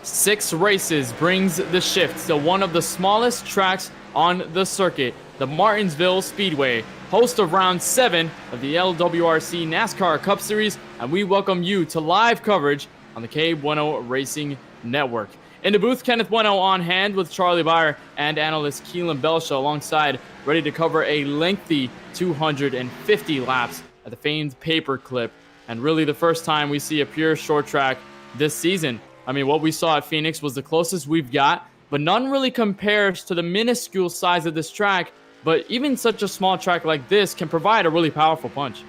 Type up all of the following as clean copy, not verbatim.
6 races brings the shift to one of the smallest tracks on the circuit, the Martinsville Speedway, host of round 7 of the LWRC NASCAR Cup Series, and we welcome you to live coverage on the K Bueno Racing Network. In the booth, Kenneth Bueno on hand with Charlie Baier and analyst Kelan Belsha alongside, ready to cover a lengthy 250 laps at the famed paperclip, and really the first time we see a pure short track this season. I mean, what we saw at Phoenix was the closest we've got, but none really compares to the minuscule size of this track. But even such a small track like this can provide a really powerful punch.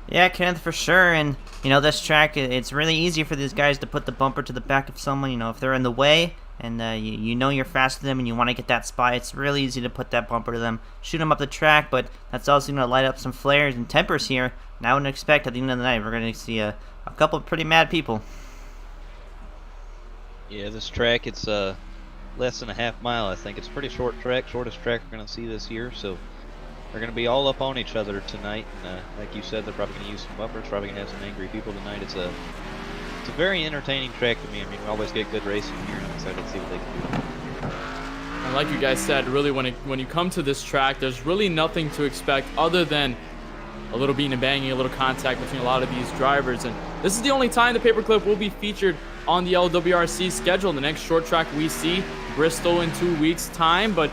Yeah, Kenneth, for sure. And, this track, it's really easy for these guys to put the bumper to the back of someone. If they're in the way and you know you're faster than them and you want to get that spot, it's really easy to put that bumper to them, shoot them up the track. But that's also going to light up some flares and tempers here. And I wouldn't expect at the end of the night we're going to see a couple of pretty mad people. Yeah, this track, it's less than a half mile. I think it's a pretty short track, shortest track we're going to see this year. So they're going to be all up on each other tonight. And, like you said, they're probably going to use some bumpers, probably going to have some angry people tonight. It's a very entertaining track to me. I mean, we always get good racing here, and I'm excited to see what they can do. And like you guys said, really when you come to this track, there's really nothing to expect other than a little beating and banging, a little contact between a lot of these drivers. And this is the only time the paperclip will be featured on the LWRC schedule. The next short track we see, Bristol in 2 weeks' time. But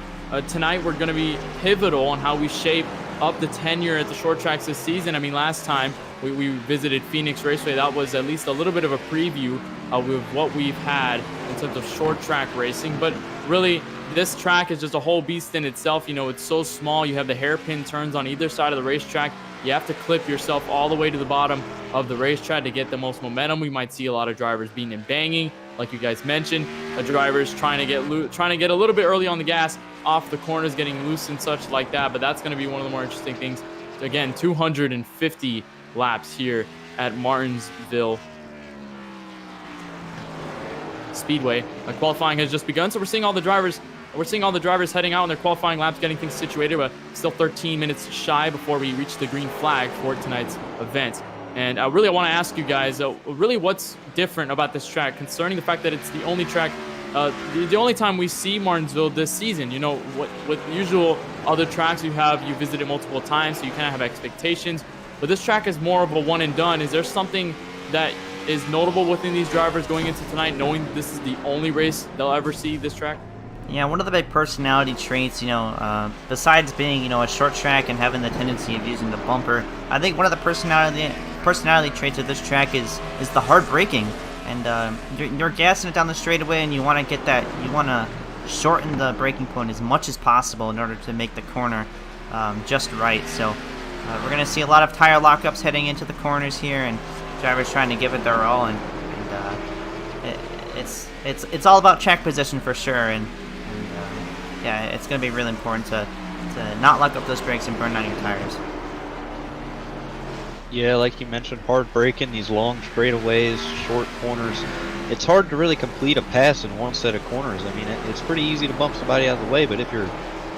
tonight we're going to be pivotal on how we shape up the tenure at the short tracks this season. I mean, last time we visited Phoenix Raceway, that was at least a little bit of a preview with what we've had in terms of short track racing. But really, this track is just a whole beast in itself. It's so small. You have the hairpin turns on either side of the racetrack. You have to clip yourself all the way to the bottom of the racetrack to get the most momentum. We might see a lot of drivers beating and banging, like you guys mentioned. Drivers trying to get a little bit early on the gas, off the corners, getting loose and such like that. But that's going to be one of the more interesting things. Again, 250 laps here at Martinsville Speedway. Qualifying has just begun, so we're seeing all the drivers heading out on their qualifying laps, getting things situated, but still 13 minutes shy before we reach the green flag for tonight's event. And I want to ask you guys, really what's different about this track, concerning the fact that it's the only track, the only time we see Martinsville this season. With usual other tracks you visit it multiple times, so you kind of have expectations. But this track is more of a one and done. Is there something that is notable within these drivers going into tonight, knowing this is the only race they'll ever see this track? Yeah, one of the big personality traits, besides being, a short track and having the tendency of using the bumper, I think one of the personality traits of this track is the hard braking. And you're gassing it down the straightaway, and you want to shorten the braking point as much as possible in order to make the corner just right. So we're going to see a lot of tire lockups heading into the corners here, and drivers trying to give it their all. And it's all about track position for sure. And yeah, it's going to be really important to not lock up those brakes and burn down your tires. Yeah, like you mentioned, hard braking, these long straightaways, short corners. It's hard to really complete a pass in one set of corners. I mean, it's pretty easy to bump somebody out of the way, but if you're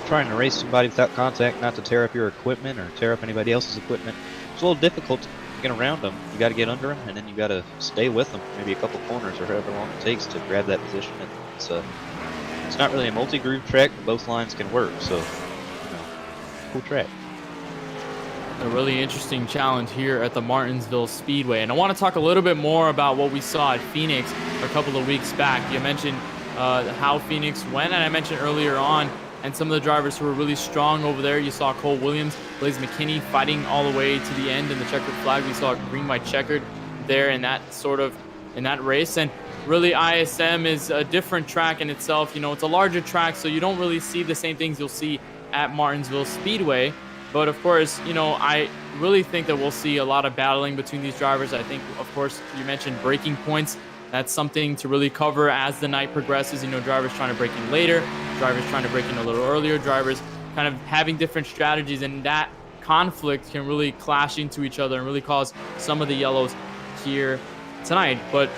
trying to race somebody without contact, not to tear up your equipment or tear up anybody else's equipment, it's a little difficult to get around them. You got to get under them, and then you got to stay with them, maybe a couple corners or however long it takes to grab that position. And it's not really a multi-groove track, but both lines can work, so cool track. A really interesting challenge here at the Martinsville Speedway. And I want to talk a little bit more about what we saw at Phoenix a couple of weeks back. You mentioned how Phoenix went, and I mentioned earlier on, and some of the drivers who were really strong over there. You saw Cole Williams, Blaze McKinney fighting all the way to the end in the checkered flag. We saw green white checkered there in that race. And really, ISM is a different track in itself. It's a larger track, so you don't really see the same things you'll see at Martinsville Speedway. But of course, I really think that we'll see a lot of battling between these drivers. I think, of course, you mentioned braking points. That's something to really cover as the night progresses. Drivers trying to break in later, drivers trying to break in a little earlier, drivers kind of having different strategies, and that conflict can really clash into each other and really cause some of the yellows here tonight. But,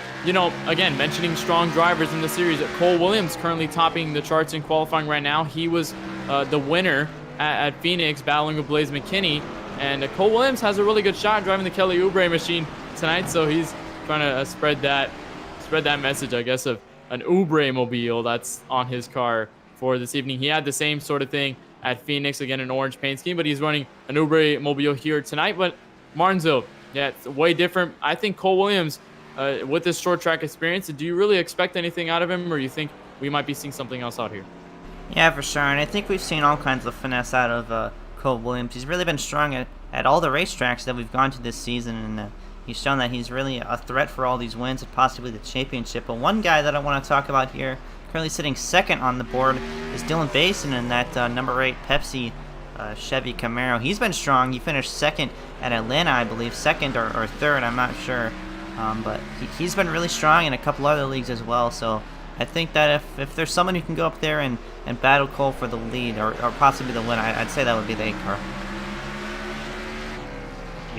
again, mentioning strong drivers in the series, Cole Williams currently topping the charts in qualifying right now. He was the winner at Phoenix, battling with Blaze McKinney, and Cole Williams has a really good shot driving the Kelly Oubre machine tonight, so he's trying to spread spread that message, I guess, of an Ubre mobile that's on his car for this evening. He had the same sort of thing at Phoenix, again, an orange paint scheme, but he's running an Ubre mobile here tonight. But Martinsville, yeah, it's way different. I think Cole Williams, with this short track experience, do you really expect anything out of him, or you think we might be seeing something else out here? Yeah, for sure, and I think we've seen all kinds of finesse out of Cole Williams. He's really been strong at all the racetracks that we've gone to this season, and he's shown that he's really a threat for all these wins and possibly the championship. But one guy that I want to talk about here, currently sitting second on the board, is Dylan Basin in that number 8 Pepsi Chevy Camaro. He's been strong. He finished second at Atlanta, I believe, second or third, I'm not sure. But he's been really strong in a couple other leagues as well. So I think that if there's someone who can go up there and battle Cole for the lead or possibly the win, I'd say that would be the 8 car.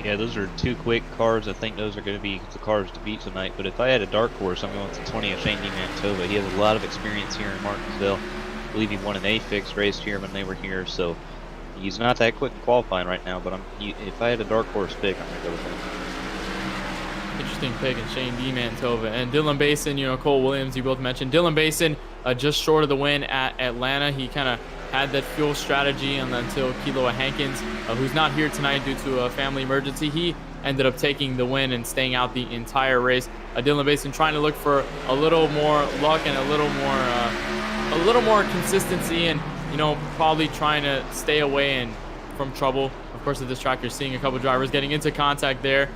Yeah, those are 2 quick cars. I think those are going to be the cars to beat tonight. But if I had a dark horse, I'm going with the 20 of Shane Mantova. He has a lot of experience here in Martinsville. I believe he won an A-Fix race here when they were here. So he's not that quick in qualifying right now. But if I had a dark horse pick, I'm going to go with him. Interesting pick in Shane Mantova. And Dylan Basin, Cole Williams, you both mentioned. Dylan Basin just short of the win at Atlanta. He kind of had that fuel strategy until Kilo Hankins, who's not here tonight due to a family emergency, he ended up taking the win and staying out the entire race. Dylan Basin trying to look for a little more luck and a little more consistency, and probably trying to stay away from trouble. Of course, at this track, you're seeing a couple drivers getting into contact there,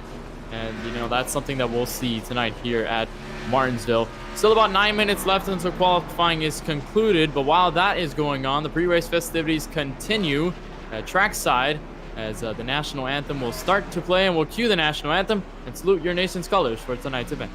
and that's something that we'll see tonight here at Martinsville. Still about 9 minutes left until qualifying is concluded, but while that is going on, the pre-race festivities continue at Trackside as the national anthem will start to play, and we'll cue the national anthem and salute your nation's colors for tonight's event.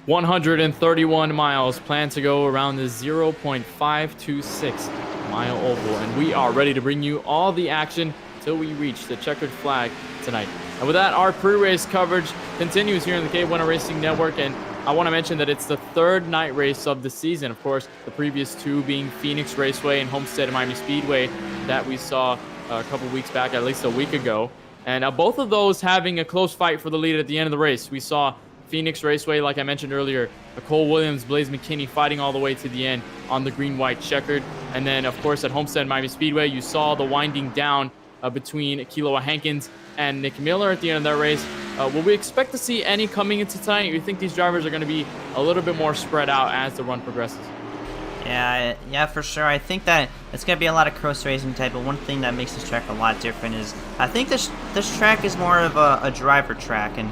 131 miles planned to go around the 0.526 mile oval, and we are ready to bring you all the action till we reach the checkered flag tonight. And with that, our pre-race coverage continues here in the K1 Racing Network, and I want to mention that it's the third night race of the season. Of course, the previous two being Phoenix Raceway and Homestead and Miami Speedway that we saw a couple weeks back, at least a week ago. And both of those having a close fight for the lead at the end of the race. We saw Phoenix Raceway, like I mentioned earlier, Cole Williams, Blaze McKinney fighting all the way to the end on the green-white checkered. And then, of course, at Homestead and Miami Speedway, you saw the winding down between Kilo Hankins and Nick Miller at the end of that race. Will we expect to see any coming into tonight? Or you think these drivers are going to be a little bit more spread out as the run progresses? Yeah, for sure. I think that it's going to be a lot of cross racing type, but one thing that makes this track a lot different is I think this track is more of a driver track, and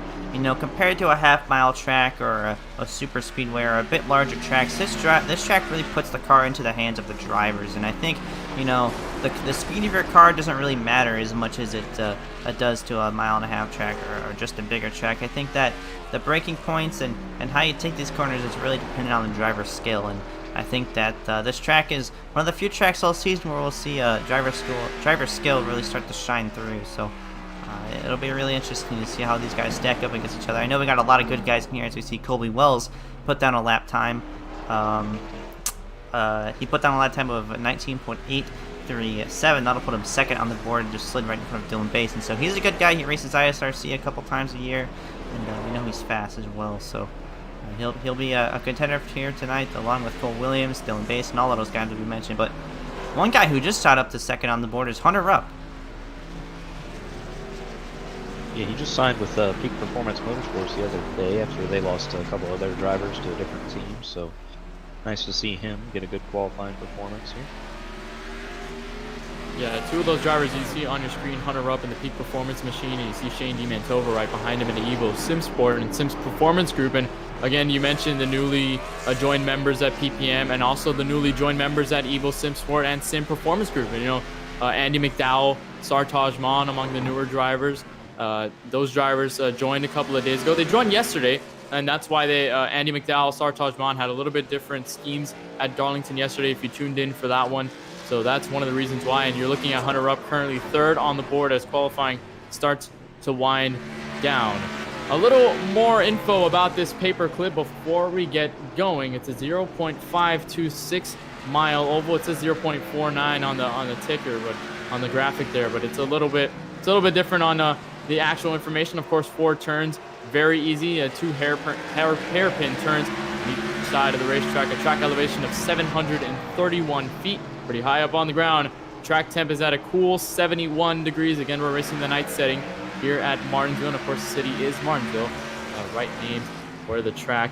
compared to a half-mile track or a super speedway or a bit larger tracks, this track really puts the car into the hands of the drivers, and I think the speed of your car doesn't really matter as much as it does to a mile-and-a-half track or just a bigger track. I think that the braking points and how you take these corners is really dependent on the driver's skill, and I think that this track is one of the few tracks all season where we'll see driver skill really start to shine through. So it'll be really interesting to see how these guys stack up against each other. I know we got a lot of good guys in here, as we see Colby Wells put down a lap time. He put down a lap time of 19.837. That'll put him second on the board and just slid right in front of Dylan Basin. So he's a good guy. He races ISRC a couple times a year, and we know he's fast as well. So he'll be a contender here tonight, along with Cole Williams, Dylan Basin, all of those guys that we mentioned. But one guy who just shot up to second on the board is Hunter Rupp. Yeah, he just signed with Peak Performance Motorsports the other day after they lost a couple of their drivers to a different team. So nice to see him get a good qualifying performance here. Yeah, two of those drivers you see on your screen, Hunter Rupp in the Peak Performance Machine, and you see Shane Mantova right behind him in the Evo Sim Sport and Sims Performance Group. And again, you mentioned the newly joined members at PPM and also the newly joined members at Evo Sim Sport and Sim Performance Group. And Andy McDowell, Sartaj Mon among the newer drivers. Those drivers joined a couple of days ago. They joined yesterday, and that's why Andy McDowell, Sartaj Mon had a little bit different schemes at Darlington yesterday if you tuned in for that one. So that's one of the reasons why. And you're looking at Hunter Rupp currently third on the board as qualifying starts to wind down. A little more info about this paper clip before we get going. It's a 0.526 mile oval. It says 0.49 on the ticker, but on the graphic there. But it's a little bit different on the actual information. Of course, 4 turns, very easy. 2 hairpin turns on each side of the racetrack. A track elevation of 731 feet, pretty high up on the ground. Track temp is at a cool 71 degrees. Again, we're racing the night setting here at Martinsville, and of course the city is Martinsville, right named where the track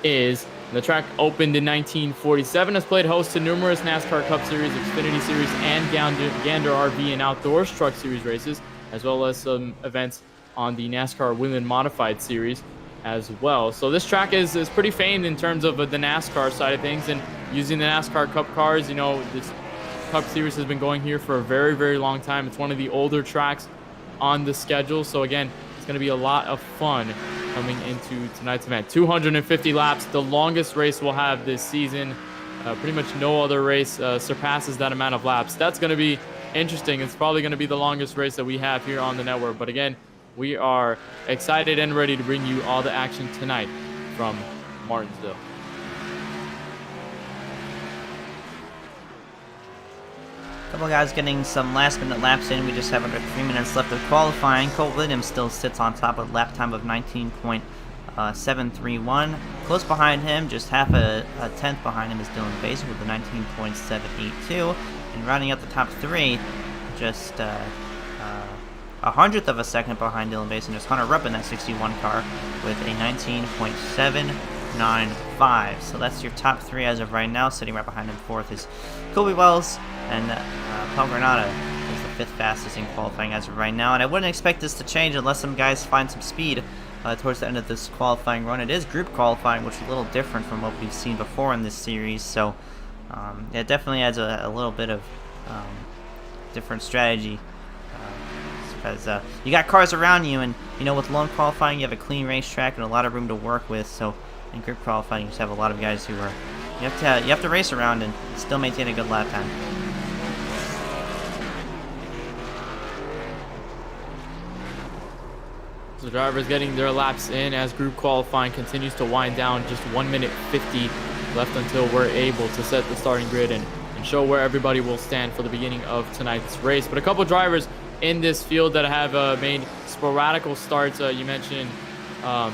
is. And the track opened in 1947, has played host to numerous NASCAR Cup Series, Xfinity Series, and Gander RV and Outdoors Truck Series races, as well as some events on the NASCAR Williman Modified Series as well. So this track is pretty famed in terms of the NASCAR side of things, and using the NASCAR Cup cars. This Cup Series has been going here for a very, very long time. It's one of the older tracks on the schedule. So again, it's going to be a lot of fun coming into tonight's event. 250 laps, the longest race we'll have this season. Pretty much no other race surpasses that amount of laps. That's going to be interesting. It's probably going to be the longest race that we have here on the network. But again, we are excited and ready to bring you all the action tonight from Martinsville. Couple guys getting some last-minute laps in. We just have under 3 minutes left of qualifying. Cole Williams still sits on top with a lap time of 19.731. Close behind him, just half a tenth behind him, is Dylan Basin with a 19.782. And rounding out the top 3, just a hundredth of a second behind Dylan Basin, is Hunter Rupp in that 61 car with a 19.795. So that's your top 3 as of right now. Sitting right behind him, 4th is Colby Wells, and Paul Granada is the 5th fastest in qualifying as of right now. And I wouldn't expect this to change unless some guys find some speed towards the end of this qualifying run. It is group qualifying, which is a little different from what we've seen before in this series. So it definitely adds a little bit of different strategy. Because you got cars around you, and with lone qualifying you have a clean racetrack and a lot of room to work with. So in group qualifying you just have a lot of guys who are you have to race around and still maintain a good lap time. So drivers getting their laps in as group qualifying continues to wind down. Just 1 minute 50 left until we're able to set the starting grid and show where everybody will stand for the beginning of tonight's race. But a couple drivers in this field that have made sporadical starts. You mentioned, oh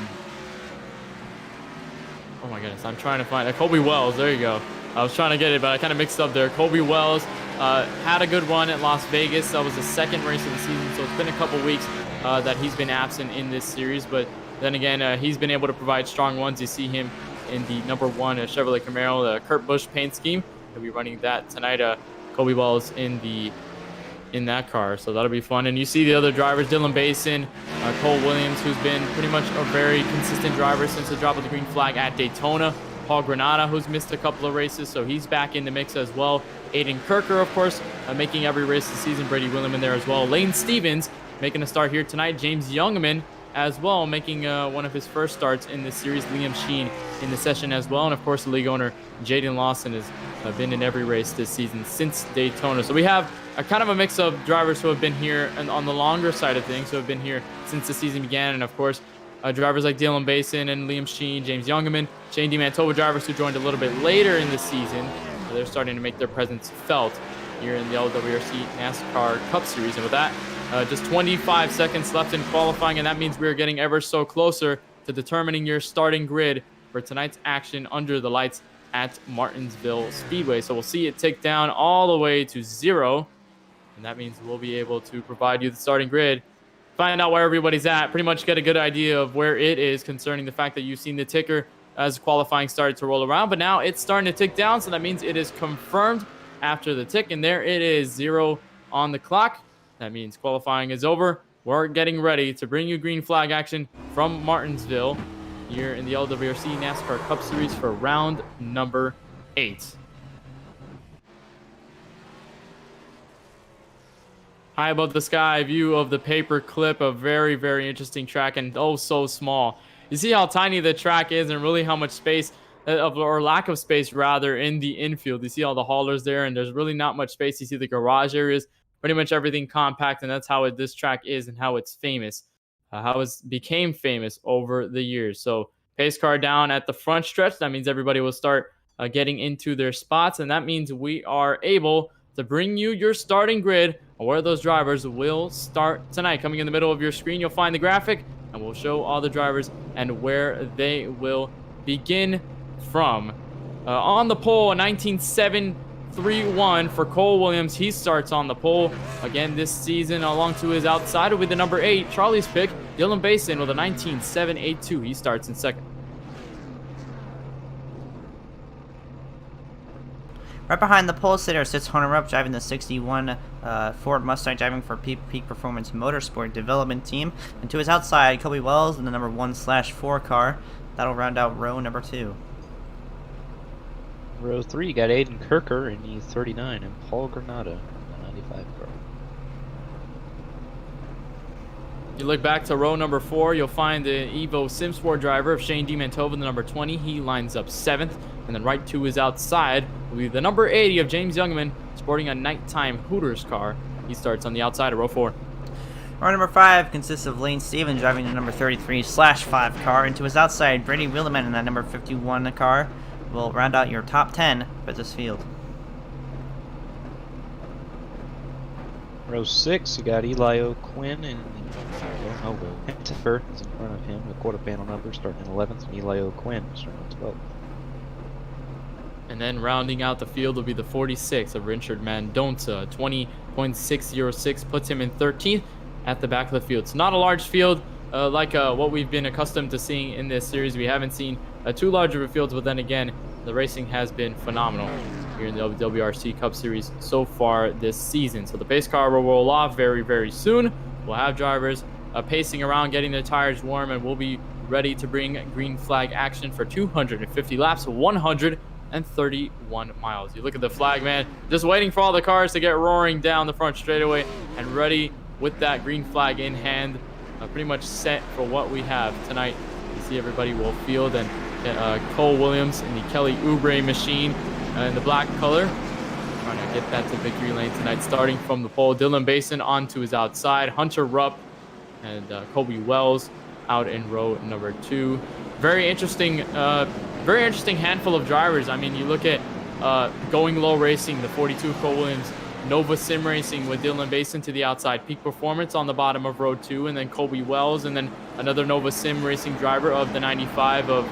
my goodness, I'm trying to find Colby Wells. There you go. I was trying to get it, but I kind of mixed up there. Colby Wells had a good run at Las Vegas. That was the 2nd race of the season, so it's been a couple weeks that he's been absent in this series. But then again, he's been able to provide strong runs. You see him in the number 1 Chevrolet Camaro, the Kurt Busch paint scheme. He'll be running that tonight. Kobe Wells in that car, so that'll be fun. And you see the other drivers, Dylan Basin, Cole Williams, who's been pretty much a very consistent driver since the drop of the green flag at Daytona. Paul Granada, who's missed a couple of races, so he's back in the mix as well. Aiden Kirker, of course, making every race this season. Brady Williman there as well. Lane Stevens making a start here tonight. James Youngman as well, making one of his first starts in this series. Liam Sheen in the session as well. And of course, the league owner, Jaden Lawson, has been in every race this season since Daytona. So we have a kind of a mix of drivers who have been here and on the longer side of things, who have been here since the season began. And of course, drivers like Dylan Basin and Liam Sheen, James Youngman, Shane D. Mantova drivers who joined a little bit later in the season. So they're starting to make their presence felt here in the LWRC NASCAR Cup Series. And with that, just 25 seconds left in qualifying, and that means we're getting ever so closer to determining your starting grid for tonight's action under the lights at Martinsville Speedway. So we'll see it tick down all the way to 0, and that means we'll be able to provide you the starting grid, find out where everybody's at, pretty much get a good idea of where it is concerning the fact that you've seen the ticker as qualifying started to roll around, but now it's starting to tick down, so that means it is confirmed after the tick, and there it is, 0 on the clock. That means qualifying is over. We're getting ready to bring you green flag action from Martinsville here in the LWRC NASCAR Cup Series for round number 8. High above the sky, view of the paper clip, a very, very interesting track, and oh so small. You see how tiny the track is and really how much space, or lack of space rather, in the infield. You see all the haulers there, and there's really not much space. You see the garage areas, pretty much everything compact, and that's how this track is and how it's famous, how it became famous over the years. So pace car down at the front stretch. That means everybody will start getting into their spots, and that means we are able to bring you your starting grid where those drivers will start tonight. Coming in the middle of your screen, you'll find the graphic, and we'll show all the drivers and where they will begin from. On the pole, a 19.731 for Cole Williams. He starts on the pole again this season. Along to his outside will be the number 8, Charlie's pick, Dylan Basin, with a 19.782. He starts in second. Right behind the pole sitter sits Hunter Up, driving the 61 Ford Mustang, driving for Peak Performance Motorsport Development Team. And to his outside, Kobe Wells in the number 1/4 car. That'll round out row number 2. Row 3, you got Aiden Kirker in the 39 and Paul Granada in the 95 car. You look back to row number 4, you'll find the Evo SimSport driver of Shane D. Mantova, the number 20. He lines up 7th. And then right to his outside will be the number 80 of James Youngman, sporting a nighttime Hooters car. He starts on the outside of row 4. Row number 5 consists of Lane Stevens driving the number 33/5 car. And to his outside, Brady Williman in that number 51 car will round out your top 10 for this field. Row 6, you got Elio Quinn and Mantova is in front of him. The quarter panel number starting in 11th, and Elio Quinn starting in 12th. And then rounding out the field will be the 46 of Richard Mendonça. 20.606 puts him in 13th at the back of the field. It's not a large field like what we've been accustomed to seeing in this series. We haven't seen too large of a field, but then again, the racing has been phenomenal here in the LWRC Cup Series so far this season. So the pace car will roll off very, very soon. We'll have drivers pacing around, getting their tires warm, and we'll be ready to bring green flag action for 250 laps, 131 miles. You look at the flag, man, just waiting for all the cars to get roaring down the front straightaway and ready with that green flag in hand, pretty much set for what we have tonight. You see everybody will field, and Cole Williams in the Kelly Oubre machine in the black color, trying to get that to victory lane tonight. Starting from the pole, Dylan Basin onto his outside, Hunter Rupp and Kobe Wells out in row number 2. Very interesting handful of drivers. I mean, you look at Going Low Racing, the 42 Cole Williams, Nova Sim Racing with Dylan Basin to the outside, Peak Performance on the bottom of row 2, and then Kobe Wells, and then another Nova Sim Racing driver of the 95 of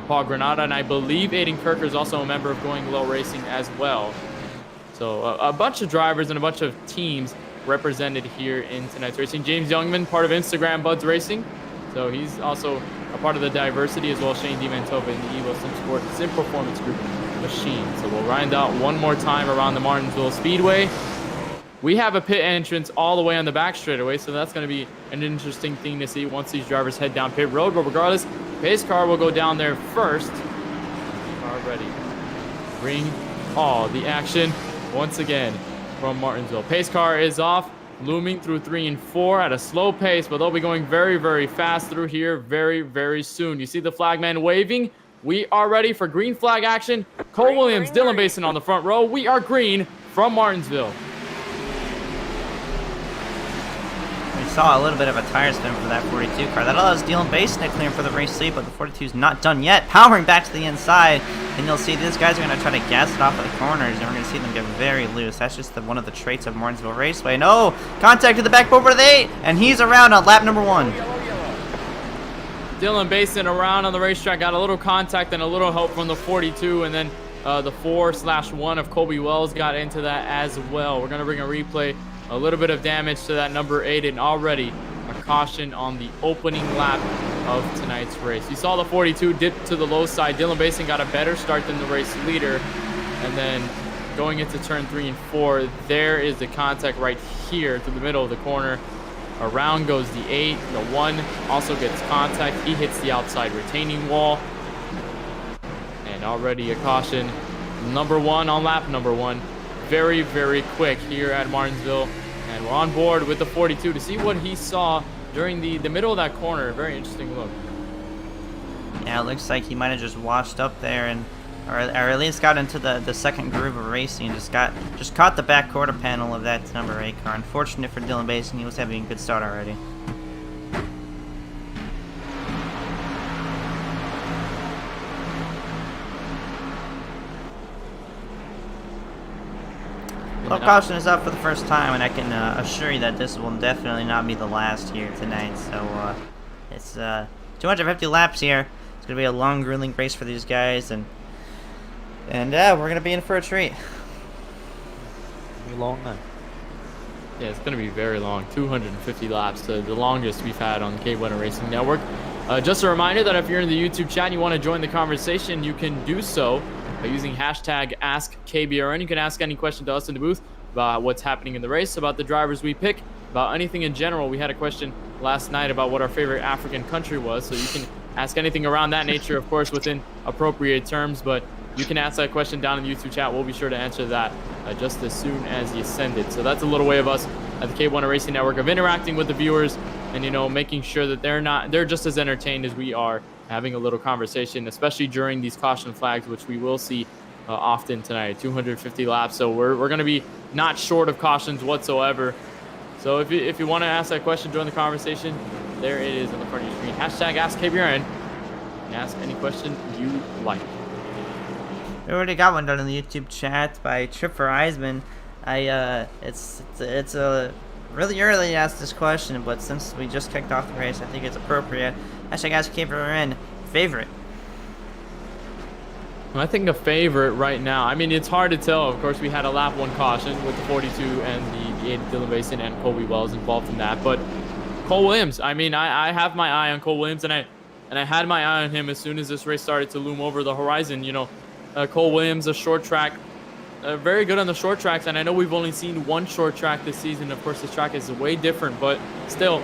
Paul Granada, and I believe Aiden Kirker is also a member of Going Low Racing as well. So a bunch of drivers and a bunch of teams represented here in tonight's racing. James Youngman, part of Instagram Buds Racing, so he's also a part of the diversity, as well as Shane Mantova in the Evo Sim Performance Group machine. So we'll grind out one more time around the Martinsville Speedway. We have a pit entrance all the way on the back straightaway, so that's going to be an interesting thing to see once these drivers head down pit road. But regardless, pace car will go down there first. Car ready. Bring all the action once again from Martinsville. Pace car is off, looming through 3 and 4 at a slow pace, but they'll be going very, very fast through here very, very soon. You see the flagman waving. We are ready for green flag action. Cole Williams, Dylan Basin on the front row. We are green from Martinsville. We saw a little bit of a tire spin for that 42 car. That allows Dylan Basin to clear for the race lead, but the 42 is not done yet. Powering back to the inside, and you'll see these guys are going to try to gas it off of the corners, and we're going to see them get very loose. That's just one of the traits of Martinsville Raceway. No! Contact to the back bumper of the 8, and he's around on lap number 1. Dylan Basin around on the racetrack, got a little contact and a little help from the 42, and then the 4/1 of Colby Wells got into that as well. We're going to bring a replay. A little bit of damage to that number 8, and already a caution on the opening lap of tonight's race. You saw the 42 dip to the low side. Dylan Basin got a better start than the race leader, and then going into turn 3 and 4, there is the contact right here to the middle of the corner. Around goes the 8. The 1 also gets contact. He hits the outside retaining wall, and already a caution. Number 1 on lap number 1. Very, very quick here at Martinsville, and we're on board with the 42 to see what he saw during the middle of that corner. Very interesting look. Yeah, it looks like he might have just washed up there, and or at least got into the second groove of racing and just caught the back quarter panel of that number 8 car. Unfortunate for Dylan Basin, he was having a good start already. Well, caution is up for the first time, and I can assure you that this will definitely not be the last here tonight. So it's 250 laps here. It's gonna be a long, grueling race for these guys, and we're gonna be in for a treat. Be a long night. Yeah, it's going to be very long. 250 laps, the longest we've had on the KBRN Racing Network. Just a reminder that if you're in the YouTube chat and you want to join the conversation, you can do so by using hashtag AskKBRN. You can ask any question to us in the booth about what's happening in the race, about the drivers we pick, about anything in general. We had a question last night about what our favorite African country was, so you can ask anything around that nature, of course, within appropriate terms, but you can ask that question down in the YouTube chat. We'll be sure to answer that just as soon as you send it. So that's a little way of us at the KBRN Racing Network of interacting with the viewers and, you know, making sure that they're just as entertained as we are, having a little conversation, especially during these caution flags, which we will see often tonight. 250 laps, so we're going to be not short of cautions whatsoever. So if you want to ask that question during the conversation, there it is on the front of your screen. Hashtag AskKBRN, and ask any question you like. We already got one done in the YouTube chat by Trip for Eisman. It's really early to ask this question, but since we just kicked off the race, I think it's appropriate. Hashtag AskKBRN, favorite. I think a favorite right now, I mean, it's hard to tell. Of course, we had a lap 1 caution with the 42 and the 8 Dylan Basin and Colby Wells involved in that. But Cole Williams, I mean, I have my eye on Cole Williams, and I had my eye on him as soon as this race started to loom over the horizon. You know, Cole Williams, a short track, very good on the short tracks, and I know we've only seen one short track this season. Of course, this track is way different, but still,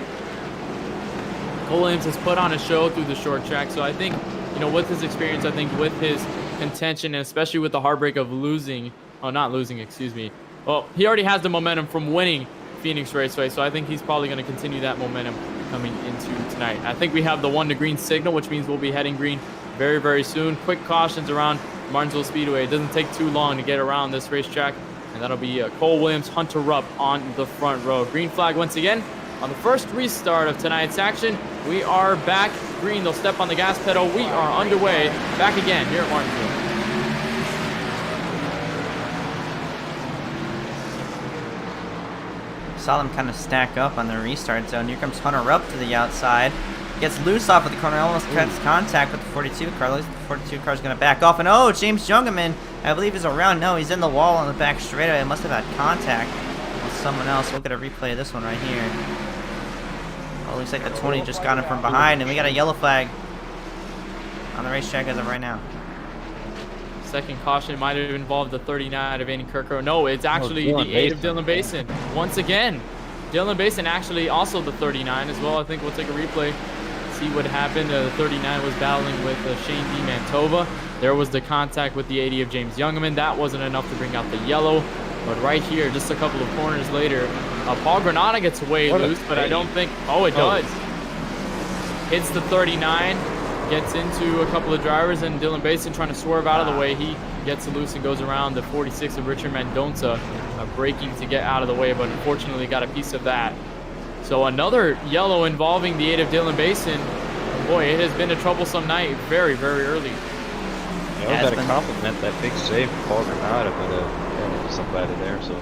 Cole Williams has put on a show through the short track. So I think, you know, with his experience, I think with his contention, and especially with the heartbreak of not losing, excuse me. Well, he already has the momentum from winning Phoenix Raceway, so I think he's probably going to continue that momentum coming into tonight. I think we have the 1 to green signal, which means we'll be heading green very, very soon. Quick cautions around Martinsville Speedway. It doesn't take too long to get around this racetrack, and that'll be Cole Williams, Hunter Rupp on the front row. Green flag once again on the first restart of tonight's action. We are back green. They'll step on the gas pedal. We are underway back again here at Martinsville. Saw them kind of stack up on the restart zone. Here comes Hunter Rupp to the outside. Gets loose off of the corner, almost cuts contact with the 42 car. Looks like the 42 car is going to back off. And oh, James Youngman, I believe, is around. No, he's in the wall on the back straightaway. It must have had contact with someone else. We'll get a replay of this one right here. Oh, looks like the 20 just got him from behind, and we got a yellow flag on the racetrack as of right now. Second caution might have involved the 39 of Andy Kirkrow. No, it's actually the 8 of Dylan Basin. Once again, Dylan Basin actually also the 39 as well. I think we'll take a replay, see what happened. The 39 was battling with Shane D. Mantova. There was the contact with the 80 of James Youngman. That wasn't enough to bring out the yellow. But right here, just a couple of corners later, Paul Granada gets way loose, but I don't think... Oh, it does. Hits the 39. Gets into a couple of drivers, and Dylan Basin trying to swerve out of the way. He gets loose and goes around the 46 of Richard Mendonça, braking to get out of the way, but unfortunately got a piece of that. So another yellow involving the 8 of Dylan Basin. Boy, it has been a troublesome night very, very early. Yeah, we got to compliment that big save from Paul Granada, but somebody there. So,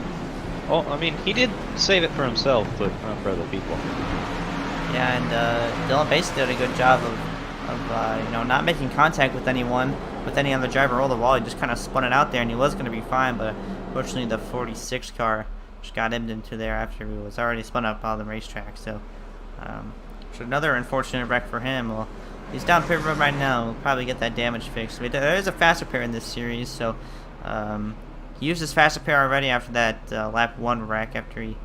I mean, he did save it for himself, but not for other people. Yeah, and Dylan Basin did a good job of not making contact with anyone, with any other driver or the wall. He just kind of spun it out there, and he was going to be fine, but unfortunately the 46 car just got him into there after he was already spun up on the racetrack. So another unfortunate wreck for him. Well, he's down pit road right now. We'll probably get that damage fixed. There is a fast repair in this series, so he used his fast repair already after that lap 1 wreck, after he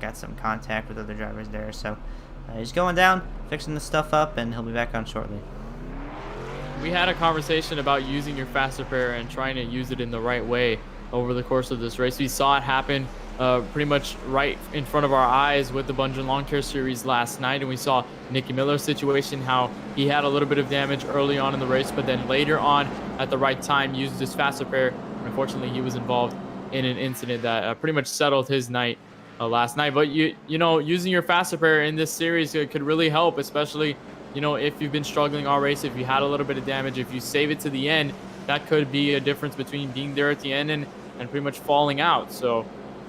got some contact with other drivers there. So he's going down, fixing the stuff up, and he'll be back on shortly. We had a conversation about using your fast repair and trying to use it in the right way over the course of this race. We saw it happen pretty much right in front of our eyes with the Bungeon Lawn Care Series last night, and we saw Nicky Miller's situation, how he had a little bit of damage early on in the race, but then later on at the right time used his fast repair. Unfortunately, he was involved in an incident that pretty much settled his night last night. But you know, using your fast repair in this series could really help, especially if you've been struggling all race, if you had a little bit of damage. If you save it to the end, that could be a difference between being there at the end and pretty much falling out. So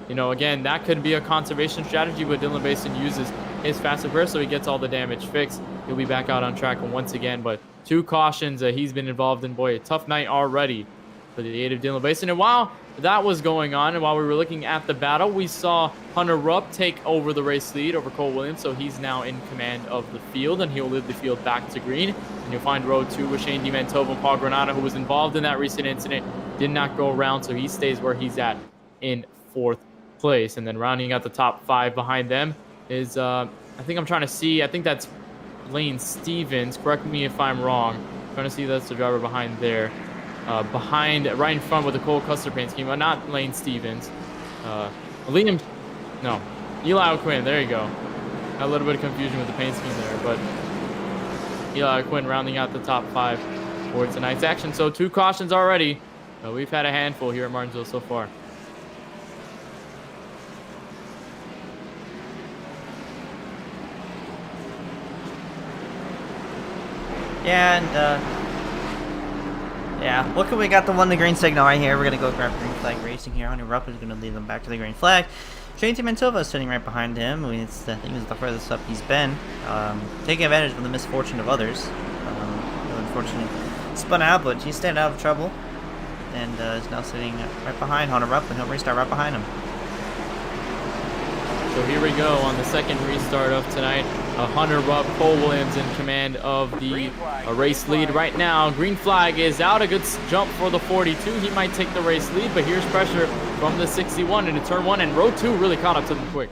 again, that could be a conservation strategy, but Dylan Basin uses his fast repair so he gets all the damage fixed. He'll be back out on track once again, but 2 cautions he's been involved in. Boy, a tough night already for the 8 of Dylan Basin. And while that was going on, and while we were looking at the battle, we saw Hunter Rupp take over the race lead over Cole Williams, so he's now in command of the field, and he'll lead the field back to green. And you'll find row 2 with Shane DiMantova and Paul Granada, who was involved in that recent incident, did not go around, so he stays where he's at in 4th place. And then rounding out the top 5 behind them is, I think that's Lane Stevens. Correct me if I'm wrong. I'm trying to see that's the driver behind there. Right in front with the Cole Custer paint scheme. Not Lane Stevens. Eli Quinn. There you go. Had a little bit of confusion with the paint scheme there, but Eli Quinn rounding out the top 5 for tonight's action. So 2 cautions already. We've had a handful here at Martinsville so far. Yeah, look, we got the green signal right here. We're going to go grab green flag racing here. Hunter Rupp is going to lead them back to the green flag. Shane DiMantova is sitting right behind him. I think it's the furthest up he's been. Taking advantage of the misfortune of others. Unfortunately spun out, but he stayed out of trouble. And is now sitting right behind Hunter Rupp, and he'll restart right behind him. So here we go on the second restart of tonight. Hunter Rupp, Cole Williams in command of the race lead right now. Green flag is out. A good jump for the 42. He might take the race lead, but here's pressure from the 61 into turn 1, and row 2 really caught up to them quick.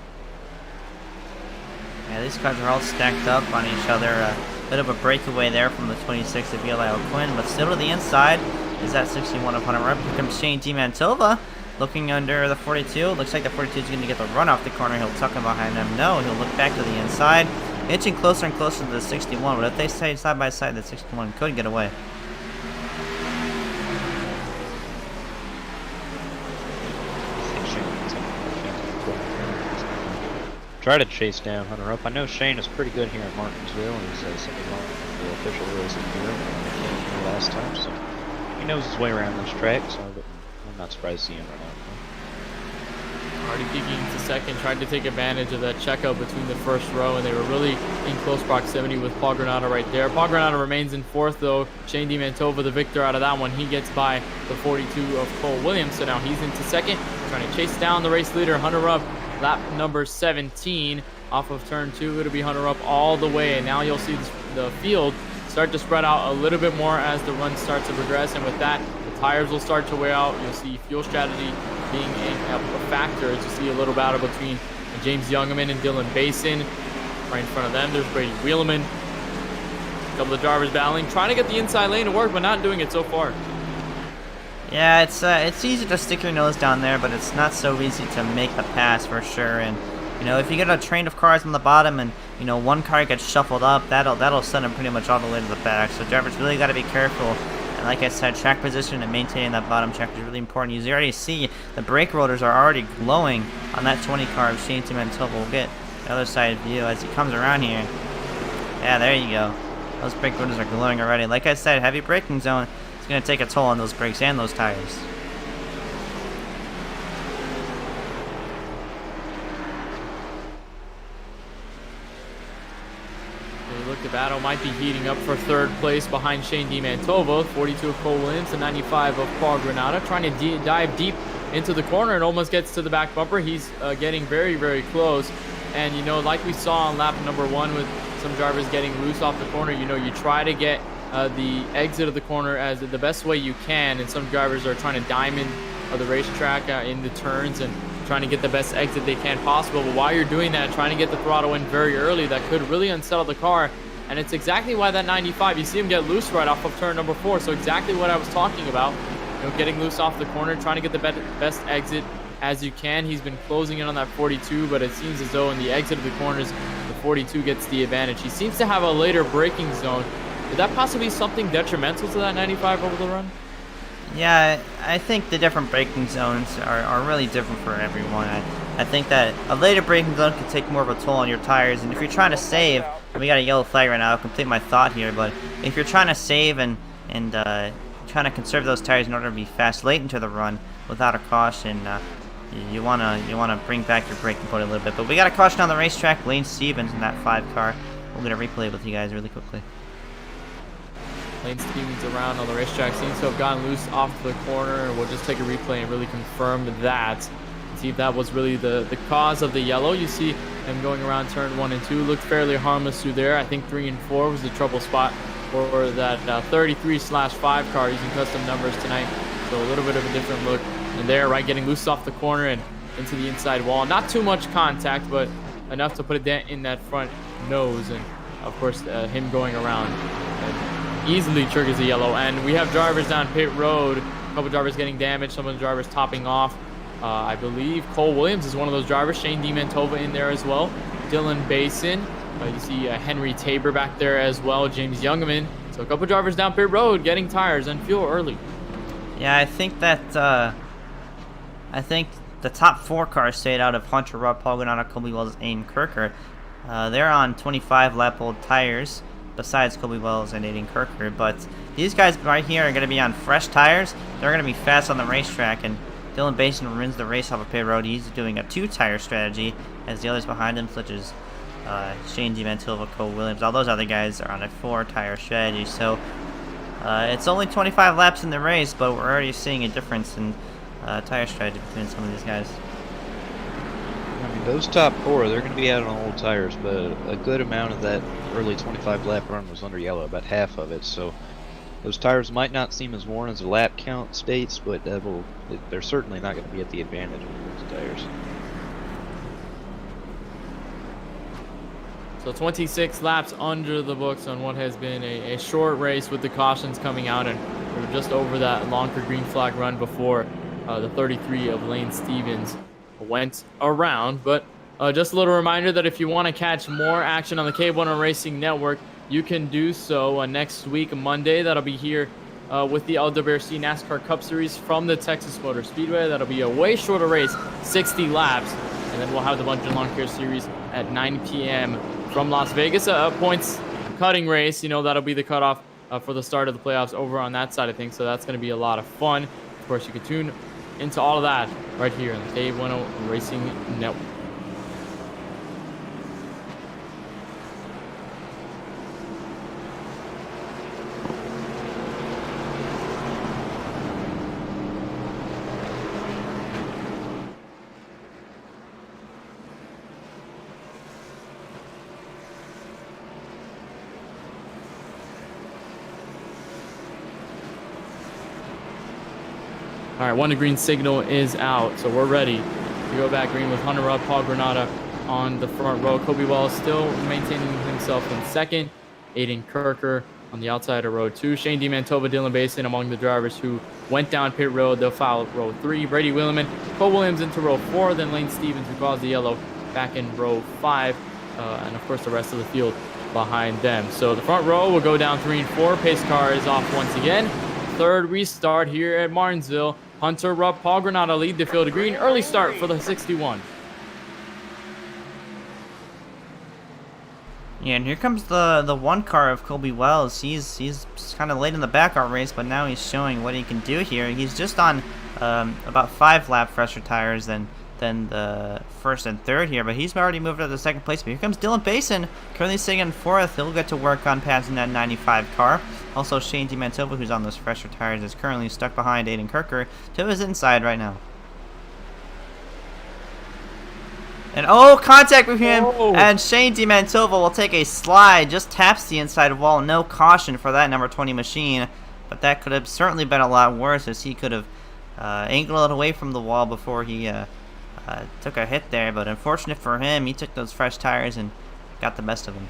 Yeah, these cars are all stacked up on each other. A bit of a breakaway there from the 26 of Elio Quinn, but still to the inside is that 61 of Hunter Rupp. Here comes Shane DiMantova. Looking under the 42. Looks like the 42 is going to get the run off the corner. He'll tuck him behind them. No, he'll look back to the inside. Inching closer and closer to the 61. But if they stay side by side, the 61 could get away. Try to chase down Hunter Rupp. I know Shane is pretty good here at Martinsville, and he's something wrong with the official rules of the year last time, so he knows his way around this track, so I'm not surprised to see him right now. Already peeking to second, tried to take advantage of that checkup between the first row, and they were really in close proximity with Paul Granada right there. Paul Granada remains in 4th, though. Shane DiMantova, the victor out of that one. He gets by the 42 of Cole Williams, so now he's into 2nd, trying to chase down the race leader, Hunter Rupp, lap number 17. Off of turn 2, it'll be Hunter Rupp all the way, and now you'll see the field start to spread out a little bit more as the run starts to progress, and with that, the tires will start to wear out. You'll see fuel strategy being a factor as you see a little battle between James Youngman and Dylan Basin. Right in front of them, there's Brady Williman. A couple of drivers battling, trying to get the inside lane to work, but not doing it so far. Yeah, it's easy to stick your nose down there, but it's not so easy to make the pass for sure. And if you get a train of cars on the bottom and one car gets shuffled up, that'll send them pretty much all the way to the back. So drivers really got to be careful. And like I said, track position and maintaining that bottom track is really important. You already see the brake rotors are already glowing on that 20 car of Shane Mantova. We'll get the other side view as he comes around here. Yeah, there you go. Those brake rotors are glowing already. Like I said, heavy braking zone. It's going to take a toll on those brakes and those tires. Look, the battle might be heating up for third place behind Shane Mantova, 42 of Cole Williams and 95 of Paul Granada, trying to dive deep into the corner and almost gets to the back bumper. He's getting very, very close. And, like we saw on lap number 1 with some drivers getting loose off the corner, you try to get the exit of the corner as the best way you can, and some drivers are trying to diamond the racetrack in the turns and trying to get the best exit they can possible. But while you're doing that, trying to get the throttle in very early, that could really unsettle the car. And it's exactly why that 95, you see him get loose right off of turn number 4. So exactly what I was talking about, getting loose off the corner, trying to get the best exit as you can. He's been closing in on that 42, but it seems as though in the exit of the corners, the 42 gets the advantage. He seems to have a later braking zone. Could that possibly be something detrimental to that 95 over the run? Yeah, I think the different braking zones are really different for everyone. I think that a later braking zone can take more of a toll on your tires, and if you're trying to save, and we got a yellow flag right now, I'll complete my thought here, but if you're trying to save and trying to conserve those tires in order to be fast late into the run without a caution, you wanna bring back your braking point a little bit. But we got a caution on the racetrack, Lane Stevens in that 5 car. We'll get a replay with you guys really quickly. Lane Stevens around on the racetrack seems to have gotten loose off the corner. We'll just take a replay and really confirm that. See if that was really the cause of the yellow. You see him going around turn 1 and 2. Looked fairly harmless through there. I think 3 and 4 was the trouble spot for that 33/5 car using custom numbers tonight. So a little bit of a different look. And there, right, getting loose off the corner and into the inside wall. Not too much contact, but enough to put a dent in that front nose. And of course, him going around easily triggers the yellow. And we have drivers down pit road, a couple drivers getting damaged, some of the drivers topping off. I believe Cole Williams is one of those drivers. Shane Mantova in there as well. Dylan Basin. You see Henry Tabor back there as well. James Youngman. So a couple drivers down pit road getting tires and fuel early. Yeah, I think that the top 4 cars stayed out of Hunter Rudd, Paul Granada, Colby Wells, and Kirker. They're on 25 lap old tires, besides Colby Wells and Aiden Kirker. But these guys right here are going to be on fresh tires. They're going to be fast on the racetrack, and Dylan Basin wins the race off of pit road. He's doing a 2-tire strategy, as the others behind him, such as Shane Mantova, Cole Williams, all those other guys are on a 4-tire strategy. So it's only 25 laps in the race, but we're already seeing a difference in tire strategy between some of these guys. I mean, those top 4, they're going to be out on old tires, but a good amount of that early 25 lap run was under yellow, about half of it. So those tires might not seem as worn as the lap count states, but they're certainly not going to be at the advantage of those tires. So 26 laps under the books on what has been a short race with the cautions coming out, and we're just over that longer green flag run before the 33 of Lane Stevens went around. But just a little reminder that if you want to catch more action on the KBRN Racing Network, you can do so next week, Monday. That'll be here with the LWRC NASCAR Cup Series from the Texas Motor Speedway. That'll be a way shorter race, 60 laps. And then we'll have the Bunch and Lawn Care Series at 9 p.m. from Las Vegas. A points cutting race, that'll be the cutoff for the start of the playoffs over on that side of things. So that's going to be a lot of fun. Of course, you can tune into all of that right here on the KBRN Racing Network. All right, 1 to green signal is out, so we're ready to go back green with Hunter Rupp, Paul Granada on the front row. Kobe Wells still maintaining himself in second. Aiden Kirker on the outside of row 2. Shane Mantova, Dylan Basin among the drivers who went down pit road. They'll foul row 3. Brady Williman, Cole Williams into row 4. Then Lane Stevens, who caused the yellow, back in row 5. And, of course, the rest of the field behind them. So the front row will go down 3 and 4. Pace car is off once again. Third restart here at Martinsville. Hunter Rupp, Paul Granada lead the field to green. Early start for the 61. Yeah, and here comes the one car of Kobe Wells. He's kind of late in the backup race, but now he's showing what he can do here. He's just on about 5 lap fresher tires than the first and third here, but he's already moved up to second place. But here comes Dylan Basin, currently sitting in 4th. He'll get to work on passing that 95 car. Also, Shane Mantova, who's on those fresher tires, is currently stuck behind Aiden Kirker to his inside right now. And contact with him, and Shane Mantova will take a slide, just taps the inside wall. No caution for that number 20 machine, but that could have certainly been a lot worse, as he could have angled it away from the wall before he took a hit there. But unfortunate for him, he took those fresh tires and got the best of him.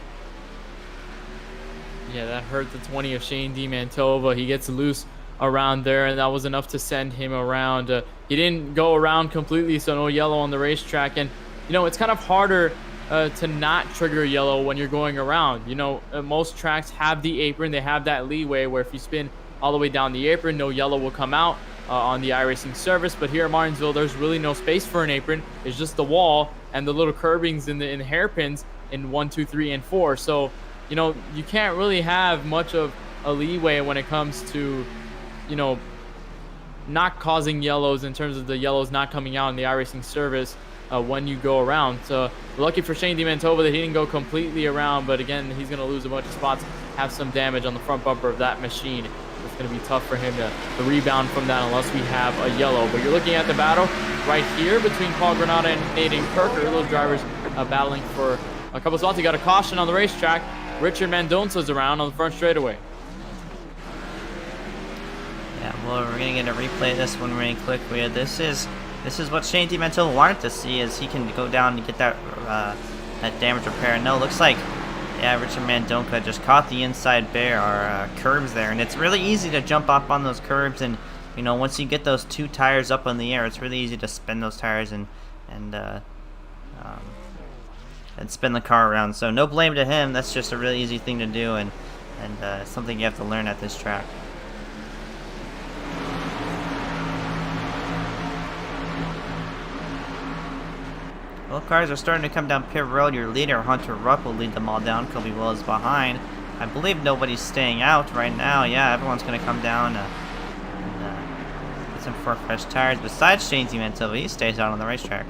Yeah, that hurt the 20 of Shane Mantova. He gets loose around there, and that was enough to send him around. He didn't go around completely, so no yellow on the racetrack. And you know, it's kind of harder to not trigger yellow when you're going around. You know, most tracks have the apron. They have that leeway where if you spin all the way down the apron, no yellow will come out on the iRacing service. But here at Martinsville, there's really no space for an apron. It's just the wall and the little curbings in the hairpins in 1, 2, 3, and 4. So, you know, you can't really have much of a leeway when it comes to, you know, not causing yellows in terms of the yellows not coming out in the iRacing service when you go around. So lucky for Shane Mantova that he didn't go completely around, but again, he's going to lose a bunch of spots, have some damage on the front bumper of that machine. It's going to be tough for him to rebound from that unless we have a yellow. But you're looking at the battle right here between Paul Granada and Aiden Kirker. Those drivers battling for a couple spots. You got a caution on the racetrack. Richard Mendonca's around on the front straightaway. Yeah, well, we're going to get a replay of this one really quick. This is what Shane Mantova wanted to see, is he can go down and get that damage repair. No, looks like, yeah, Richard Mendonca just caught the inside bear or curbs there, and it's really easy to jump up on those curbs. And you know, once you get those 2 tires up in the air, it's really easy to spin those tires and spin the car around. So no blame to him. That's just a really easy thing to do, and something you have to learn at this track. Well, cars are starting to come down pit road. Your leader, Hunter Rupp, will lead them all down. Kobe Wells behind. I believe nobody's staying out right now. Yeah, everyone's going to come down and get some 4 fresh tires. Besides Shane Mantova, he stays out on the racetrack.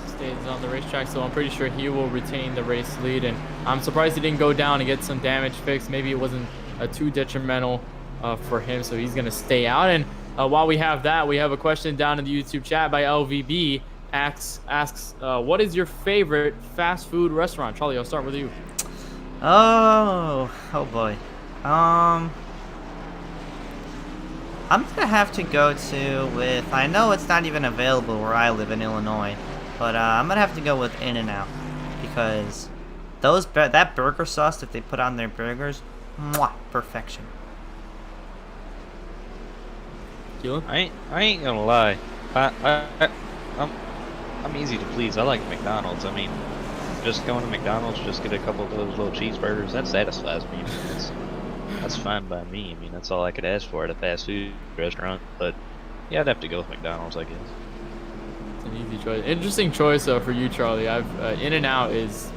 Stays on the racetrack, so I'm pretty sure he will retain the race lead. And I'm surprised he didn't go down and get some damage fixed. Maybe it wasn't too detrimental for him, so he's going to stay out. And while we have that, we have a question down in the YouTube chat by LVB. Asks, what is your favorite fast food restaurant? Charlie, I'll start with you. Oh boy. I'm gonna have to go with. I know it's not even available where I live in Illinois, but I'm gonna have to go with In-N-Out, because that burger sauce that they put on their burgers, mwah, perfection. I ain't gonna lie. I'm easy to please. I like McDonald's. I mean, just going to McDonald's, just get a couple of those little cheeseburgers, that satisfies me. That's fine by me. I mean, that's all I could ask for at a fast food restaurant. But yeah, I'd have to go with McDonald's, I guess. It's an easy choice. Interesting choice for you, Charlie. In-N-Out is,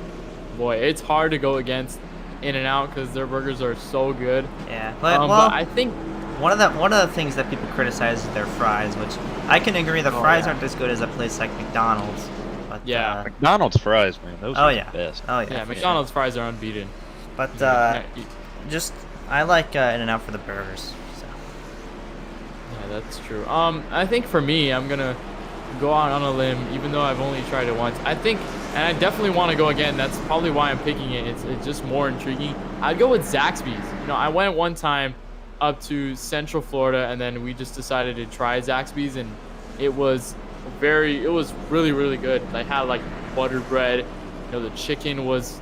boy, it's hard to go against In-N-Out because their burgers are so good. Yeah, but I think one of the things that people criticize is their fries, which I can agree. The fries aren't as good as a place like McDonald's. But, yeah, McDonald's fries, man, those are the best. Oh yeah, McDonald's fries are unbeaten. But I like In-N-Out for the burgers. So. Yeah, that's true. I think for me, I'm gonna go out on a limb, even though I've only tried it once. I think, and I definitely want to go again. That's probably why I'm picking it. It's just more intriguing. I'd go with Zaxby's. You know, I went one time up to Central Florida, and then we just decided to try Zaxby's, and it was really, really good. They had like buttered bread. You know, the chicken was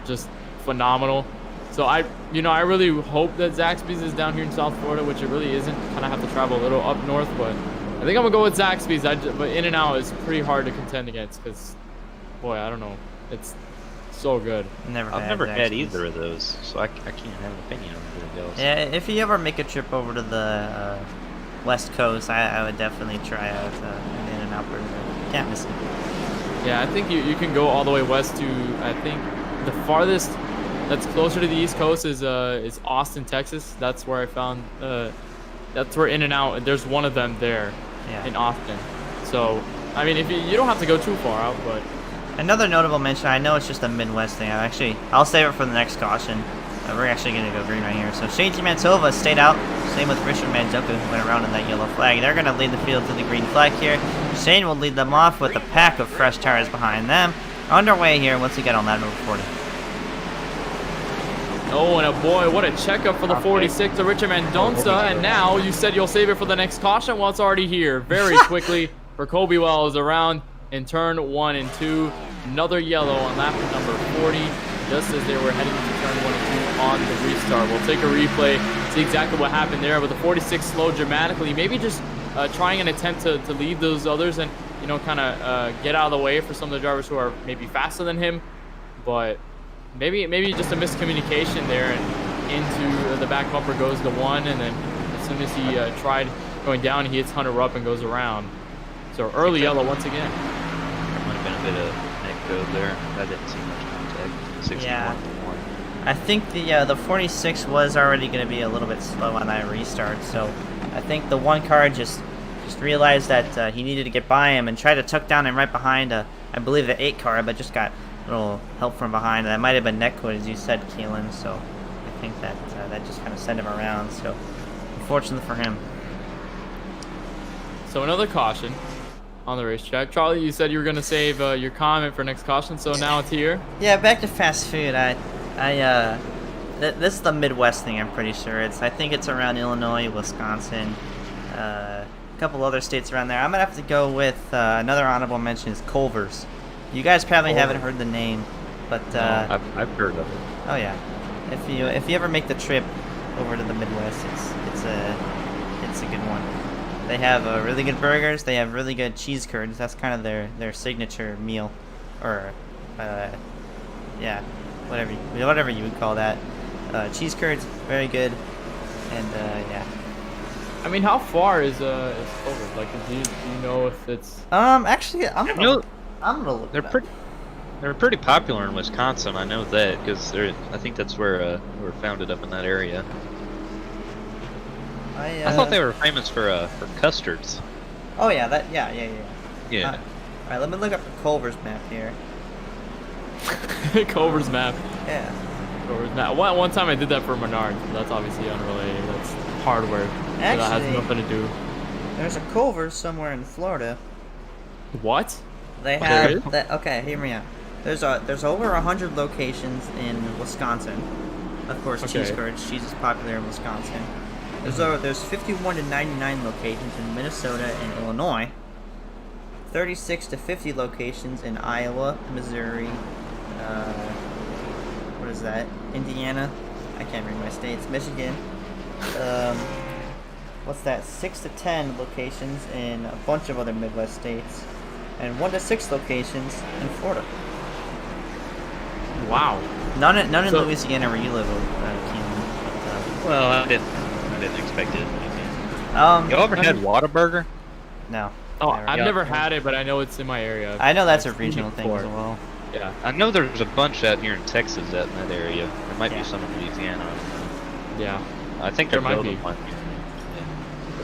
just phenomenal. So I really hope that Zaxby's is down here in South Florida, which it really isn't. Kind of have to travel a little up north, but I think I'm gonna go with Zaxby's. But In-N-Out is pretty hard to contend against because, boy, I don't know, it's so good. I've never had either of those, so I can't have an opinion on either of those. Yeah, if you ever make a trip over to the West Coast, I would definitely try out an In-N-Out burger. Can't miss it. Yeah, I think you can go all the way west to, I think the farthest that's closer to the East Coast is Austin, Texas. That's where I found that's where In-N-Out. There's one of them there in Austin. So I mean, if you don't have to go too far out, but another notable mention. I know it's just a Midwest thing. I'll save it for the next caution. We're actually going to go green right here. So Shane Mantova stayed out. Same with Richard Manduka, who went around in that yellow flag. They're going to lead the field to the green flag here. Shane will lead them off with a pack of fresh tires behind them. Underway here once we get on that number 40. Oh, and boy, what a checkup for the 46 to Richard Mendonça. And now you said you'll save it for the next caution. Well, it's already here very quickly for Kobe Wells around in turn 1 and 2. Another yellow on lap number 40, just as they were heading to turn 1 and 2 on the restart. We'll take a replay, see exactly what happened there. But the 46 slowed dramatically, maybe just trying an attempt to lead those others and, you know, kind of get out of the way for some of the drivers who are maybe faster than him. But maybe just a miscommunication there, and into the back bumper goes the 1, and then as soon as he tried going down, he hits Hunter up and goes around. So early yellow once again. There might have been a bit of neck code there. That didn't see much contact. 61 Yeah. to 1. I think the 46 was already going to be a little bit slow on that restart, so I think the 1 car just realized that he needed to get by him and tried to tuck down him right behind, I believe, the 8 car, but just got a little help from behind. That might have been neck code, as you said, Kelan, so I think that just kind of sent him around, so unfortunate for him. So another caution on the racetrack. Charlie, you said you were going to save your comment for next caution, so now it's here. Yeah, back to fast food. This is the Midwest thing, I'm pretty sure. I think it's around Illinois, Wisconsin, a couple other states around there. I'm gonna have to go with another honorable mention is Culver's. You guys probably haven't heard the name, but No, I've heard of it. oh yeah, if you ever make the trip over to the Midwest, it's a good one. They have really good burgers. They have really good cheese curds. That's kind of their signature meal, or yeah, whatever you would call that. Cheese curds, very good, and yeah. I mean, how far is Culver's? Like, do you know if it's? Actually, I'm gonna look. They're pretty popular in Wisconsin. I know that because I think that's where they were founded up in that area. I thought they were famous for custards. Oh yeah, yeah. Yeah. All right, let me look up the Culver's map here. Culver's map. Yeah. Culver's map. One time I did that for Menards, but that's obviously unrelated. That's hardware. So that has Actually, nothing to do. There's a Culver's somewhere in Florida. What? They have that. Okay, hear me out. There's over 100 locations in Wisconsin. Of course, cheese curds. Cheese is popular in Wisconsin. There's 51 to 99 locations in Minnesota and Illinois. 36 to 50 locations in Iowa, Missouri. What is that? Indiana. I can't read my states. Michigan. What's that? 6 to 10 locations in a bunch of other Midwest states, and 1 to 6 locations in Florida. Wow. None in Louisiana where you live, Kelan. Well, I didn't expect it. You ever had Whataburger? No. Oh, I've never had it, but I know it's in my area. I know that's a regional thing as well. Yeah. I know there's a bunch out here in Texas in that area. There might be some in Louisiana. Yeah. I think There might building be. one.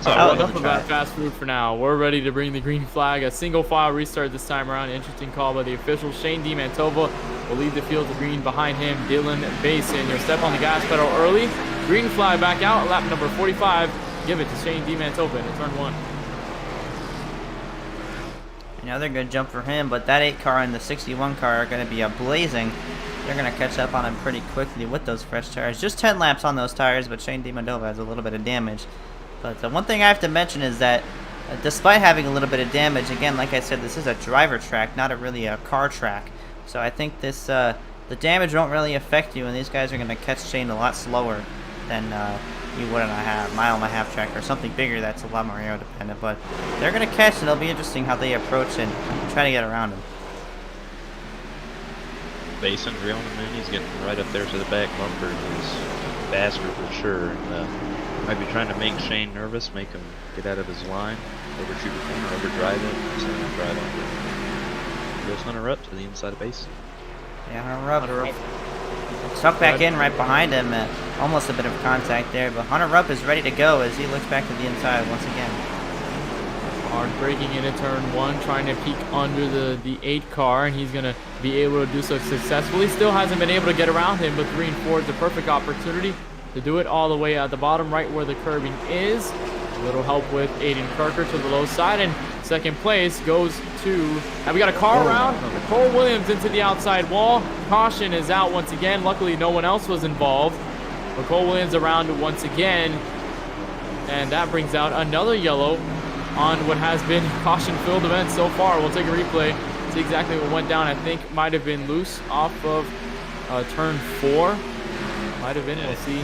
All right, I'll well, enough try about it. fast food for now. We're ready to bring the green flag. A single file restart this time around. Interesting call by the officials. Shane Mantova will lead the field to green. Behind him, Dylan Basin. He'll step on the gas pedal early. Green flag back out. Lap number 45. Give it to Shane Mantova in turn 1. Another good jump for him, but that 8 car and the 61 car are going to be blazing. They're going to catch up on him pretty quickly with those fresh tires. Just 10 laps on those tires, but Shane Mantova has a little bit of damage. But one thing I have to mention is that despite having a little bit of damage, again, like I said, this is a driver track, not really a car track. So I think this the damage won't really affect you, and these guys are going to catch Shane a lot slower than you would on a mile-and-a-half track or something bigger that's a lot more aero dependent. But they're going to catch, and it'll be interesting how they approach and try to get around him. Basin's reeling him in. He's getting right up there to the back bumper. He's faster for sure. And, might be trying to make Shane nervous, make him get out of his line, overshoot the corner, overdrive it, so drive on. Goes Hunter up to the inside of Basin. Yeah, Hunter Rupp. Stuck back in right behind him. Almost a bit of contact there, but Hunter Rupp is ready to go as he looks back to the inside once again. Hard braking into turn 1, trying to peek under the 8 car, and he's going to be able to do so successfully. Still hasn't been able to get around him, but 3 and 4 is a perfect opportunity to do it all the way at the bottom, right where the curbing is. A little help with Aiden Kirker to the low side, and second place goes to, and we got a car around. Cole Williams into the outside wall. Caution is out once again. Luckily, no one else was involved. But Cole Williams around once again, and that brings out another yellow on what has been caution-filled event so far. We'll take a replay, see exactly what went down. I think might have been loose off of turn 4. Might have been. We'll see.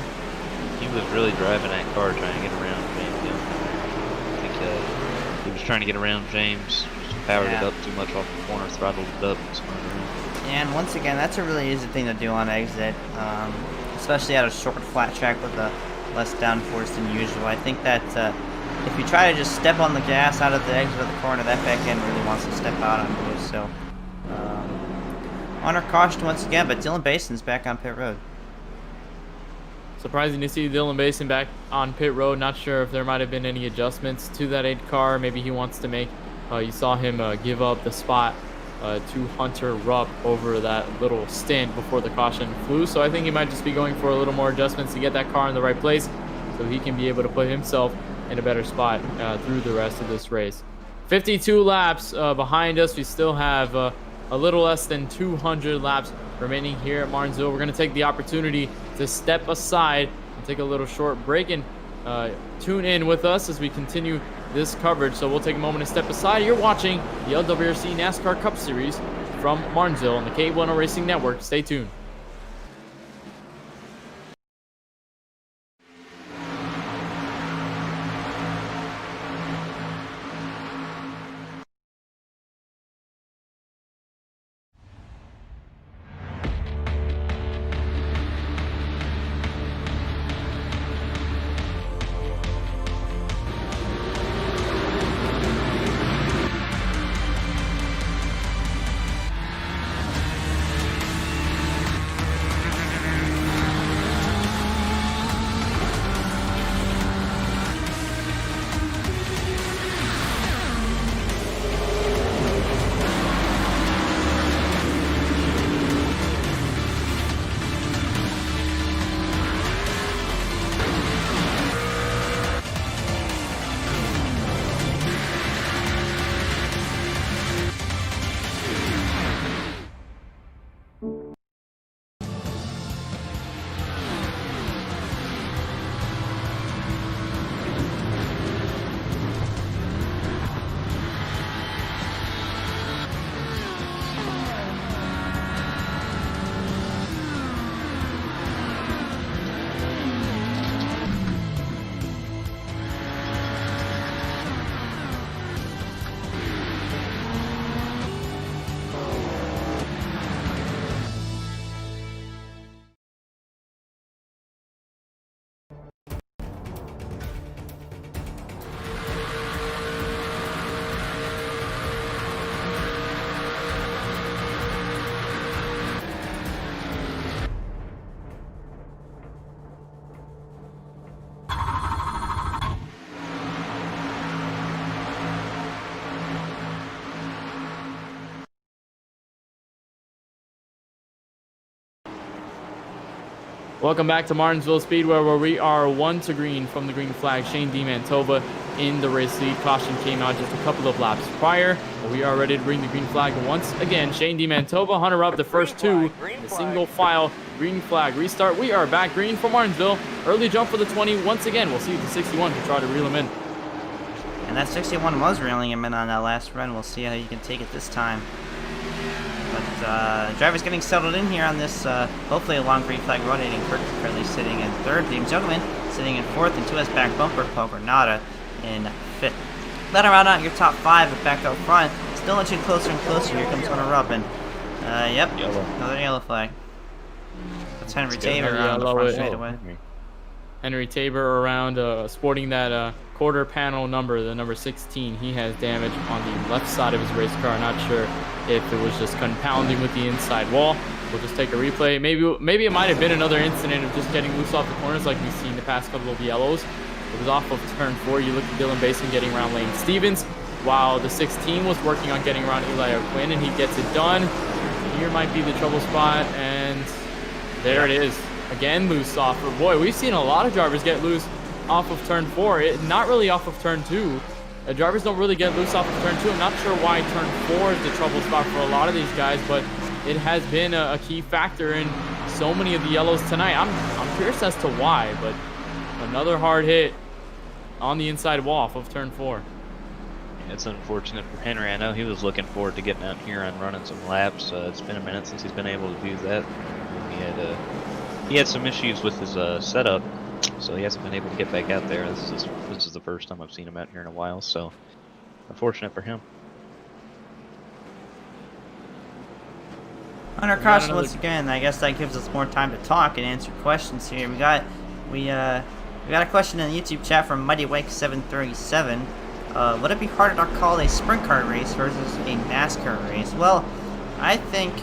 He was really driving that car trying to get around James Young. I think he was trying to get around James, just powered it up too much off the corner, throttled it up, and spun around. And once again, that's a really easy thing to do on exit, especially at a short flat track with a less downforce than usual. I think that if you try to just step on the gas out of the exit of the corner, that back end really wants to step out on you. So, Hunter cautioned once again, but Dylan Bason's back on pit road. Surprising to see Dylan Basin back on pit road. Not sure if there might have been any adjustments to that 8 car. Maybe he wants to make, you saw him give up the spot to Hunter Rupp over that little stint before the caution flew. So I think he might just be going for a little more adjustments to get that car in the right place so he can be able to put himself in a better spot through the rest of this race. 52 laps behind us. We still have a little less than 200 laps remaining here at Martinsville. We're going to take the opportunity to step aside and take a little short break and tune in with us as we continue this coverage. So we'll take a moment to step aside. You're watching the LWRC NASCAR Cup Series from Martinsville on the K1 Racing Network. Stay tuned. Welcome back to Martinsville Speedway, where we are 1 to green from the green flag. Shane Mantova in the race lead. Caution came out just a couple of laps prior, but we are ready to bring the green flag once again. Shane Mantova, Hunter up the first two, the single file green flag restart. We are back green for Martinsville. Early jump for the 20 once again. We'll see if the 61 can try to reel him in. And that 61 was reeling him in on that last run. We'll see how you can take it this time. But driver's getting settled in here on this, hopefully a long green flag run. Aiden Kirk currently sitting in third. Youngman sitting in fourth, and 2S back bumper, Paul Granada in fifth. Let her out on your top five, but back up front. Still inching closer and closer. Here comes Hunter up, and yep, Yellow. another yellow flag. That's Henry Let's go. Tabor around the front straightaway. Henry Tabor around sporting that quarter panel number, the number 16. He has damage on the left side of his race car. Not sure if it was just compounding with the inside wall. We'll just take a replay. Maybe it might have been another incident of just getting loose off the corners like we've seen the past couple of yellows. It was off of turn 4. You look at Dylan Basin getting around Lane Stevens, while the 16 was working on getting around Elio Quinn, and he gets it done. Here might be the trouble spot, and there it is. Again, loose off. Boy, we've seen a lot of drivers get loose off of turn 4. Not really off of turn 2. Drivers don't really get loose off of turn 2. I'm not sure why turn 4 is the trouble spot for a lot of these guys, but it has been a key factor in so many of the yellows tonight. I'm curious as to why, but another hard hit on the inside wall off of turn 4. It's unfortunate for Henry. I know he was looking forward to getting out here and running some laps. It's been a minute since he's been able to do that. He had some issues with his setup, so he hasn't been able to get back out there. This is the first time I've seen him out here in a while, so unfortunate for him. Hunter caution once again. I guess that gives us more time to talk and answer questions here. We got a question in the YouTube chat from Mighty Wake 737. Would it be harder to call a sprint car race versus a NASCAR race? Well, I think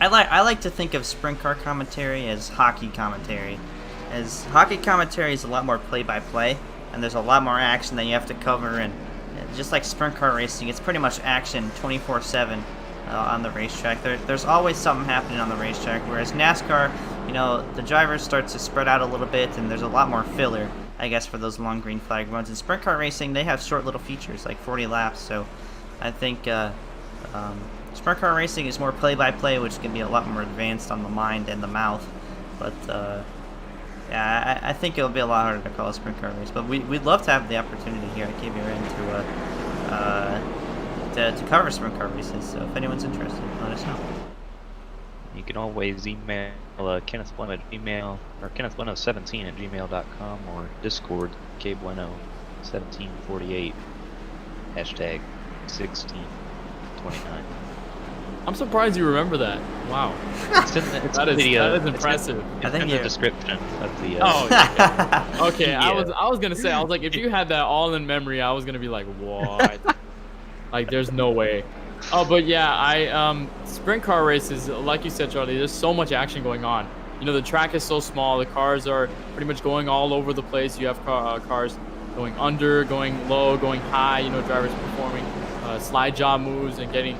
I like to think of sprint car commentary as hockey commentary. As hockey commentary is a lot more play-by-play, and there's a lot more action that you have to cover, and just like sprint car racing, it's pretty much action 24/7 on the racetrack. There's always something happening on the racetrack, whereas NASCAR, you know, the drivers start to spread out a little bit, and there's a lot more filler, I guess, for those long green flag runs. In sprint car racing, they have short little features, like 40 laps, so I think sprint car racing is more play-by-play, which can be a lot more advanced on the mind and the mouth. But yeah, I think it'll be a lot harder to call a sprint car race. But we'd love to have the opportunity here at KBRN to cover sprint car races. So if anyone's interested, let us know. You can always email Kenneth Bueno at Gmail, or KennethBueno17@gmail.com, or Discord KBueno1748 #1629. I'm surprised you remember that. Wow. That is impressive. It's in the description of the. Oh, okay. Okay, I was gonna say, I was like, if you had that all in memory, I was gonna be like, what? Like, there's no way. Oh, but yeah, sprint car races, like you said, Charlie, there's so much action going on. You know, the track is so small. The cars are pretty much going all over the place. You have cars going under, going low, going high. You know, drivers performing slide job moves and getting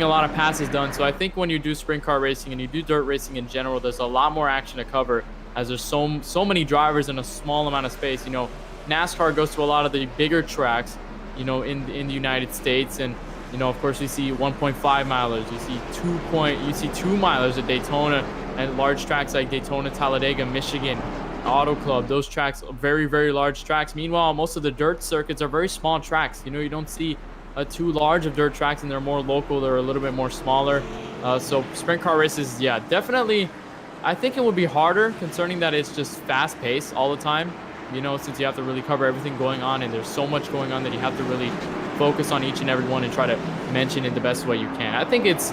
a lot of passes done. So I think when you do sprint car racing and you do dirt racing in general, there's a lot more action to cover, as there's so many drivers in a small amount of space. You know, NASCAR goes to a lot of the bigger tracks, you know, in the United States, and you know, of course, you see 1.5 milers, you see 2 milers at Daytona, and large tracks like Daytona, Talladega, Michigan, Auto Club. Those tracks are very, very large tracks. Meanwhile, most of the dirt circuits are very small tracks. You know, you don't see too large of dirt tracks, and they're more local. They're a little bit more smaller. So sprint car races, yeah, definitely. I think it would be harder, concerning that it's just fast paced all the time. You know, since you have to really cover everything going on, and there's so much going on that you have to really focus on each and every one and try to mention it the best way you can. I think it's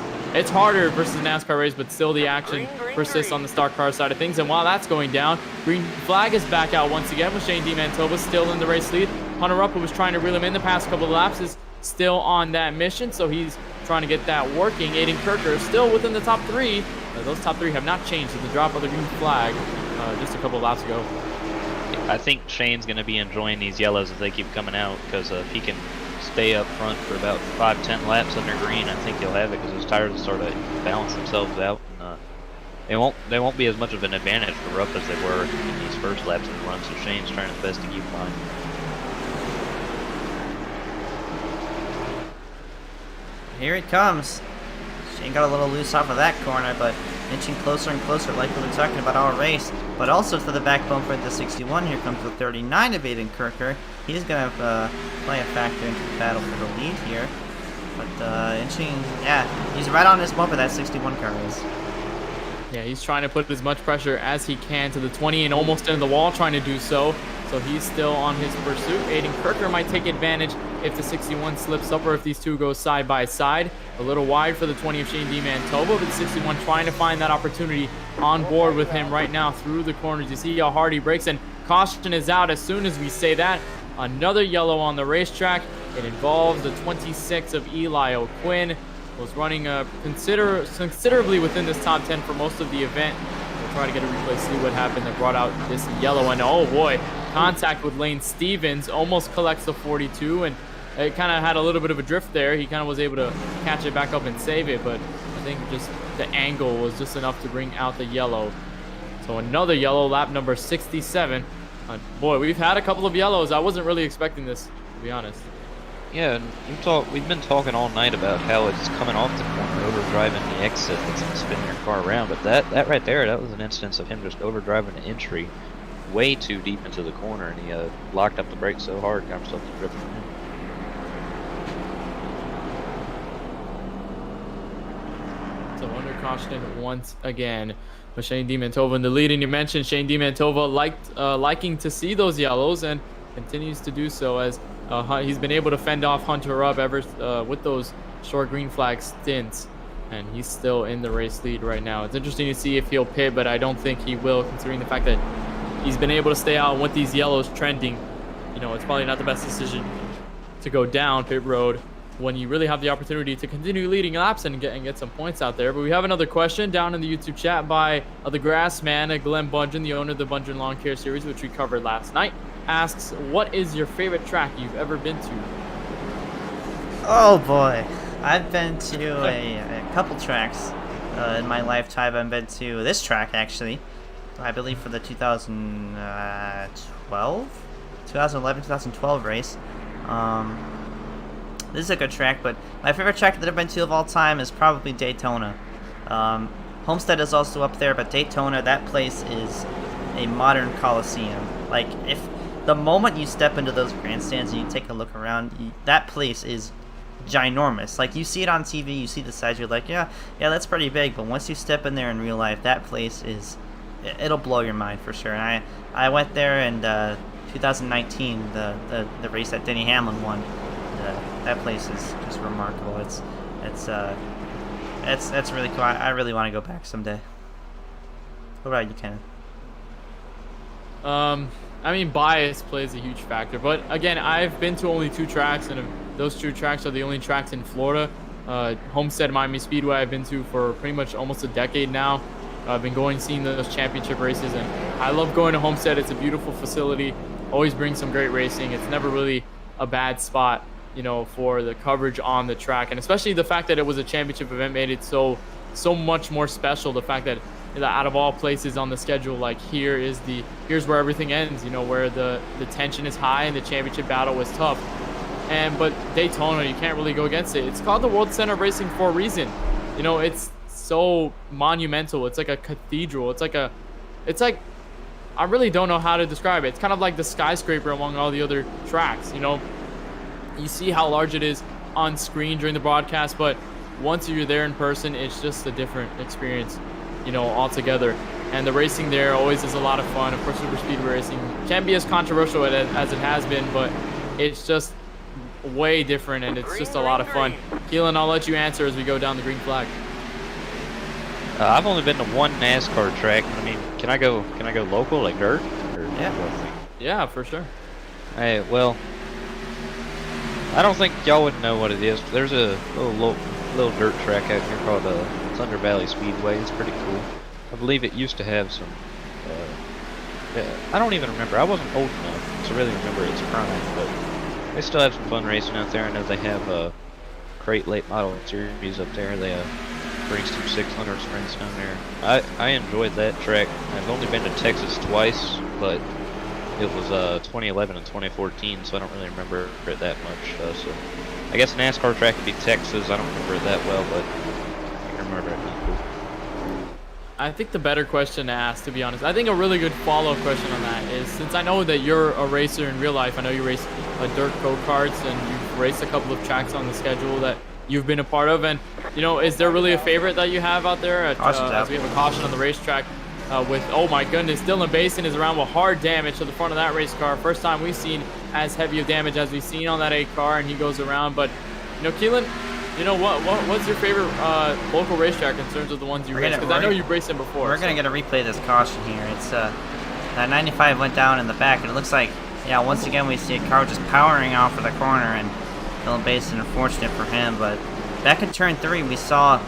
harder versus NASCAR race, but still the action persists on the stock car side of things. And while that's going down, green flag is back out once again with Shane Mantova still in the race lead. Hunter Rupp, who was trying to reel him in the past couple of laps, is still on that mission, so he's trying to get that working. Aiden Kirker still within the top 3. Those top 3 have not changed with the drop of the green flag just a couple of laps ago. I think Shane's going to be enjoying these yellows if they keep coming out, because if he can stay up front for about 5-10 laps under green, I think he'll have it, because his tires will sort of balance themselves out, and they won't be as much of an advantage for Rupp as they were in these first laps of the run. So Shane's trying his best to keep flying. here it comes. Shane got a little loose off of that corner, but inching closer and closer, like we were talking about all race. But also to the back bumper at the 61, here comes the 39 of Aiden Kirker. He's going to play a factor into the battle for the lead here. But inching, yeah, he's right on this bumper, that 61 car is. Yeah, he's trying to put as much pressure as he can to the 20 and almost into the wall, trying to do so. So he's still on his pursuit. Aiden Kirker might take advantage if the 61 slips up or if these two go side by side. A little wide for the 20 of Shane Mantova, but the 61 trying to find that opportunity on board with him right now through the corners. You see how hard he brakes, and caution is out as soon as we say that. Another yellow on the racetrack. It involves the 26 of Elio. Quinn was running considerably within this top 10 for most of the event. We'll try to get a replay, see what happened that brought out this yellow. And oh boy, contact with Lane Stevens, almost collects the 42, and it kind of had a little bit of a drift there. He kind of was able to catch it back up and save it, but I think just the angle was just enough to bring out the yellow. So another yellow, lap number 67. Boy, we've had a couple of yellows. I wasn't really expecting this, to be honest. Yeah, and we've been talking all night about how it's coming off the corner, overdriving the exit and spinning your car around. But that right there, that was an instance of him just overdriving the entry way too deep into the corner, and he locked up the brakes so hard, got himself to drift from him. So under caution once again. With Shane Mantova in the lead, and you mentioned Shane Mantova liking to see those yellows and continues to do so as he's been able to fend off Hunter up with those short green flag stints, and he's still in the race lead right now. It's interesting to see if he'll pit, but I don't think he will, considering the fact that he's been able to stay out with these yellows trending. You know, it's probably not the best decision to go down pit road when you really have the opportunity to continue leading laps and get some points out there. But we have another question down in the YouTube chat by the grass man, Glenn Bungeon, the owner of the Bungeon Lawn Care Series, which we covered last night, asks, what is your favorite track you've ever been to? Oh boy, I've been to a couple tracks in my lifetime. I've been to this track, actually, I believe for the 2011-2012 race. This is a good track, but my favorite track that I've been to of all time is probably Daytona. Homestead is also up there, but Daytona, that place is a modern coliseum. Like, if the moment you step into those grandstands and you take a look around, that place is ginormous. Like, you see it on TV, you see the size, you're like, yeah, that's pretty big. But once you step in there in real life, that place it'll blow your mind for sure. And I went there in 2019, the race that Denny Hamlin won. That place is just remarkable. It's really cool. I really want to go back someday. What about you, Kenan? I mean, bias plays a huge factor, but again, I've been to only 2 tracks, and those 2 tracks are the only tracks in Florida. Homestead, Miami Speedway, I've been to for pretty much almost a decade now. I've been seeing those championship races, and I love going to Homestead. It's a beautiful facility, always brings some great racing. It's never really a bad spot, you know, for the coverage on the track, and especially the fact that it was a championship event made it so much more special. The fact that out of all places on the schedule, like here's where everything ends, you know, where the tension is high and the championship battle was tough. But Daytona, you can't really go against it. It's called the World Center of Racing for a reason. You know, it's so monumental. It's like a cathedral. It's like I really don't know how to describe it. It's kind of like the skyscraper among all the other tracks, you know. You see how large it is on screen during the broadcast, but once you're there in person, it's just a different experience, you know, altogether. And the racing there always is a lot of fun. Of course, super speed racing can be as controversial as it has been, but it's just way different, and it's just a lot of fun. Kelan, I'll let you answer as we go down the green flag. I've only been to one NASCAR track. I mean, can I go local, like dirt? Yeah, for sure. Hey, well, I don't think y'all would know what it is. There's a little dirt track out here called Thunder Valley Speedway. It's pretty cool. I believe it used to have some. I don't even remember. I wasn't old enough to really remember its prime, but they still have some fun racing out there. I know they have a great late model series up there. They bring some 600 sprints down there. I enjoyed that track. I've only been to Texas twice, but it was 2011 and 2014, so I don't really remember it that much. So I guess NASCAR track would be Texas. I don't remember it that well, but I can remember it. I think the better question to ask, to be honest, I think a really good follow-up question on that is, since I know that you're a racer in real life, I know you race dirt go-karts and you've raced a couple of tracks on the schedule that you've been a part of, and is there really a favorite that you have out there as we have a caution on the racetrack with, oh my goodness, Dylan Basin is around with hard damage to the front of that race car. First time we've seen as heavy of damage as we've seen on that 8 car, and he goes around. But Kelan, what's your favorite local racetrack in terms of the ones you race? Because I know you've raced them before. We're gonna get a replay of this caution here. It's that 95 went down in the back, and it looks like, yeah, once again we see a car just powering off of the corner, and Dylan Basin, unfortunate for him. But back in turn 3, we saw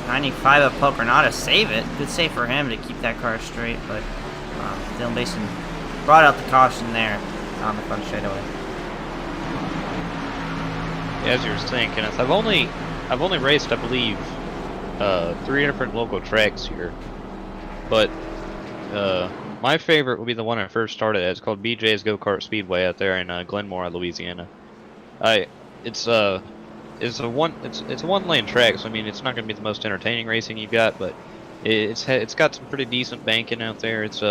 95 of Popernata save it. Good save for him to keep that car straight, but Dylan Basin brought out the caution there on the front straightaway. Yeah, as you were saying, Kenneth, I've only raced, I believe, 3 different local tracks here, but my favorite would be the one I first started at. It's called BJ's Go-Kart Speedway out there in Glenmore, Louisiana. It's a one-lane track, so I mean it's not going to be the most entertaining racing you've got, but it's got some pretty decent banking out there. It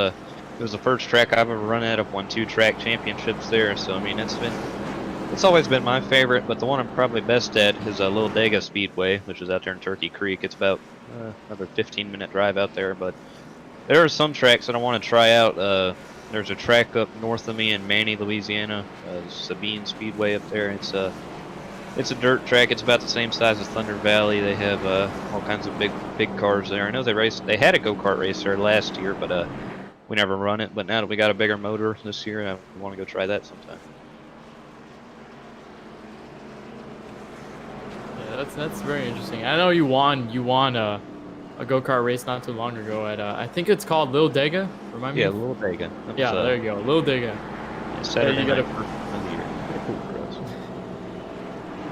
was the first track I've ever run at. I've won 2 track championships there, so I mean it's always been my favorite. But the one I'm probably best at is Little Dega Speedway, which is out there in Turkey Creek. It's about another 15-minute drive out there, but there are some tracks that I want to try out. There's a track up north of me in Manny, Louisiana, Sabine Speedway up there. It's a dirt track. It's about the same size as Thunder Valley. They have all kinds of big cars there. I know they had a go-kart race there last year, but we never run it. But now that we got a bigger motor this year, I want to go try that sometime. Yeah, that's very interesting. I know you won a go-kart race not too long ago at I think it's called Little Dega. Remind me. Yeah, Little Dega. Yeah, there you go, Little Dega. Saturday you night gotta... of the year. Cool for us.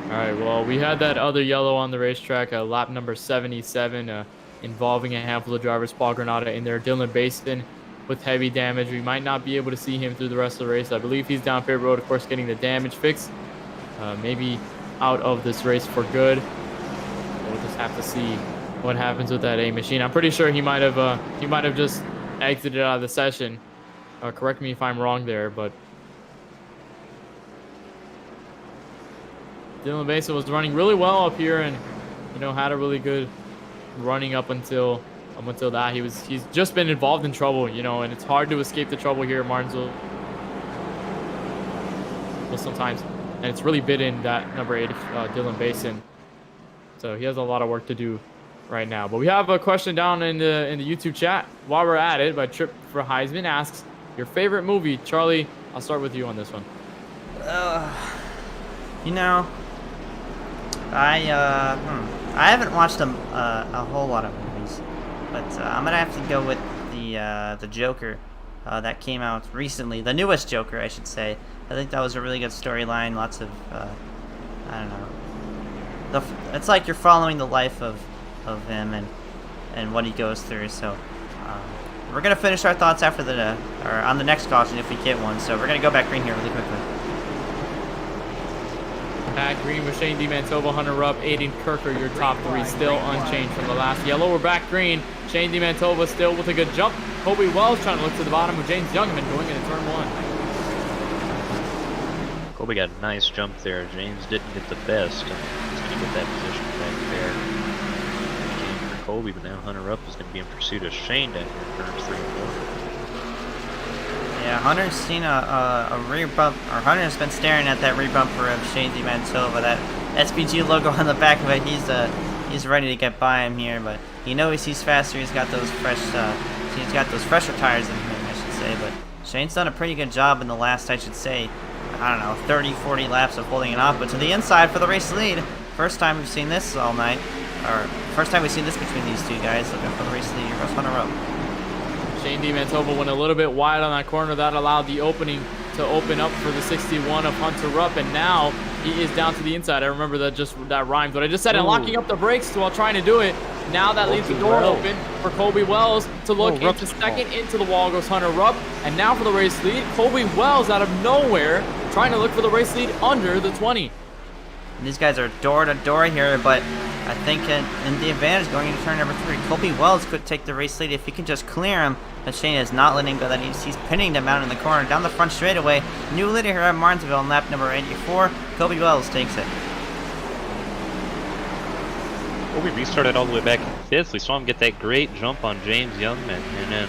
All right, well, we had that other yellow on the racetrack, lap number 77, involving a handful of drivers. Paul Granada in there, Dylan Basin with heavy damage. We might not be able to see him through the rest of the race. I believe he's down pit road, of course, getting the damage fixed. Maybe out of this race for good. We'll just have to see what happens with that A machine. I'm pretty sure he might have just exited out of the session. Correct me if I'm wrong there, but Dylan Basin was running really well up here, and had a really good running up until that. He's just been involved in trouble, and it's hard to escape the trouble here at Martinsville sometimes, and it's really bitten that number 8 Dylan Basin. So he has a lot of work to do right now. But we have a question down in the YouTube chat while we're at it by Trip for Heisman. Asks your favorite movie. Charlie, I'll start with you on this one. I haven't watched a whole lot of movies, but I'm gonna have to go with the Joker that came out recently, the newest Joker, I should say. I think that was a really good storyline. Lots of I don't know. It's like you're following the life of him and what he goes through. So we're gonna finish our thoughts after or on the next caution if we get one. So we're gonna go back green here really quickly. Back green with Shane DiMantova, Hunter Rupp, Aiden Kirker, your top 3 still unchanged from the last yellow. We're back green. Shane DiMantova still with a good jump. Kobe Wells trying to look to the bottom with James Youngman going into turn 1. Kobe got a nice jump there. James didn't get the best. He's going to get that position back there. Came for Kobe, but now Hunter Rupp is going to be in pursuit of Shane down here in turns 3 and 4. Yeah, Hunter's seen a rear bump, or Hunter's been staring at that rear bumper of Shane DiMantova, that SPG logo on the back of it. He's ready to get by him here, but he's faster. He's got those fresher tires in him, I should say. But Shane's done a pretty good job in the last, I should say, I don't know, 30, 40 laps of holding it off, but to the inside for the race lead. First time we've seen this all night, or first time we've seen this between these two guys looking for the race lead. Here goes Hunter Rupp. Shane DiMantova went a little bit wide on that corner. That allowed the opening to open up for the 61 of Hunter Rupp, and now he is down to the inside. I remember that rhymes what I just said, and locking up the brakes while trying to do it. Now that leaves the door open for Kobe Wells to look into second. Into the wall goes Hunter Rupp, and now for the race lead, Kobe Wells out of nowhere trying to look for the race lead under the 20. And these guys are door to door here, but I think in the advantage going into turn number 3, Colby Wells could take the race lead if he can just clear him. But Shane is not letting go. That he's pinning him out in the corner down the front straightaway. New leader here at Martinsville on lap number 84. Colby Wells takes it. Well, we restarted all the way back in 5th. We saw him get that great jump on James Youngman, and then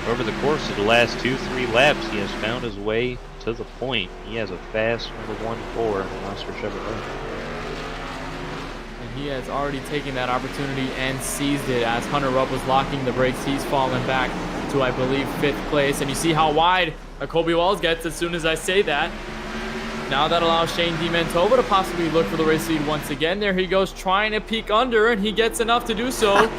over the course of the last 2-3 laps, he has found his way to the point. He has a fast number 1-4 in the Nascar Chevrolet. And he has already taken that opportunity and seized it as Hunter Rupp was locking the brakes. He's fallen back to, I believe, 5th place. And you see how wide Colby Wells gets as soon as I say that. Now that allows Shane Mantova to possibly look for the race lead once again. There he goes, trying to peek under, and he gets enough to do so.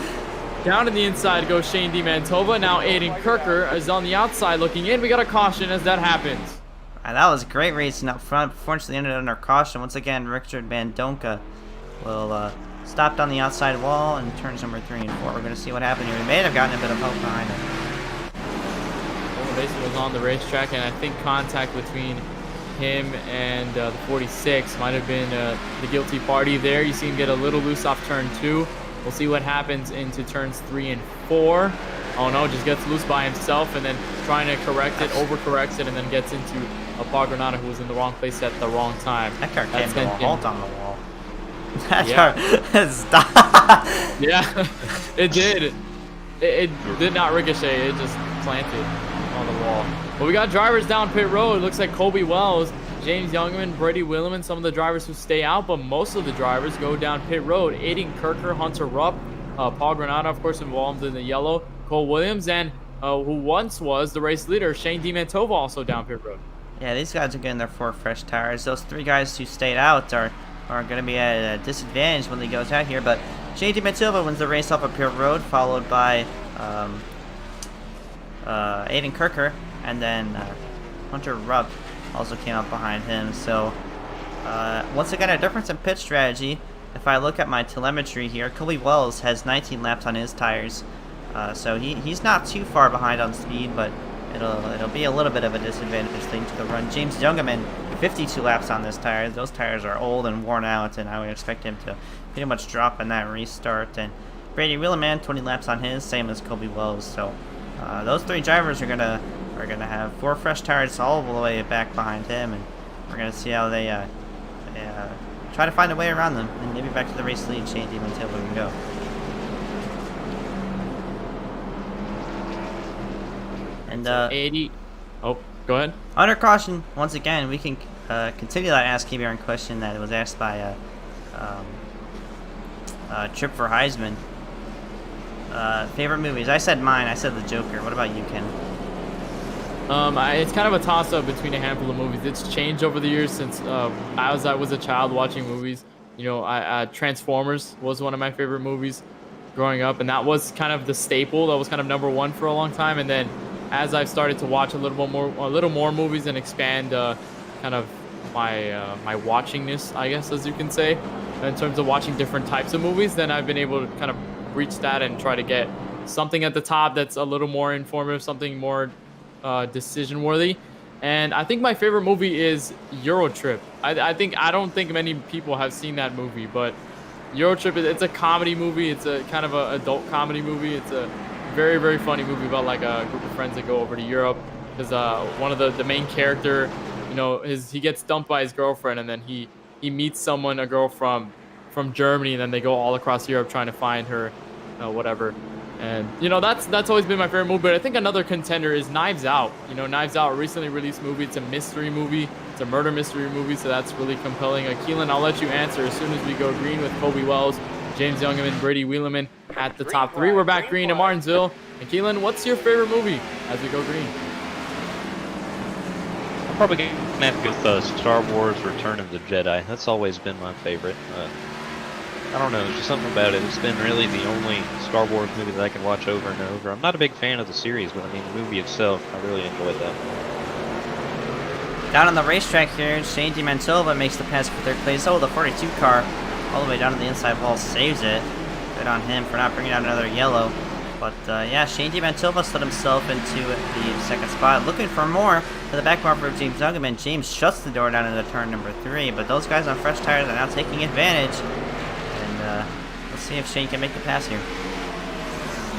Down in the inside goes Shane Mantova. Now Aiden Kirker is on the outside looking in. We got a caution as that happens. And that was great racing up front. Unfortunately, ended under caution. Once again, Richard Van Donka will stopped on the outside wall in turns number 3 and 4. We're going to see what happened here. We may have gotten a bit of help behind him. Well, basically was on the racetrack, and I think contact between him and the 46 might have been the guilty party there. You see him get a little loose off turn 2. We'll see what happens into turns 3 and 4. Oh no, just gets loose by himself and then trying to correct it, overcorrects it, and then gets into a Paul Granada who was in the wrong place at the wrong time. That car came to a halt on the wall. That Yeah. car stopped. Yeah, it did. It did not ricochet. It just planted on the wall. But we got drivers down pit road. It looks like Colby Wells, James Youngman, Brady Williman, some of the drivers who stay out, but most of the drivers go down pit road. Aiden Kirker, Hunter Rupp, Paul Granada, of course, involved in the yellow, Cole Williams, and who once was the race leader, Shane Mantova, also down pit road. Yeah, these guys are getting their 4 fresh tires. Those 3 guys who stayed out are going to be at a disadvantage when they goes out here. But Shane Mantova wins the race off of pit road, followed by Aiden Kirker, and then Hunter Rupp also came up behind him. So once again, a difference in pit strategy. If I look at my telemetry here, Colby Wells has 19 laps on his tires, so he's not too far behind on speed, but it'll be a little bit of a disadvantage leading to the run. James Youngman, 52 laps on this tire. Those tires are old and worn out, and I would expect him to pretty much drop in that restart. And Brady Williman, 20 laps on his, same as Colby Wells. So those 3 drivers are gonna have 4 fresh tires all the way back behind him, and we're gonna see how they try to find a way around them, and maybe back to the race lead. Shane Mantova can go. And 80. Oh, go ahead. under caution, once again, we can continue that Ask KBRN question that was asked by Trip for Heisman. Favorite movies? I said mine. I said The Joker. What about you, Ken? It's kind of a toss-up between a handful of movies. It's changed over the years since I was a child watching movies. You know, Transformers was one of my favorite movies growing up, and that was kind of the staple. That was kind of number 1 for a long time. And then as I've started to watch a little more movies and expand kind of my watchingness, I guess, as you can say, in terms of watching different types of movies, then I've been able to kind of reach that and try to get something at the top that's a little more informative, something more decision worthy. And I think my favorite movie is Euro Trip. I don't think many people have seen that movie, but Euro Trip, it's a comedy movie. It's a kind of an adult comedy movie. It's a very, very funny movie about like a group of friends that go over to Europe. Because one of the main character, you know, he gets dumped by his girlfriend, and then he meets a girl from Germany, and then they go all across Europe trying to find her, whatever. And, you know, that's always been my favorite movie. But I think another contender is Knives Out. You know, Knives Out, a recently released movie. It's a mystery movie. It's a murder mystery movie, so that's really compelling. Kelan, I'll let you answer as soon as we go green with Colby Wells, James Youngman, Brady Williman at the top 3. We're back green in Martinsville. And Kelan, what's your favorite movie as we go green? I'm probably going to have to go with Star Wars Return of the Jedi. That's always been my favorite. I don't know, there's just something about it. It's been really the only Star Wars movie that I can watch over and over. I'm not a big fan of the series, but I mean, the movie itself, I really enjoyed that. Down on the racetrack here, Shane Mantova makes the pass for 3rd place. Oh, the 42 car all the way down to the inside wall saves it. Good on him for not bringing out another yellow. But yeah, Shane Mantova slid himself into the second spot. Looking for more to the back bumper of James Youngman. James shuts the door down into turn number 3, but those guys on fresh tires are now taking advantage. And let's see if Shane can make the pass here.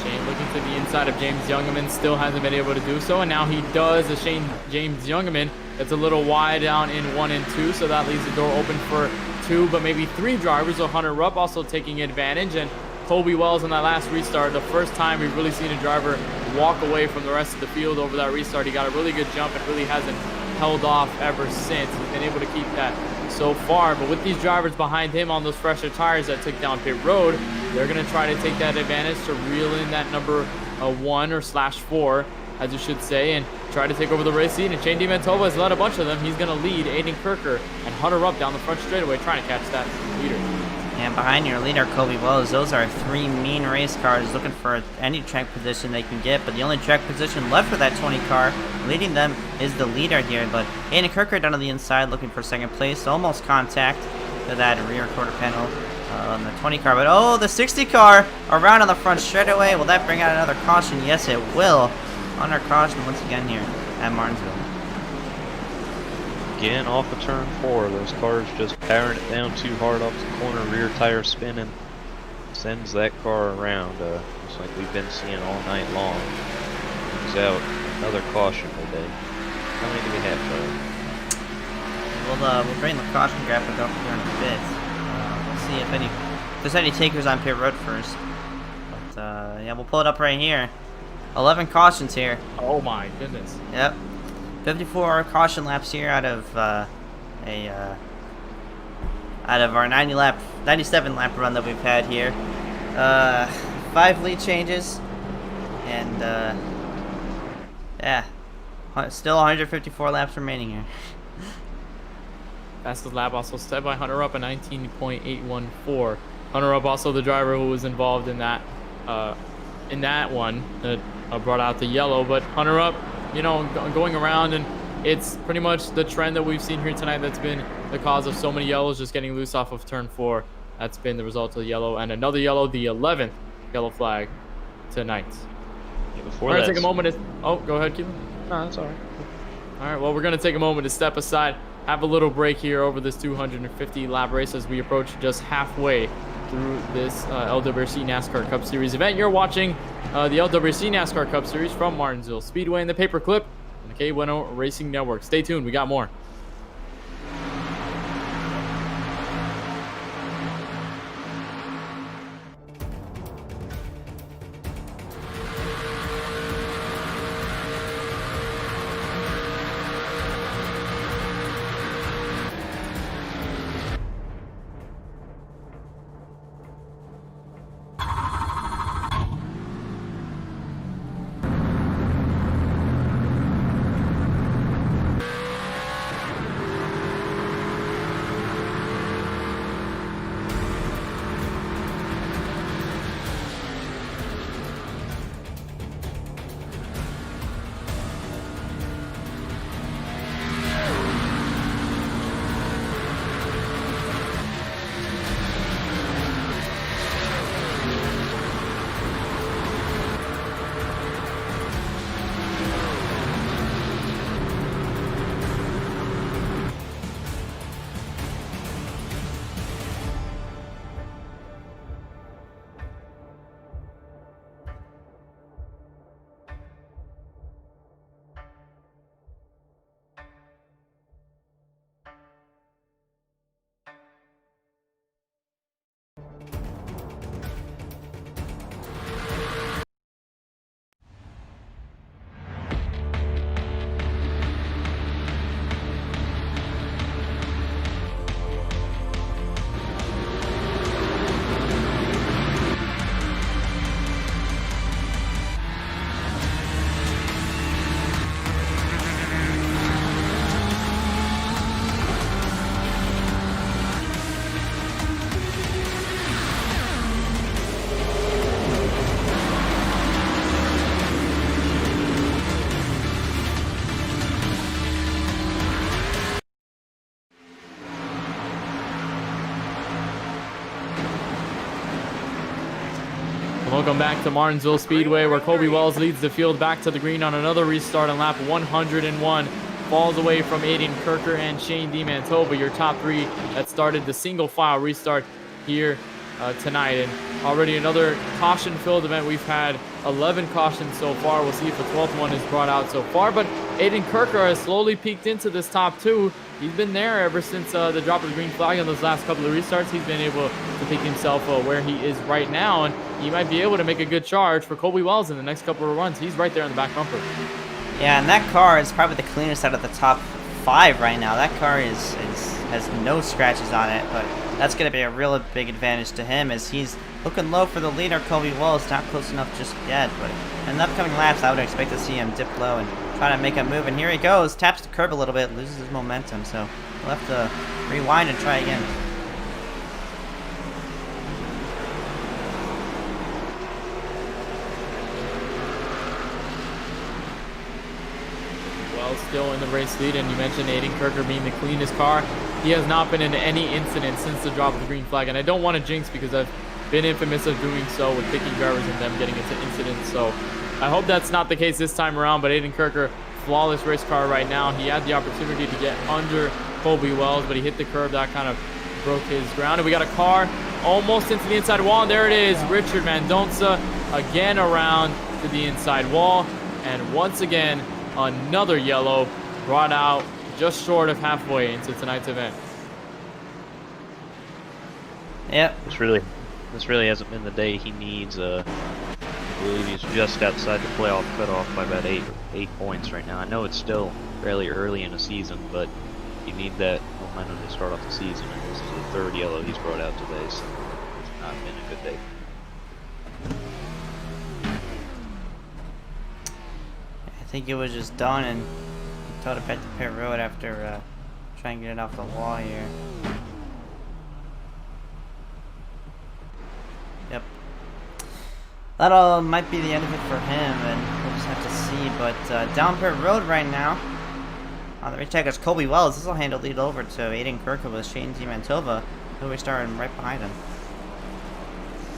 Shane looking to the inside of James Youngman, still hasn't been able to do so, and now he does. As James Youngman, it's a little wide down in 1 and 2, so that leaves the door open for 2, but maybe 3 drivers. So Hunter Rupp also taking advantage, and Colby Wells on that last restart, the first time we've really seen a driver walk away from the rest of the field over that restart. He got a really good jump and really hasn't held off ever since. He's been able to keep that so far, but with these drivers behind him on those fresher tires that took down pit road, they're going to try to take that advantage to reel in that number 1 or /4, as you should say, and try to take over the race seat. And Shane Mantova has led a bunch of them. He's going to lead Aiden Kirker and Hunter Rupp down the front straightaway, trying to catch that leader. And behind your leader, Colby Wells, those are 3 mean race cars looking for any track position they can get. But the only track position left for that 20 car, leading them, is the leader here. But Aiden Kirker down on the inside looking for second place. Almost contact to that rear quarter panel on the 20 car. But oh, the 60 car around on the front straightaway. Will that bring out another caution? Yes, it will. Under caution once again here at Martinsville. Again, off of turn 4, those cars just powering it down too hard off the corner, rear tire spinning, sends that car around, just like we've been seeing all night long. Brings out another caution today. How many do we have, Charlie? We'll bring the caution graphic up here in a bit. We'll see if there's any takers on pit road first. But yeah, we'll pull it up right here. 11 cautions here. Oh my goodness. Yep. 54 caution laps here out of our 97 lap run that we've had here. 5 lead changes, and yeah, still 154 laps remaining here. Fastest lap also set by Hunter Rupp, a 19.814. Hunter Rupp also the driver who was involved in that one that brought out the yellow. But Hunter Rupp, you know, going around, and it's pretty much the trend that we've seen here tonight that's been the cause of so many yellows just getting loose off of turn 4. That's been the result of the yellow, and another yellow, the 11th yellow flag tonight. Yeah, before we're that, gonna take a moment to, oh, go ahead, Kelan. No, that's all right. All right, well, we're gonna take a moment to step aside, have a little break here over this 250 lap race as we approach just halfway through this LWRC NASCAR Cup Series event. You're watching the LWRC NASCAR Cup Series from Martinsville Speedway and the Paperclip on the Kenneth Bueno Racing Network. Stay tuned, we got more. Welcome back to Martinsville Speedway, where Colby Wells leads the field back to the green on another restart on lap 101. Falls away from Aiden Kirker and Shane Mantova, your top three that started the single file restart here tonight. And already another caution-filled event. We've had 11 cautions so far. We'll see if the 12th one is brought out so far. But Aiden Kirker has slowly peeked into this top two. He's been there ever since the drop of the green flag on those last couple of restarts. He's been able to take himself where he is right now, and he might be able to make a good charge for Colby Wells in the next couple of runs. He's right there in the back bumper. Yeah, and that car is probably the cleanest out of the top 5 right now. That car has no scratches on it, but that's going to be a real big advantage to him as he's looking low for the leader. Colby Wells not close enough just yet, but in the upcoming laps, I would expect to see him dip low and try to make a move. And here he goes, taps the curb a little bit, loses his momentum, so we'll have to rewind and try again. Still in the race lead, and you mentioned Aiden Kirker being the cleanest car. He has not been in any incident since the drop of the green flag, and I don't want to jinx because I've been infamous of doing so with picking drivers and them getting into incidents, so I hope that's not the case this time around. But Aiden Kirker, flawless race car right now. He had the opportunity to get under Colby Wells, but he hit the curb. That kind of broke his ground, and we got a car almost into the inside wall, and there it is. Richard Mendonça again around to the inside wall, and once again another yellow brought out just short of halfway into tonight's event. Yep. This really hasn't been the day he needs. I believe he's just outside the playoff cutoff by about eight points right now. I know it's still fairly early in the season, but you need that momentum to start off the season. And this is the third yellow he's brought out today, so it's not been a good day. I think it was just done and towed it back to pit road after trying to get it off the wall here. Yep. That might be the end of it for him, and we'll just have to see. But down pit road right now, on the racetrack is Colby Wells. This will hand a lead over to Aiden Kirker with Shane Mantova, who we started right behind him.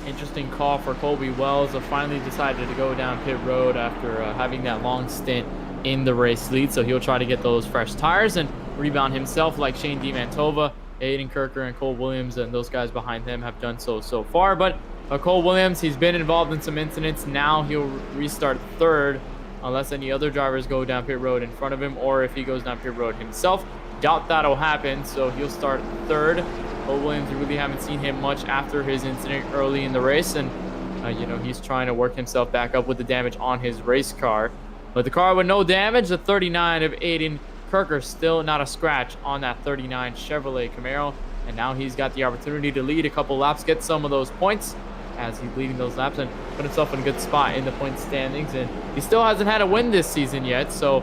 Interesting call for Colby Wells. Finally decided to go down pit road after having that long stint in the race lead. So he'll try to get those fresh tires and rebound himself like Shane Mantova, Aiden Kirker, and Cole Williams, and those guys behind him have done so far. But Cole Williams, he's been involved in some incidents. Now he'll restart third unless any other drivers go down pit road in front of him, or if he goes down pit road himself. Doubt that'll happen, so he'll start third. Cole Williams, we really haven't seen him much after his incident early in the race, and he's trying to work himself back up with the damage on his race car. But the car with no damage, the 39 of Aiden Kirker, still not a scratch on that 39 Chevrolet Camaro, and now he's got the opportunity to lead a couple laps, get some of those points as he's leading those laps and put himself in a good spot in the point standings. And he still hasn't had a win this season yet, so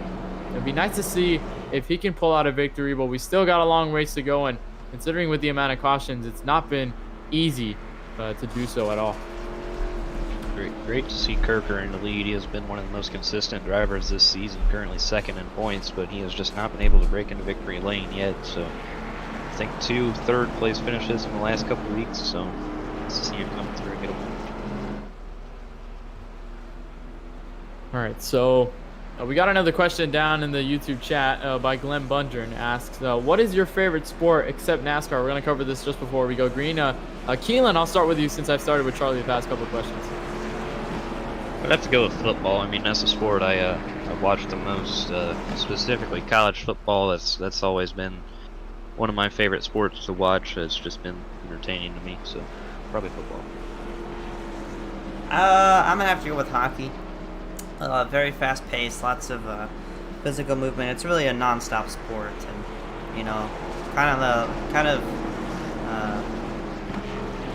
it'd be nice to see if he can pull out a victory, but we still got a long race to go, and considering with the amount of cautions, it's not been easy to do so at all. Great to see Kirker in the lead. He has been one of the most consistent drivers this season, currently second in points, but he has just not been able to break into victory lane yet. So I think 2 third-place finishes in the last couple of weeks, so nice to see him come through and get a win. All right, so we got another question down in the YouTube chat by Glenn Bunger, and asks, what is your favorite sport except NASCAR? We're going to cover this just before we go green. Kelan, I'll start with you since I've started with Charlie the past couple of questions. I'd have to go with football. I mean, that's the sport I watch the most, specifically college football. That's always been one of my favorite sports to watch. It's just been entertaining to me, so probably football. I'm going to have to go with hockey. Very fast-paced, lots of physical movement. It's really a non-stop sport, and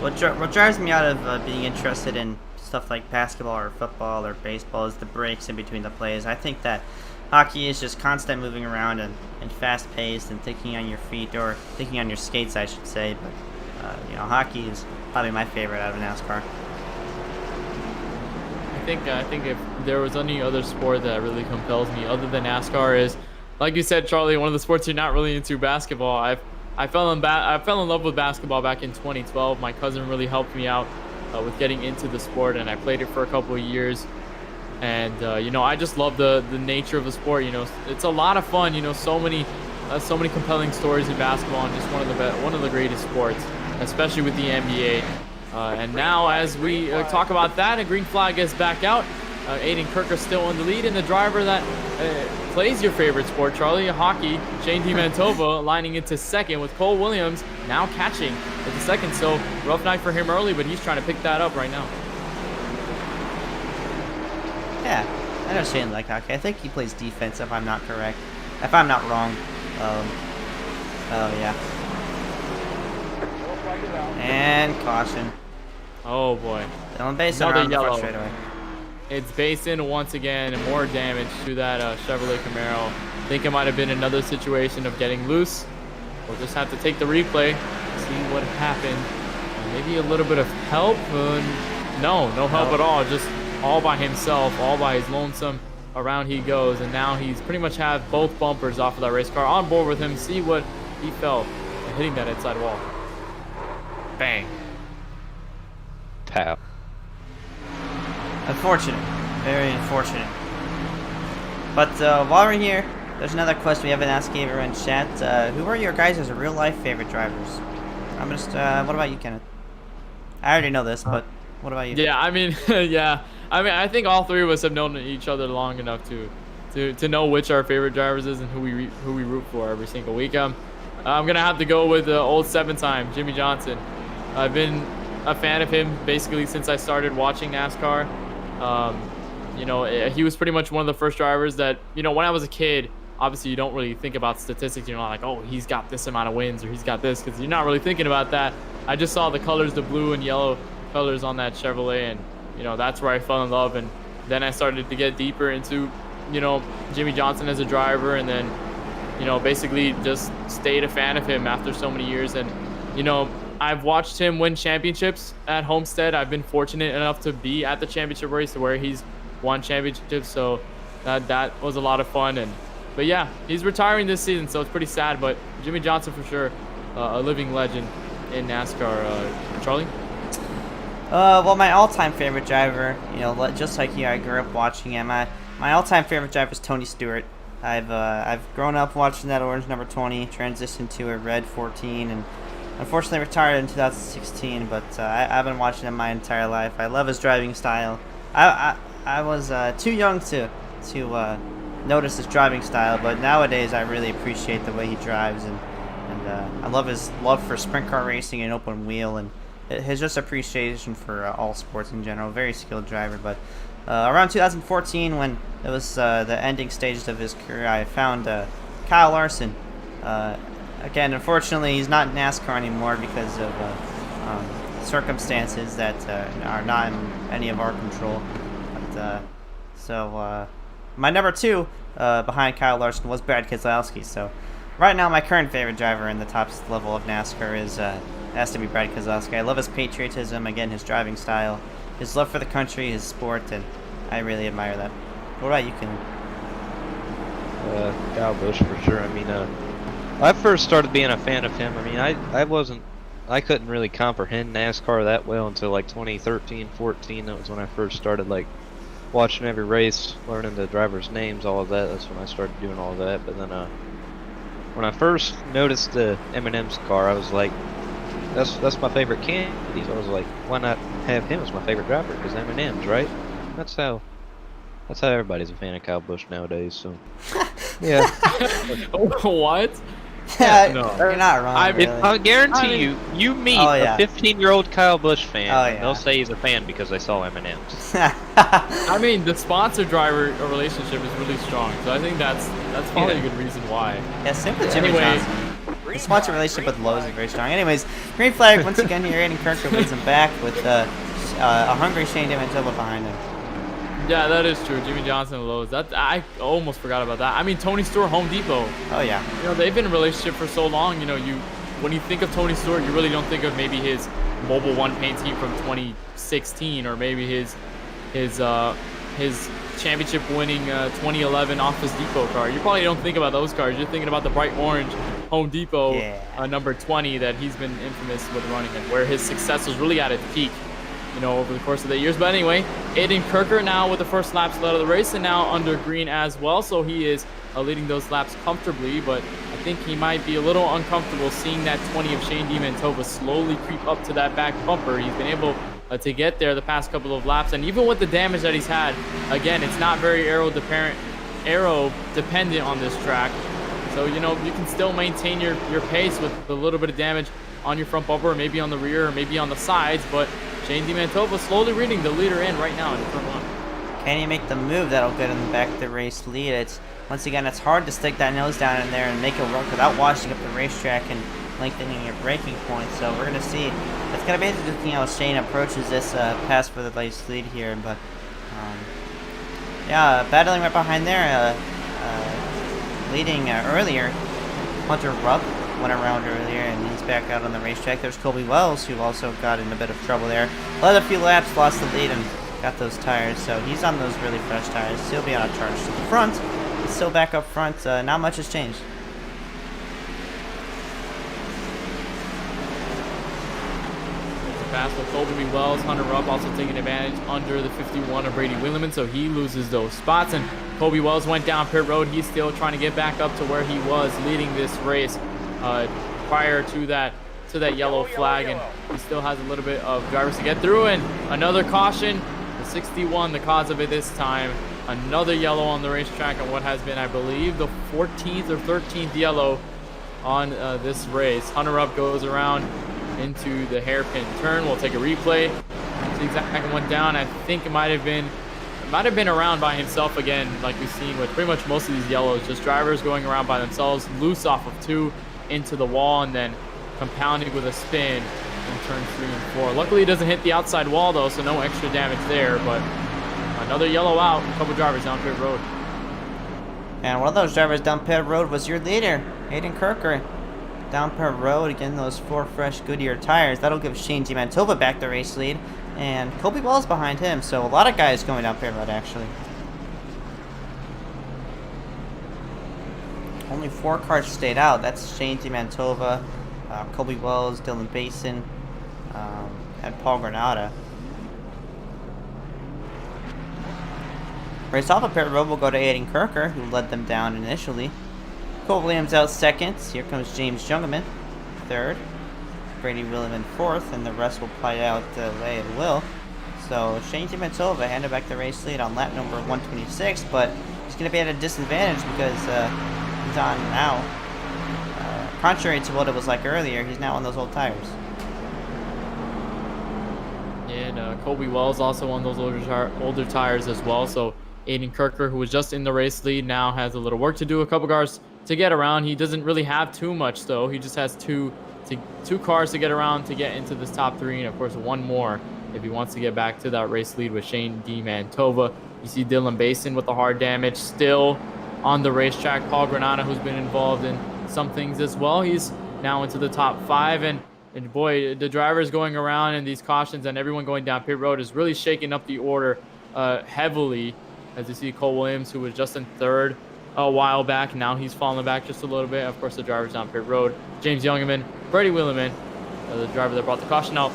what drives me out of being interested in stuff like basketball or football or baseball is the breaks in between the plays. I think that hockey is just constant moving around and fast-paced and thinking on your feet, or thinking on your skates, I should say. But hockey is probably my favorite out of NASCAR. I think if there was any other sport that really compels me other than NASCAR is, like you said, Charlie, one of the sports you're not really into, basketball. I fell in love with basketball back in 2012. My cousin really helped me out with getting into the sport, and I played it for a couple of years. And you know, I just love the nature of the sport. You know, it's a lot of fun. You know, so many compelling stories in basketball, and just one of the greatest sports, especially with the NBA. And now, as we talk about that, a green flag is back out. Aiden Kirker still in the lead, and the driver that plays your favorite sport, Charlie, hockey, Shane Mantova, lining into second with Cole Williams now catching at the second. So rough night for him early, but he's trying to pick that up right now. Yeah, I know Shane like hockey. I think he plays defense, if I'm not correct. If I'm not wrong. Oh, yeah. And caution. Oh, boy. Dylan Basin Another around the front yellow. straightaway. It's Basin once again, and more damage to that Chevrolet Camaro. I think it might have been another situation of getting loose. We'll just have to take the replay, see what happened. Maybe a little bit of help. No help at all. Just all by himself, all by his lonesome. Around he goes, and now he's pretty much have both bumpers off of that race car on board with him. See what he felt hitting that inside wall. Bang. Tap. Unfortunate. Very unfortunate. But while we're here, there's another question we haven't asked KBRN in chat. Who are your guys' real-life favorite drivers? I'm just, what about you, Kenneth? I already know this, but what about you? Yeah, I mean, yeah. I mean, I think all three of us have known each other long enough to know which our favorite drivers is and who we root for every single week. I'm gonna have to go with the old 7-time Jimmie Johnson. I've been a fan of him basically since I started watching NASCAR. You know, he was pretty much one of the first drivers that, you know, when I was a kid, obviously you don't really think about statistics. You're not like, oh, he's got this amount of wins or he's got this, because you're not really thinking about that. I just saw the colors, the blue and yellow colors on that Chevrolet, and you know, that's where I fell in love. And then I started to get deeper into, you know, Jimmie Johnson as a driver, and then, you know, basically just stayed a fan of him after so many years. And, you know, I've watched him win championships at Homestead. I've been fortunate enough to be at the championship race where he's won championships, so that was a lot of fun. But yeah, he's retiring this season, so it's pretty sad. But Jimmie Johnson for sure, a living legend in NASCAR. Charlie? Well, my all-time favorite driver, you know, just like you, I grew up watching him. My all-time favorite driver is Tony Stewart. I've grown up watching that orange number 20, transitioned to a red 14, and unfortunately retired in 2016. But I've been watching him my entire life. I love his driving style. I was too young to notice his driving style, but nowadays I really appreciate the way he drives, and I love his love for sprint car racing and open wheel, and his just appreciation for all sports in general. Very skilled driver. But around 2014, when it was the ending stages of his career, I found Kyle Larson. Again, unfortunately, he's not in NASCAR anymore because of circumstances that are not in any of our control. But, so my number 2 behind Kyle Larson was Brad Keselowski. So right now, my current favorite driver in the top level of NASCAR has to be Brad Keselowski. I love his patriotism, again, his driving style, his love for the country, his sport, and I really admire that. What about you, Kelan? Kyle Busch for sure. I mean, I first started being a fan of him. I mean, I couldn't really comprehend NASCAR that well until like 2013, 14. That was when I first started like watching every race, learning the drivers' names, all of that. That's when I started doing all of that. But then when I first noticed the M&M's car, I was like, that's my favorite candy. So I was like, why not have him as my favorite driver? Because M&M's, right? That's how everybody's a fan of Kyle Busch nowadays. So yeah. What? Yeah, no. You're not wrong. Really. I guarantee you meet a 15-year-old Kyle Busch fan, and they'll say he's a fan because they saw M&M's. I mean, the sponsor-driver relationship is really strong, so I think that's probably a good reason why. Yeah, simply Jimmie Johnson. The sponsor relationship with Lowe's is very strong. Anyways, green flag once again here. Aiden Kirker leads him back with a hungry Shane Mantova behind him. Yeah, that is true. Jimmie Johnson and Lowe's. I almost forgot about that. I mean, Tony Stewart, Home Depot. Oh yeah. You know, they've been in a relationship for so long. You know, when you think of Tony Stewart, you really don't think of maybe his Mobil 1 paint team from 2016, or maybe his championship-winning 2011 Office Depot car. You probably don't think about those cars. You're thinking about the bright orange Home Depot number 20 that he's been infamous with running, and where his success was really at its peak. you know, over the course of the years. But anyway, Aiden Kirker now with the first laps led of the race and now under green as well. So he is leading those laps comfortably, but I think he might be a little uncomfortable seeing that 20 of Shane Mantova slowly creep up to that back bumper. He's been able to get there the past couple of laps, and even with the damage that he's had, again, it's not very aero dependent on this track. So, you know, you can still maintain your pace with a little bit of damage on your front bumper, or maybe on the rear, or maybe on the sides, but Shane Mantova slowly reading the leader in right now in the front one. Can he make the move that'll get him back to race lead? It's once again, it's hard to stick that nose down in there and make it work without washing up the racetrack and lengthening your braking point. So we're gonna see. It's gonna be interesting how Shane approaches this pass for the race lead here. But yeah, battling right behind there, leading earlier. Hunter Rupp went around earlier and he's back out on the racetrack. There's Colby Wells, who also got in a bit of trouble there. Led a few laps, lost the lead, and got those tires. So he's on those really fresh tires. He'll be on a charge to the front. He's still back up front. Not much has changed. Pass with Colby Wells. Hunter Rupp also taking advantage under the 51 of Brady Williman, so he loses those spots. And Colby Wells went down pit road. He's still trying to get back up to where he was leading this race prior to that yellow flag, and he still has a little bit of drivers to get through. And another caution, the 61, the cause of it this time. Another yellow on the racetrack, and what has been, I believe, the 14th or 13th yellow on this race. Hunter Rupp goes around into the hairpin turn. We'll take a replay. See exactly went down. I think it might have been around by himself again, like we've seen with pretty much most of these yellows. Just drivers going around by themselves, loose off of 2 into the wall, and then compounding with a spin in turn 3 and 4. Luckily, it doesn't hit the outside wall though, so no extra damage there. But another yellow out. A couple drivers down pit road. And one of those drivers down pit road was your leader, Aiden Kirker. Down pit road, again, those 4 fresh Goodyear tires. That'll give Shane Mantova back the race lead. And Colby Wells behind him, so a lot of guys going down pit road, actually. Only 4 cars stayed out. That's Shane Mantova, Colby Wells, Dylan Basin, and Paul Granada. Race off of pit road will go to Aiden Kirker, who led them down initially. Cole Williams out second. Here comes James Youngman, third. Brady Williman fourth, and the rest will play out the way it will. So Shane Mantova handed back the race lead on lap number 126, but he's going to be at a disadvantage because he's on now. Contrary to what it was like earlier, he's now on those old tires. And Colby Wells also on those older tires as well. So Aiden Kirker, who was just in the race lead, now has a little work to do. A couple cars to get around. He doesn't really have too much though. He just has two cars to get around to get into this top 3, and of course 1 more if he wants to get back to that race lead with Shane Mantova. You see Dylan Basin with the hard damage still on the racetrack. Paul Granada, who's been involved in some things as well, he's now into the top 5, and boy, the drivers going around and these cautions and everyone going down pit road is really shaking up the order heavily. As you see Cole Williams, who was just in 3rd a while back, now he's falling back just a little bit. Of course, the drivers down pit road, James Youngman, Brady Williman, the driver that brought the caution out,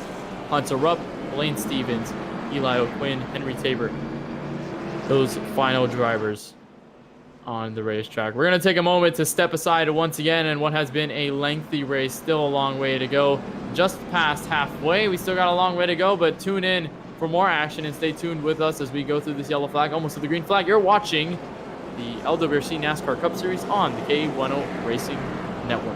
Hunter Rupp, Lane Stevens, Elio, Quinn, Henry Tabor, those final drivers on the racetrack. We're going to take a moment to step aside once again in what has been a lengthy race. Still a long way to go, just past halfway. We still got a long way to go, but tune in for more action and stay tuned with us as we go through this yellow flag, almost to the green flag. You're watching the LWRC NASCAR Cup Series on the K10 Racing Network.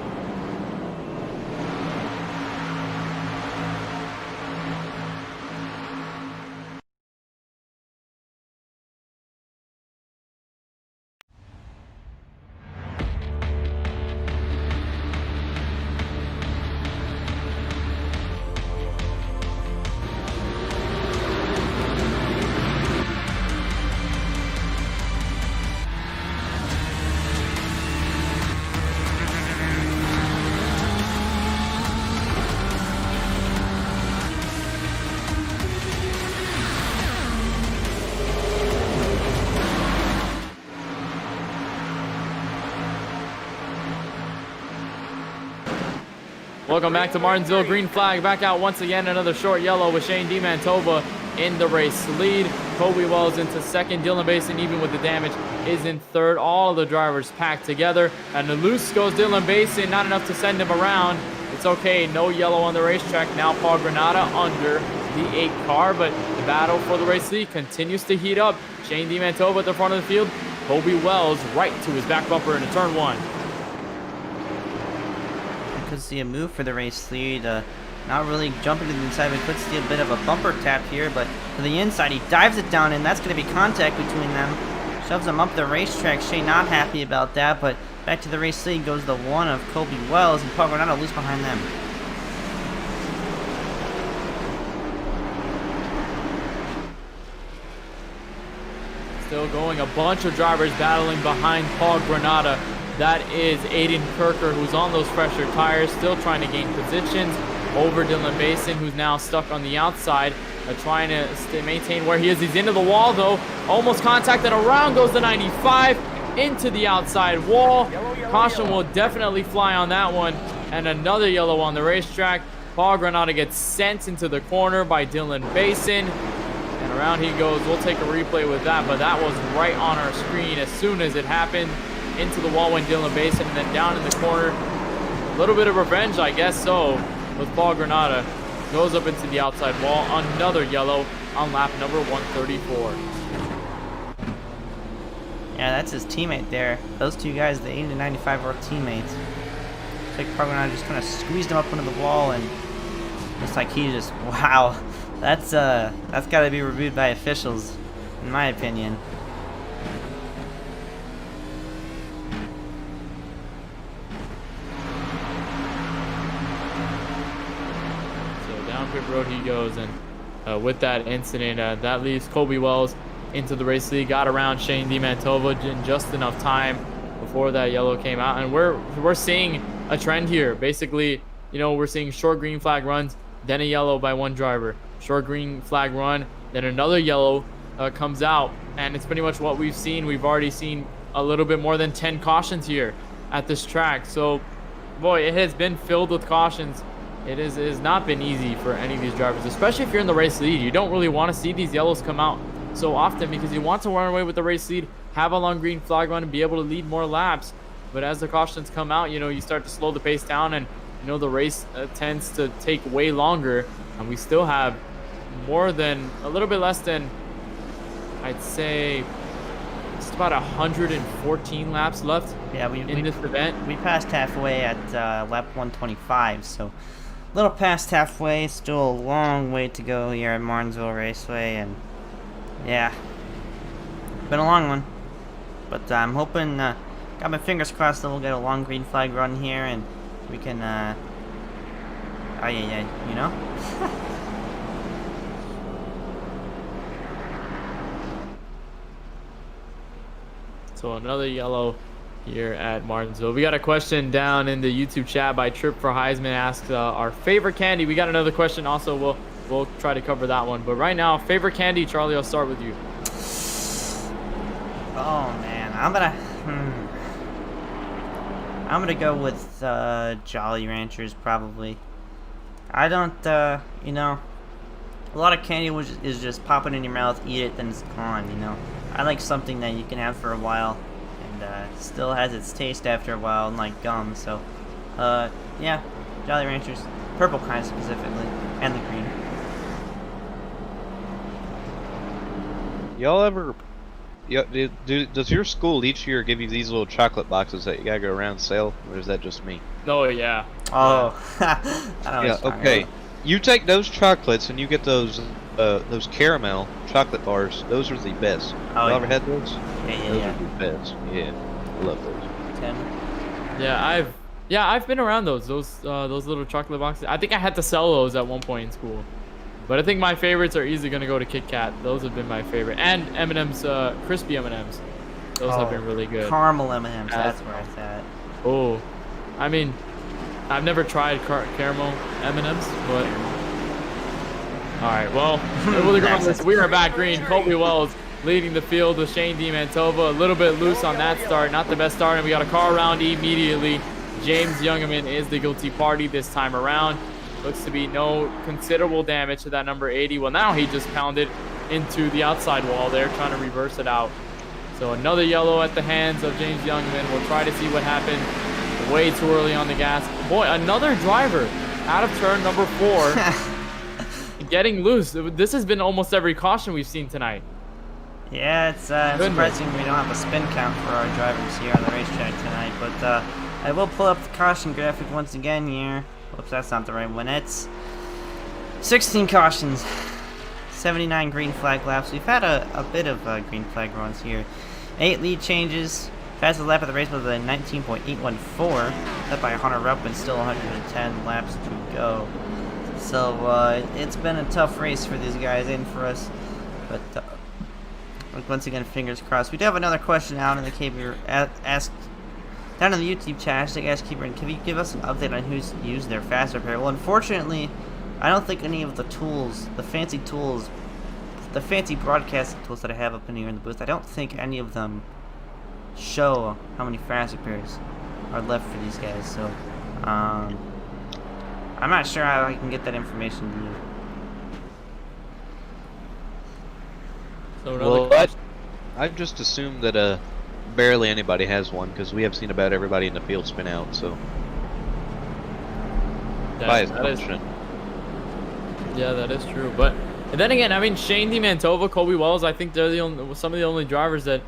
Welcome back to Martinsville. Green flag back out once again. Another short yellow with Shane Mantova in the race lead. Kobe Wells into second. Dylan Basin, even with the damage, is in third. All of the drivers packed together. And the loose goes Dylan Basin. Not enough to send him around. It's okay. No yellow on the racetrack. Now Paul Granada under the 8 car. But the battle for the race lead continues to heat up. Shane Mantova at the front of the field. Kobe Wells right to his back bumper into turn 1. Could see a move for the race lead. Not really jumping to the inside. We could see a bit of a bumper tap here, but to the inside, he dives it down, and that's going to be contact between them. Shoves him up the racetrack. Shea not happy about that, but back to the race lead goes the 1 of Kobe Wells, and Paul Granado loose behind them. Still going, a bunch of drivers battling behind Paul Granada. That is Aiden Kirker, who's on those fresher tires, still trying to gain positions over Dylan Basin, who's now stuck on the outside, trying to maintain where he is. He's into the wall, though. Almost contacted. Around goes the 95 into the outside wall. Caution will definitely fly on that one. And another yellow on the racetrack. Paul Granada gets sent into the corner by Dylan Basin. And around he goes. We'll take a replay with that, but that was right on our screen as soon as it happened. Into the wall went Dylan Basin, and then down in the corner. A little bit of revenge, I guess so, with Paul Granada. Goes up into the outside wall. Another yellow on lap number 134. Yeah, that's his teammate there. Those two guys, the 80 to 95, were teammates. Looks like Paul Granada just kind of squeezed him up into the wall, and looks like he just, wow. That's got to be reviewed by officials, in my opinion. Pit road he goes, and with that incident, that leaves Kobe Wells into the race lead. Got around Shane Mantova in just enough time before that yellow came out, and we're seeing a trend here. Basically, you know, we're seeing short green flag runs, then a yellow by one driver, short green flag run, then another yellow comes out, and it's pretty much what we've seen. We've already seen a little bit more than 10 cautions here at this track, so boy, it has been filled with cautions. It has not been easy for any of these drivers, especially if you're in the race lead. You don't really want to see these yellows come out so often because you want to run away with the race lead, have a long green flag run, and be able to lead more laps. But as the cautions come out, you know, you start to slow the pace down, and you know the race tends to take way longer. And we still have a little bit less than, I'd say, just about 114 laps left. Yeah, in this event. We passed halfway at lap 125, so a little past halfway. Still a long way to go here at Martinsville Raceway, and yeah, been a long one. But I'm hoping, got my fingers crossed that we'll get a long green flag run here, and we can, you know. So another yellow here at Martinsville. We got a question down in the YouTube chat by Trip for Heisman. Asks our favorite candy. We got another question also. We'll try to cover that one. But right now, favorite candy, Charlie, I'll start with you. Oh man, I'm gonna go with Jolly Ranchers probably. I don't, you know, a lot of candy is just pop it in your mouth, eat it, then it's gone. You know, I like something that you can have for a while and still has its taste after a while, unlike gum. So, yeah, Jolly Ranchers, purple kind specifically, and the green. Y'all ever? Does your school each year give you these little chocolate boxes that you gotta go around and sell, or is that just me? Oh yeah. Oh. Yeah. Okay. You take those chocolates and you get those caramel chocolate bars. Those are the best. Oh, you ever had those? Yeah. Those are the best. Yeah, I love those. 10. Yeah, I've been around those little chocolate boxes. I think I had to sell those at one point in school. But I think my favorites are easily going to go to Kit Kat. Those have been my favorite. And M&M's, crispy M&M's. Those have been really good. Caramel M&M's, that's where it's at. Oh, I mean, I've never tried caramel M&M's, but... Alright, well, regardless, we are back green. Colby Wells leading the field with Shane Mantova. A little bit loose on that start. Not the best start, and we got a car around immediately. James Youngman is the guilty party this time around. Looks to be no considerable damage to that number 80. Well, now he just pounded into the outside wall there, trying to reverse it out. So another yellow at the hands of James Youngman. We'll try to see what happened. Way too early on the gas. Boy, another driver out of turn number 4. Getting loose. This has been almost every caution we've seen tonight. Yeah, it's surprising we don't have a spin count for our drivers here on the racetrack tonight, but I will pull up the caution graphic once again here. Whoops, that's not the right one. It's 16 cautions, 79 green flag laps. We've had a bit of green flag runs here. 8 lead changes. Fastest lap of the race was a 19.814, led by Hunter Rupp, and still 110 laps to go. So it's been a tough race for these guys and for us, but once again, fingers crossed. We do have another question out in the KBRN, asked down in the YouTube chat. KBRN, can you give us an update on who's used their fast repair? Well, unfortunately, I don't think any of the tools, the fancy tools, the fancy broadcasting tools that I have up in here in the booth, I don't think any of them show how many fast repairs are left for these guys. So, I'm not sure how I can get that information to you. So Well, I've just assumed that barely anybody has one, because we have seen about everybody in the field spin out. So, by assumption. Yeah, that is true. But and then again, I mean, Shane Mantova, Colby Wells, I think they're some of the only drivers that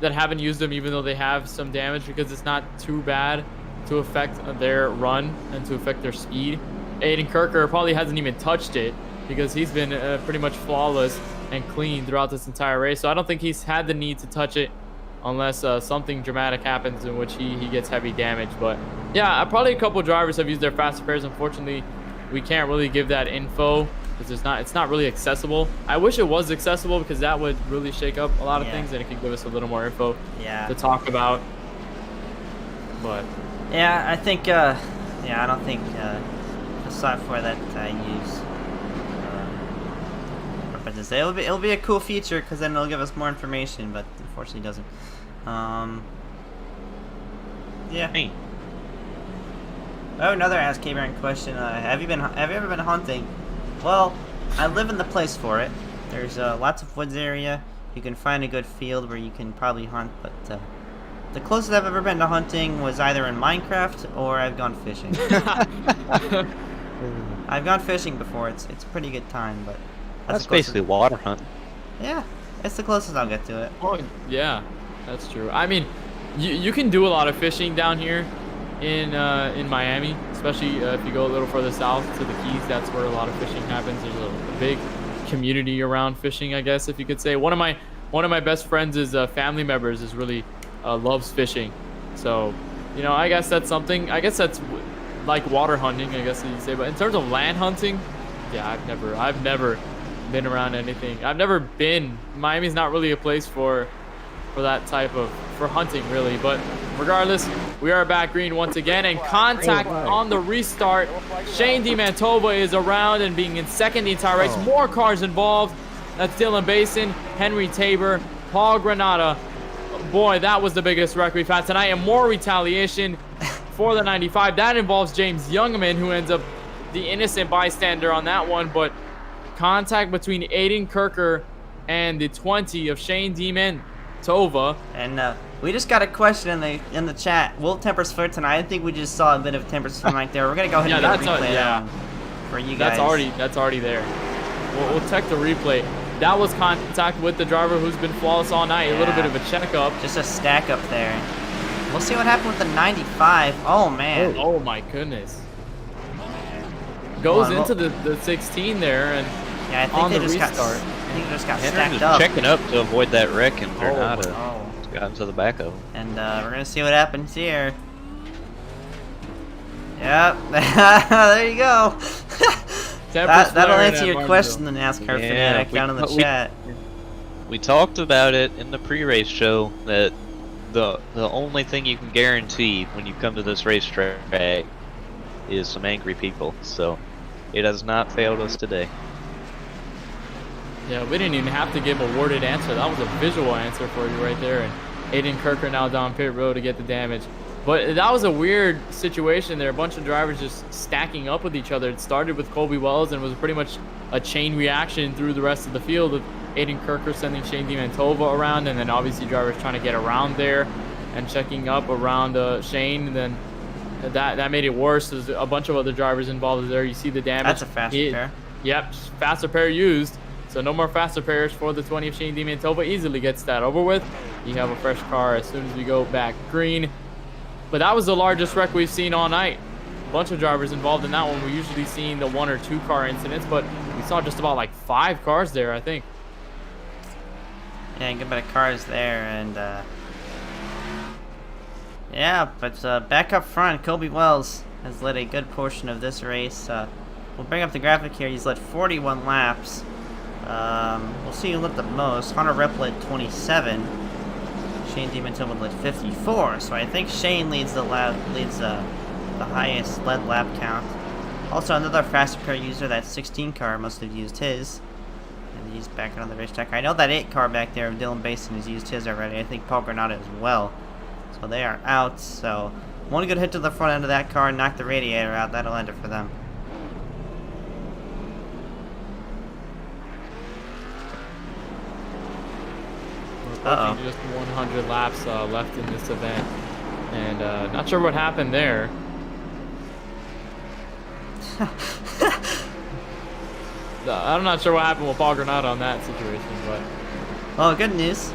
haven't used them, even though they have some damage, because it's not too bad to affect their run and to affect their speed. Aiden Kirker probably hasn't even touched it, because he's been pretty much flawless and clean throughout this entire race. So I don't think he's had the need to touch it unless something dramatic happens in which he gets heavy damage. But yeah, probably a couple drivers have used their fast repairs. Unfortunately, we can't really give that info because it's not really accessible. I wish it was accessible, because that would really shake up a lot of things, and it could give us a little more info to talk about. But yeah, I think I don't think the software that I use it'll be a cool feature, because then it'll give us more information, but unfortunately it doesn't. Yeah. Hey. Oh, another Ask KBRN question. Have you ever been hunting? Well, I live in the place for it. There's lots of woods area. You can find a good field where you can probably hunt, but the closest I've ever been to hunting was either in Minecraft or I've gone fishing. I've gone fishing before. It's a pretty good time, but That's basically water hunting. Yeah, it's the closest I'll get to it. oh yeah, that's true. I mean, you can do a lot of fishing down here in Miami, especially if you go a little further south to the Keys. That's where a lot of fishing happens. There's a big community around fishing, I guess, if you could say. One of my best friends is family members is really loves fishing. So, you know, I guess that's something. I guess that's like water hunting, I guess you say. But in terms of land hunting, yeah, I've never been around anything. Miami's not really a place for that type of hunting, really. But regardless, we are back green once again, and contact on the restart. Shane Mantova is around and being in second the entire race. More cars involved. That's Dylan Basin, Henry Tabor, Paul Granada. Boy, that was the biggest wreck we've had tonight, and more retaliation for the 95. That involves James Youngman, who ends up the innocent bystander on that one. But contact between Aiden Kirker and the 20 of Shane Mantova. And we just got a question in the chat. Will Tempers flirt tonight? I think we just saw a bit of Tempers flirt right there. We're gonna go ahead and get a replay for you guys. That's already there. We'll check the replay. That was contact with the driver who's been flawless all night. A little bit of a checkup. Just a stack up there. We'll see what happened with the 95. Oh man. Oh my goodness. Goes into the 16 there, and yeah, I think on they the just restart. just got Henry stacked was up. checking up to avoid that wreck, and Granada Oh. got into the back of him. And we're gonna see what happens here. Yep. There you go. That'll answer your question, the NASCAR fanatic down in the chat. We talked about it in the pre-race show that the only thing you can guarantee when you come to this racetrack is some angry people. So it has not failed us today. Yeah, we didn't even have to give a worded answer. That was a visual answer for you right there. And Aiden Kirker now down pit road to get the damage. But that was a weird situation there. A bunch of drivers just stacking up with each other. It started with Colby Wells and was pretty much a chain reaction through the rest of the field with Aiden Kirker sending Shane Mantova around, and then obviously drivers trying to get around there and checking up around Shane. And then that made it worse. There's a bunch of other drivers involved there. You see the damage. That's a faster pair. Yep, faster pair used. So no more faster pairs for the 20 of Shane Mantova. Easily gets that over with. You have a fresh car as soon as we go back green. But that was the largest wreck we've seen all night. A bunch of drivers involved in that one. We're usually seeing the 1 or 2 car incidents, but we saw just about like 5 cars there, I think. Yeah, good bit of cars there, and yeah, but back up front, Colby Wells has led a good portion of this race. We'll bring up the graphic here. He's led 41 laps. We'll see who led the most. Hunter Rep led 27. Shane Mantova led 54. So I think Shane leads the highest led lap count. Also, another faster pair user, that 16 car, must have used his. And he's back on the racetrack. I know that 8 car back there, Dylan Basin, has used his already. I think Paul Granada as well. So they are out. So one good hit to the front end of that car and knock the radiator out. That'll end it for them. We're approaching just 100 laps left in this event. And not sure what happened there. I'm not sure what happened with Paul Granada on that situation, but... Well, good news.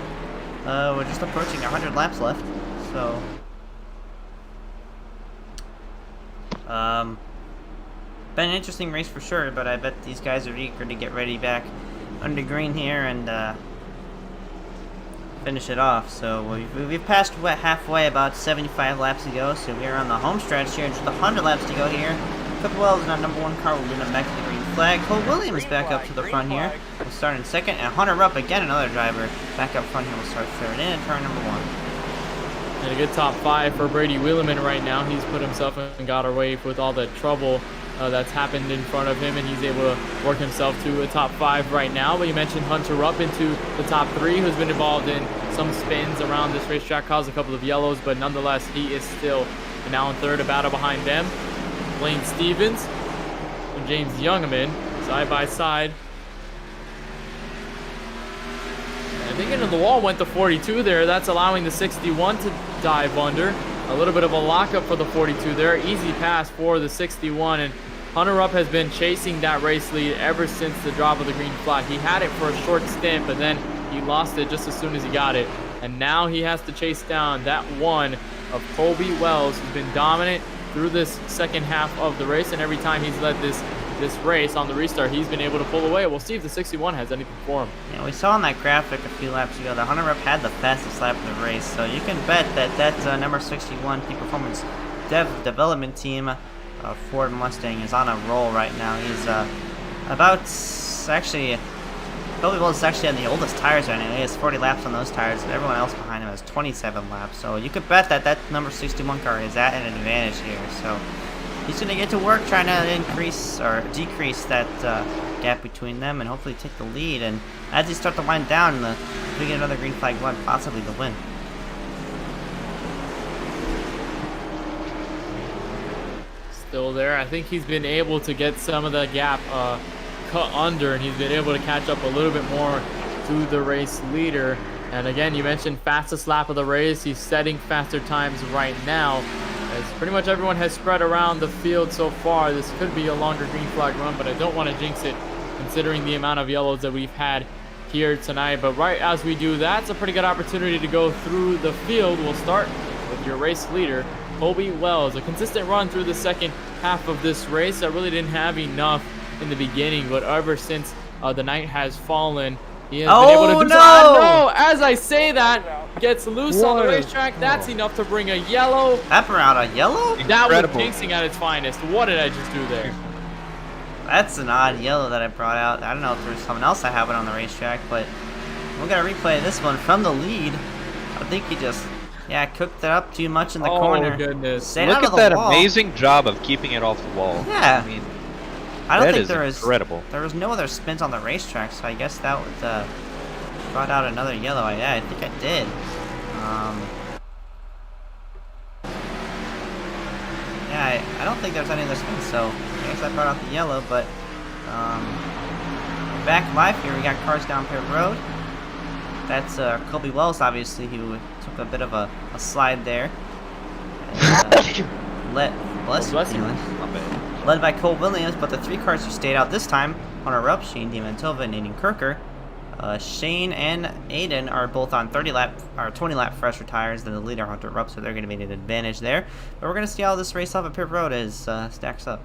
We're just approaching 100 laps left, so... Been an interesting race for sure, but I bet these guys are eager to get ready back under green here and finish it off. So we've passed halfway, about 75 laps to go, so we are on the home stretch here, just 100 laps to go here. Cook Wells is our #1 car. We'll bring back to the green flag. Cole William is back up to the front here. We'll start in second, and Hunter Rupp, again another driver, back up front here. We'll start third in turn #1. And a good top 5 for Brady Williman right now. He's put himself and got away with all the trouble that's happened in front of him, and he's able to work himself to a top 5 right now. But you mentioned Hunter Rupp into the top 3, who's been involved in some spins around this racetrack, caused a couple of yellows, but nonetheless, he is still now in third, a battle behind them. Lane Stevens and James Youngman side by side. I think into the wall went the 42 there. That's allowing the 61 to dive under. A little bit of a lockup for the 42 there. Easy pass for the 61. And Hunter Rupp has been chasing that race lead ever since the drop of the green flag. He had it for a short stint, but then he lost it just as soon as he got it. And now he has to chase down that one of Colby Wells, who's been dominant through this second half of the race, and every time he's led this race on the restart, he's been able to pull away. We'll see if the 61 has anything for him. Yeah, we saw on that graphic a few laps ago that Hunter Rupp had the fastest lap of the race, so you can bet that number 61 Peak Performance development team Ford Mustang is on a roll right now. He's Colby Wells is actually on the oldest tires right now. He has 40 laps on those tires, and everyone else behind him has 27 laps. So you could bet that number 61 car is at an advantage here. So he's going to get to work trying to increase or decrease that gap between them and hopefully take the lead. And as they start to wind down, we get another green flag one, possibly the win. Still there. I think he's been able to get some of the gap cut under, and he's been able to catch up a little bit more to the race leader. And again, you mentioned fastest lap of the race. He's setting faster times right now, as pretty much everyone has spread around the field so far. This could be a longer green flag run, but I don't want to jinx it considering the amount of yellows that we've had here tonight. But right as we do that, it's a pretty good opportunity to go through the field. We'll start with your race leader, Colby Wells. A consistent run through the second half of this race. I really didn't have enough in the beginning, but ever since the night has fallen, he has been able to do so. No! As I say that, gets loose on the racetrack. That's enough to bring a yellow. That brought a yellow? That was jinxing at its finest. What did I just do there? That's an odd yellow that I brought out. I don't know if there's someone else that have it on the racetrack, but we're going to replay this one from the lead. I think he just, cooked it up too much in the corner. Oh, goodness. Look at that amazing job of keeping it off the wall. Yeah. I mean, I don't that think is there was incredible. There was no other spins on the racetrack, so I guess that would brought out another yellow. Yeah, I think I did. Yeah, I don't think there's any other spin, so I guess I brought out the yellow, but back live here, we got cars down pit road. That's Colby Wells, obviously, who took a bit of a slide there. And, bless you, Kelan. Led by Cole Williams, but the 3 cars who stayed out this time on our up, Shane Mantova and Aiden Kirker. Shane and Aiden are both on 20 lap fresher tires than the leader Hunter Rupp, so they're going to be an advantage there. But we're going to see how this race off at pit road stacks up.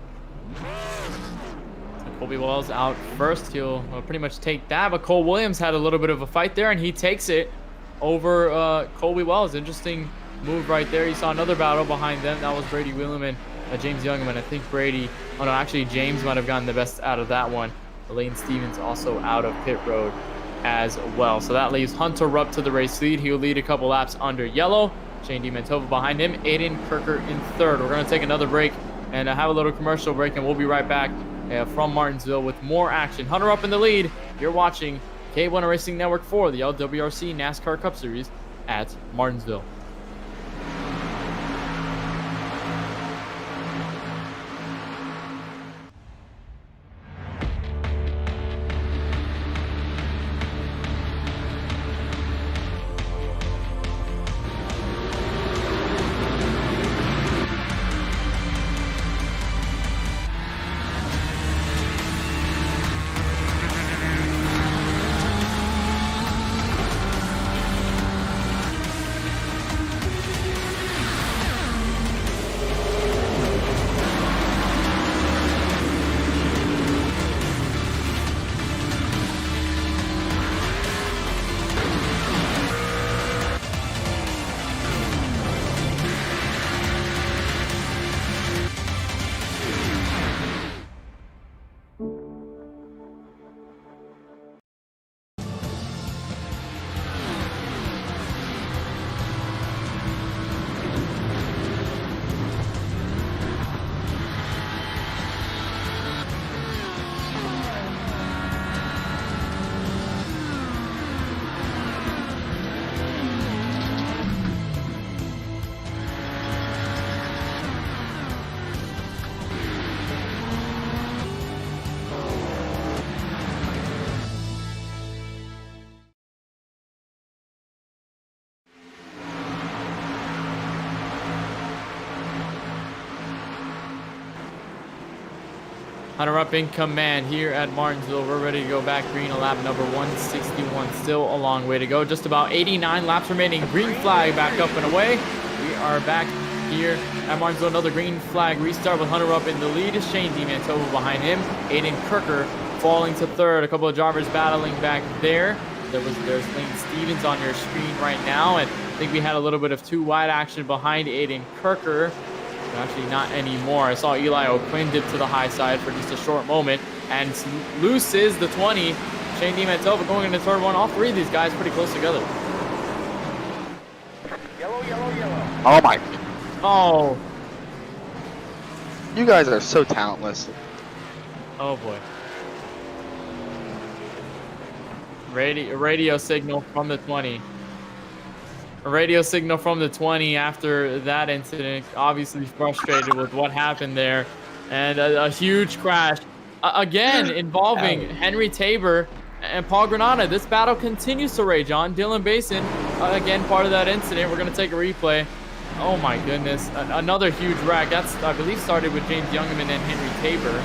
Colby Wells out first. He'll pretty much take that, but Cole Williams had a little bit of a fight there, and he takes it over Colby Wells. Interesting move right there. You saw another battle behind them. That was Brady Williman, James Youngman. I think Brady, oh no, actually James might have gotten the best out of that one. Lane Stevens also out of pit road as well. So that leaves Hunter Rupp to the race lead. He'll lead a couple laps under yellow. Shane Mantova behind him. Aiden Kirker in third. We're going to take another break and have a little commercial break, and we'll be right back from Martinsville with more action. Hunter Rupp in the lead. You're watching K1 Racing Network for the LWRC NASCAR Cup Series at Martinsville. Hunter Rupp in command here at Martinsville. We're ready to go back green on lap number 161. Still a long way to go. Just about 89 laps remaining. Green flag back up and away. We are back here at Martinsville. Another green flag restart with Hunter Rupp in the lead. Shane Mantova behind him. Aiden Kirker falling to third. A couple of drivers battling back there. There's Lane Stevens on your screen right now. And I think we had a little bit of too wide action behind Aiden Kirker. Actually, not anymore. I saw Elio Quinn dip to the high side for just a short moment. And loose is the 20. Shane Mantova going into third one. All 3 of these guys pretty close together. Yellow, yellow, yellow. Oh my. Oh. You guys are so talentless. Oh boy. Radio signal from the 20. A radio signal from the 20 after that incident. Obviously frustrated with what happened there. And a huge crash. Again, involving Henry Tabor and Paul Granada. This battle continues to rage on. Dylan Basin, again, part of that incident. We're going to take a replay. Oh my goodness. Another huge wreck. That's, I believe, started with James Youngman and Henry Tabor.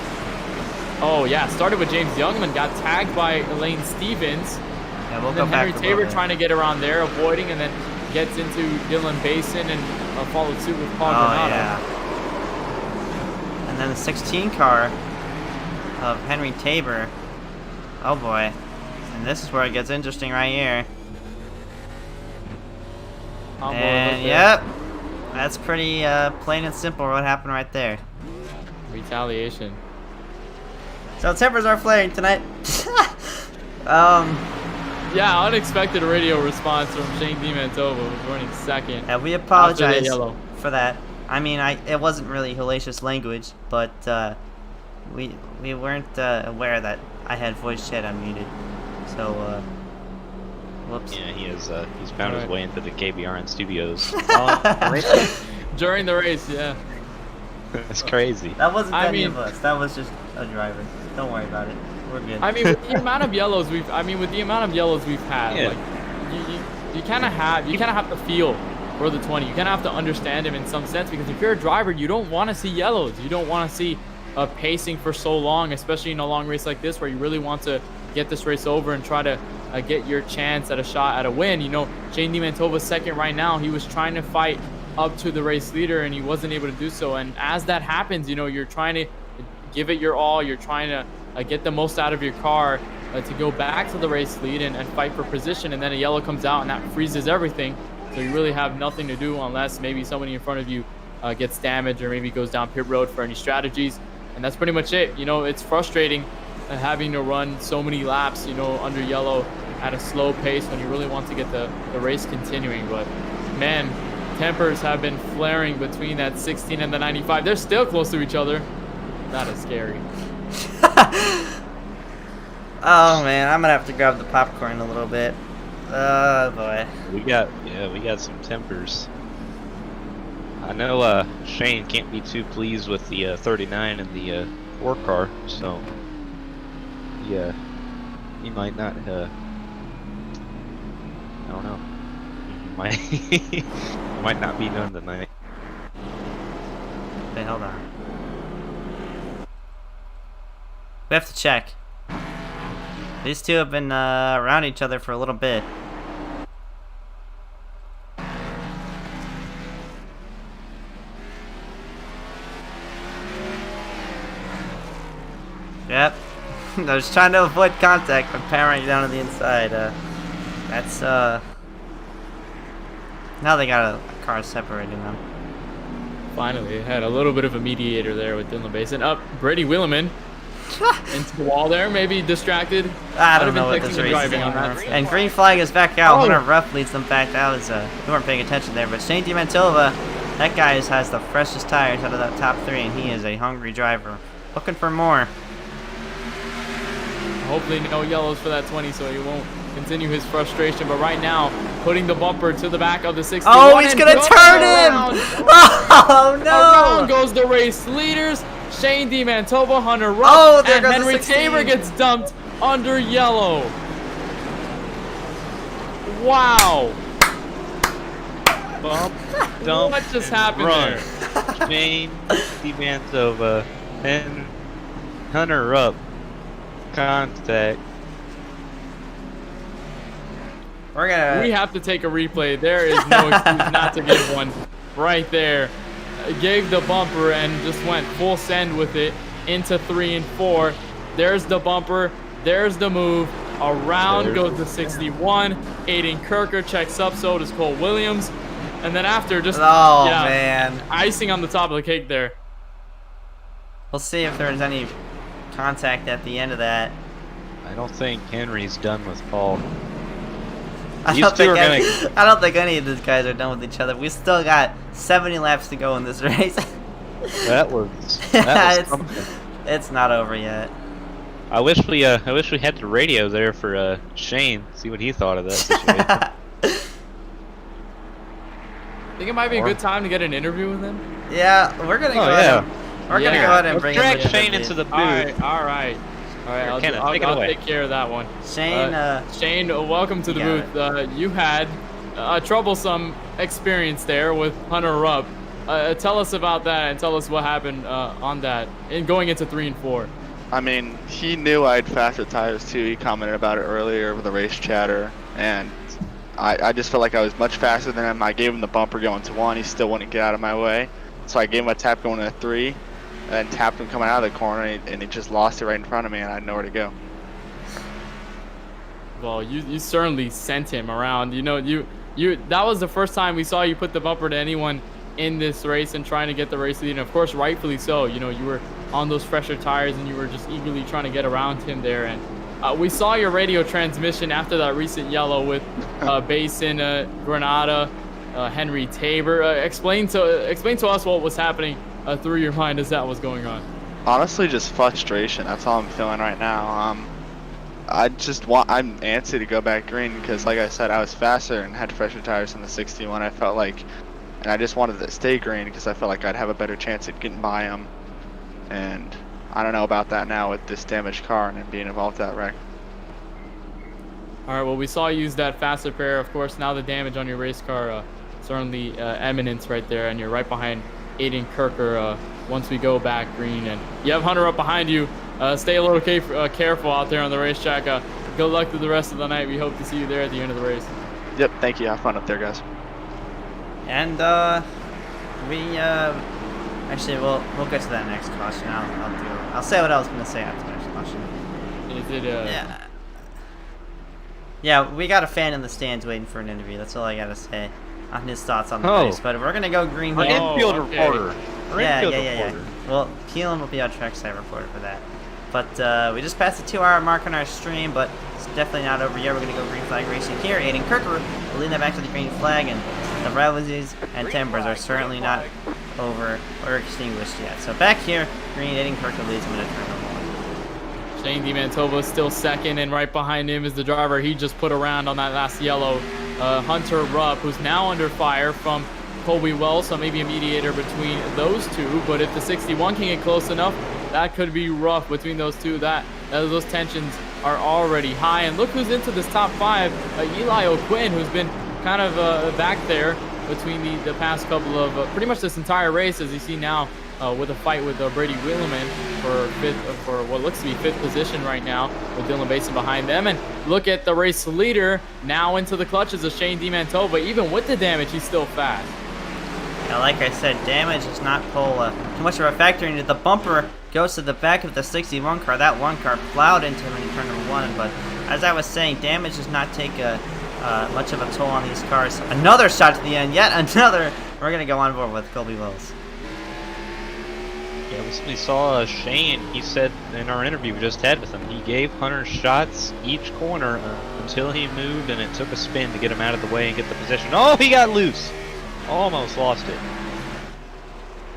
Oh yeah, started with James Youngman. Got tagged by Lane Stevens. Yeah, we'll and then go back Henry Tabor trying to get around there, avoiding, and then gets into Dylan Basin and followed suit with Paul Granada. Yeah. And then the 16 car of Henry Tabor. Oh boy. And this is where it gets interesting right here. And yep. That's pretty plain and simple what happened right there. Retaliation. So tempers are flaring tonight. Yeah, unexpected radio response from Shane Mantova, who's running second. Yeah, we apologize yellow. for that. I mean, it wasn't really hellacious language, but we weren't aware that I had voice chat unmuted. So, whoops. Yeah, he's found his way into the KBRN studios. During the race, yeah. That's crazy. That wasn't I any mean- of us. That was just a driver. Don't worry about it. We're good. I mean, with the amount of yellows we've had, Yeah. like you kind of have to feel for the 20. You kind of have to understand him in some sense, because if you're a driver, you don't want to see yellows. You don't want to see pacing for so long, especially in a long race like this, where you really want to get this race over and try to get your chance at a shot at a win. You know, Shane Mantova's second right now. He was trying to fight up to the race leader, and he wasn't able to do so. And as that happens, you know, you're trying to give it your all. You're trying to get the most out of your car to go back to the race lead and fight for position, and then a yellow comes out and that freezes everything. So you really have nothing to do unless maybe somebody in front of you gets damaged or maybe goes down pit road for any strategies. And that's pretty much it. You know, it's frustrating having to run so many laps, you know, under yellow at a slow pace when you really want to get the race continuing. But man, tempers have been flaring between that 16 and the 95. They're still close to each other. That is scary. Oh man, I'm gonna have to grab the popcorn a little bit. Oh boy. We got some tempers. I know Shane can't be too pleased with the 39 and the 4 car, so yeah, he might not. I don't know. He might not be done tonight. Okay, hold on. We have to check. These two have been around each other for a little bit. Yep. I was trying to avoid contact by powering down on the inside. That's now they got a car separating them. Finally, it had a little bit of a mediator there with Dylan Basin. Up, Brady Williman into the wall there, maybe distracted. I Might don't have know been what this texting and race is driving on anymore. that. And green flag is back out. Oh. Hunter Rupp leads them back. That was we weren't paying attention there, but Shane Mantova, that guy has the freshest tires out of that top 3, and he is a hungry driver, looking for more. Hopefully no yellows for that 20, so he won't continue his frustration. But right now, putting the bumper to the back of the 61. Oh, he's and gonna going turn around. him! Oh Around no! goes the race leaders. Shane Mantova, Hunter Rupp, Oh, there and goes the Henry 16. Tabor gets dumped under yellow. Wow. Bump, dump, What just and happened run. there? Shane Mantova and Hunter Rupp contact. We're gonna. We have to take a replay. There is no excuse not to give one right there. Gave the bumper and just went full send with it into 3 and 4. There's the bumper. There's the move. Around goes the 61. Aiden Kirker checks up. So does Cole Williams. And then after, just Oh yeah, man. icing on the top of the cake there. We'll see if there's any contact at the end of that. I don't think Henry's done with Paul. I These don't, two think are any, gonna- I don't think any of these guys are done with each other. We still got 70 laps to go in this race. That was it's, something. it's not over yet. I wish we had the radio there for Shane. See what he thought of that situation. I think it might be a good time to get an interview with him. Yeah, we're gonna go ahead. We're gonna go ahead and Let's bring drag him Shane into the booth. All right. I'll Kenneth, I'll take it away. take care of that one. Shane, Shane, welcome to the you booth. You had a troublesome experience there with Hunter Rupp. Tell us about that and tell us what happened on that and going into 3 and 4. I mean, he knew I had faster tires too. He commented about it earlier with the race chatter, and I just felt like I was much faster than him. I gave him the bumper going to 1. He still wouldn't get out of my way, so I gave him a tap going to 3, and tapped him coming out of the corner, and he just lost it right in front of me, and I had nowhere to go. Well, you certainly sent him around. You know, you that was the first time we saw you put the bumper to anyone in this race and trying to get the race lead, and of course, rightfully so. You know, you were on those fresher tires and you were just eagerly trying to get around him there. And we saw your radio transmission after that recent yellow with Basin, Granada, Henry Tabor. Explain to us what was happening through your mind as that was going on. Honestly, just frustration. That's all I'm feeling right now. I'm antsy to go back green because, like I said, I was faster and had fresher tires than the 61. I felt like and I just wanted to stay green because I felt like I'd have a better chance at getting by him. And I don't know about that now with this damaged car and him being involved in that wreck. All right, well, we saw you use that faster pair. Of course, now the damage on your race car certainly eminence right there, and you're right behind Aiden Kirker once we go back green. And you have Hunter up behind you. Stay a little careful out there on the racetrack. Good luck through the rest of the night. We hope to see you there at the end of the race. Yep, thank you. Have fun up there, guys. And actually we'll get to that next caution. I'll say what I was gonna say after the next caution. Is it Yeah, we got a fan in the stands waiting for an interview. That's all I gotta say on his thoughts on the race. But we're gonna go green Our here. infield okay. reporter. Our infield reporter. Well, Kelan will be our trackside reporter for that. But we just passed the 2-hour mark on our stream, but it's definitely not over yet. We're gonna go green flag racing here. Aiden Kirker will lead that back to the green flag, and the rivalries and tempers are certainly not over or extinguished yet. So back here, green, Aiden Kirker leads him in a turn number 1. Shane Mantova is still second, and right behind him is the driver he just put around on that last yellow, Hunter Rupp, who's now under fire from Colby Wells, so maybe a mediator between those two. But if the 61 can get close enough, that could be rough between those two. Those tensions are already high. And look who's into this top 5, Elio Quinn, who's been kind of back there between the past couple of pretty much this entire race, as you see now with a fight with Brady Williman for what looks to be 5th position right now, with Dylan Basin behind them. And look at the race leader now into the clutches of Shane Mantova. Even with the damage, he's still fast. Yeah, like I said, damage does not pull too much of a factor into the bumper. Goes to the back of the 61 car. That one car plowed into him in turn number 1. But as I was saying, damage does not take much of a toll on these cars. Another shot to the end. Yet another. We're going to go on board with Colby Wells. Yeah, we saw Shane. He said in our interview we just had with him, he gave Hunter shots each corner until he moved, and it took a spin to get him out of the way and get the position. Oh, he got loose. Almost lost it.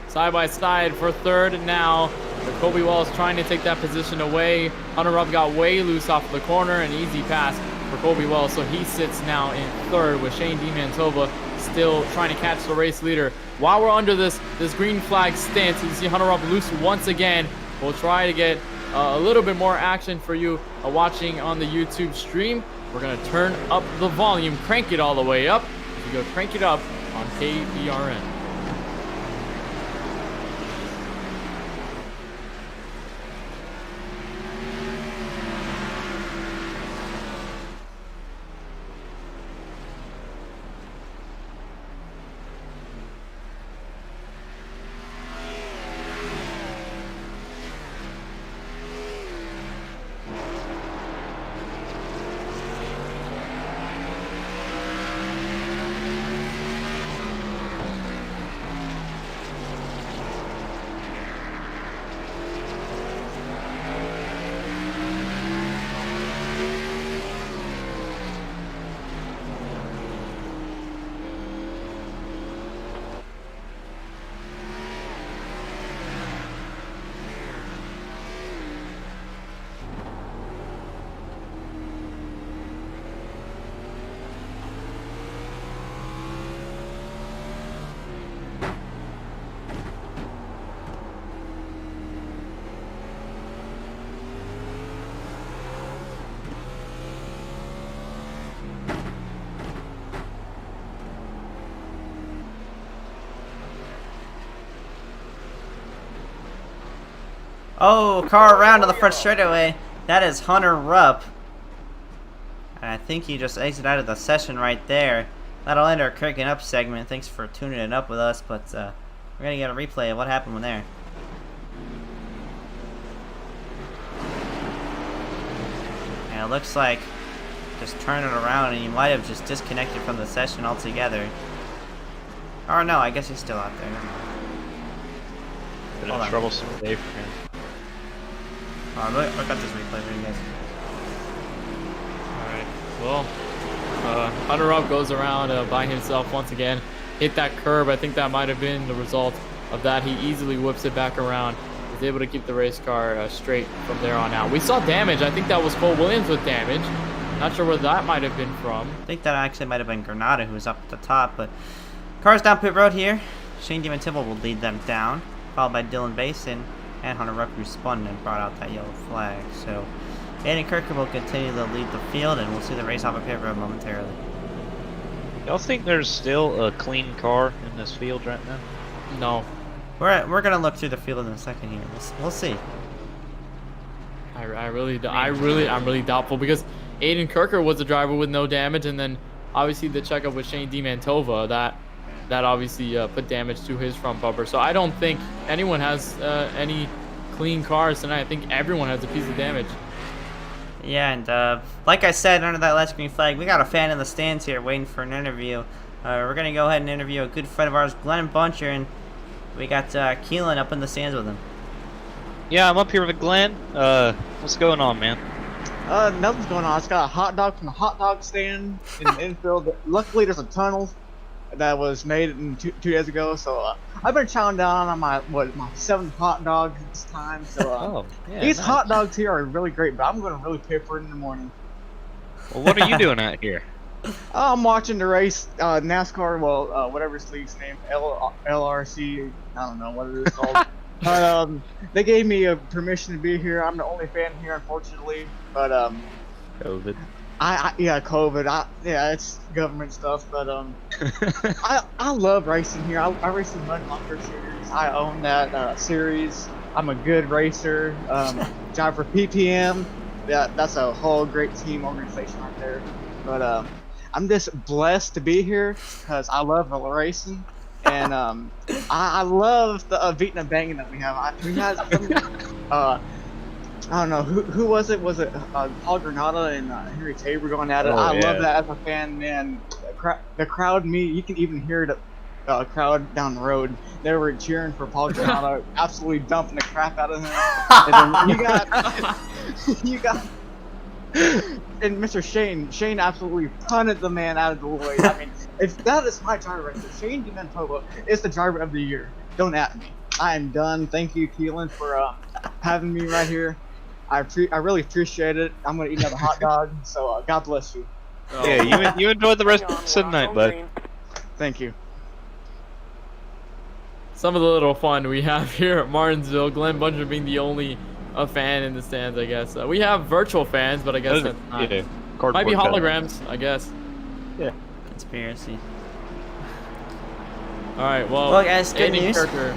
Side by side for third now. Colby Wells trying to take that position away. Hunter Rupp got way loose off the corner. An easy pass for Colby Wells. So he sits now in third with Shane Mantova still trying to catch the race leader. While we're under this green flag stance, you see Hunter Rupp loose once again. We'll try to get a little bit more action for you watching on the YouTube stream. We're going to turn up the volume, crank it all the way up. We go crank it up on KBRN. Oh, car around to the front straightaway. That is Hunter Rupp. And I think he just exited out of the session right there. That'll end our cranking up segment. Thanks for tuning it up with us, but we're going to get a replay of what happened there. And it looks like just turn it around and he might have just disconnected from the session altogether. Or no, I guess he's still out there. Been a troublesome day for him. Look at this replay for you guys. Alright, well, Hunter Rupp goes around by himself once again. Hit that curb. I think that might have been the result of that. He easily whips it back around. He's able to keep the race car straight from there on out. We saw damage. I think that was Cole Williams with damage. Not sure where that might have been from. I think that actually might have been Granada who was up at the top, but Cars down pit road here. Shane Demontible will lead them down, followed by Dylan Basin and Hunter Rupp, who spun and brought out that yellow flag. So Aiden Kirker will continue to lead the field, and we'll see the race off of pit road momentarily. Y'all think there's still a clean car in this field right now? No. We're gonna look through the field in a second here. We'll see. I'm really doubtful because Aiden Kirker was the driver with no damage, and then obviously the checkup with Shane Mantova that obviously put damage to his front bumper. So I don't think anyone has any clean cars tonight. I think everyone has a piece of damage. Yeah, and like I said under that last green flag, we got a fan in the stands here waiting for an interview. We're gonna go ahead and interview a good friend of ours, Glenn Buncher, and we got Kelan up in the stands with him. Yeah, I'm up here with Glenn. What's going on, man? Nothing's going on. I just got a hot dog from the hot dog stand in the infield. Luckily, there's a tunnel that was made two days ago, so I've been chowing down on my 7th hot dog this time. So these nice. hot dogs here are really great, but I'm going to really pay for it in the morning. Well, what are you doing out here? I'm watching the race, NASCAR. Well, whatever this league's name, LRC. I don't know what it is called. They gave me a permission to be here. I'm the only fan here, unfortunately. But COVID. Yeah, COVID. Yeah, it's government stuff. But I love racing here. I race in Mud Lumber Series. I own that series. I'm a good racer. Drive for PPM. That's a whole great team organization right there. But I'm just blessed to be here because I love racing. And I love the beating and banging that we have. We had some, I don't know who was it? Was it Paul Granada and Henry Tabor going at it? Oh, I yeah. love that as a fan, man. The crowd, you can even hear the crowd down the road. They were cheering for Paul Granada, absolutely dumping the crap out of him. And then you got. And Mr. Shane absolutely punted the man out of the way. I mean, if that is my driver right there, Shane Mantova is the driver of the year. Don't at me. I am done. Thank you, Kelan, for having me right here. I really appreciate it. I'm gonna eat another hot dog. So God bless you. Yeah, you enjoy the rest of the night, bud. Thank you. Some of the little fun we have here at Martinsville. Glenn Buncher being the only fan in the stands, I guess. We have virtual fans, but I guess that's not. Yeah, Might be cardboard holograms, I guess. Yeah. Conspiracy. All right, well, guys, good Aiden news. Kirker,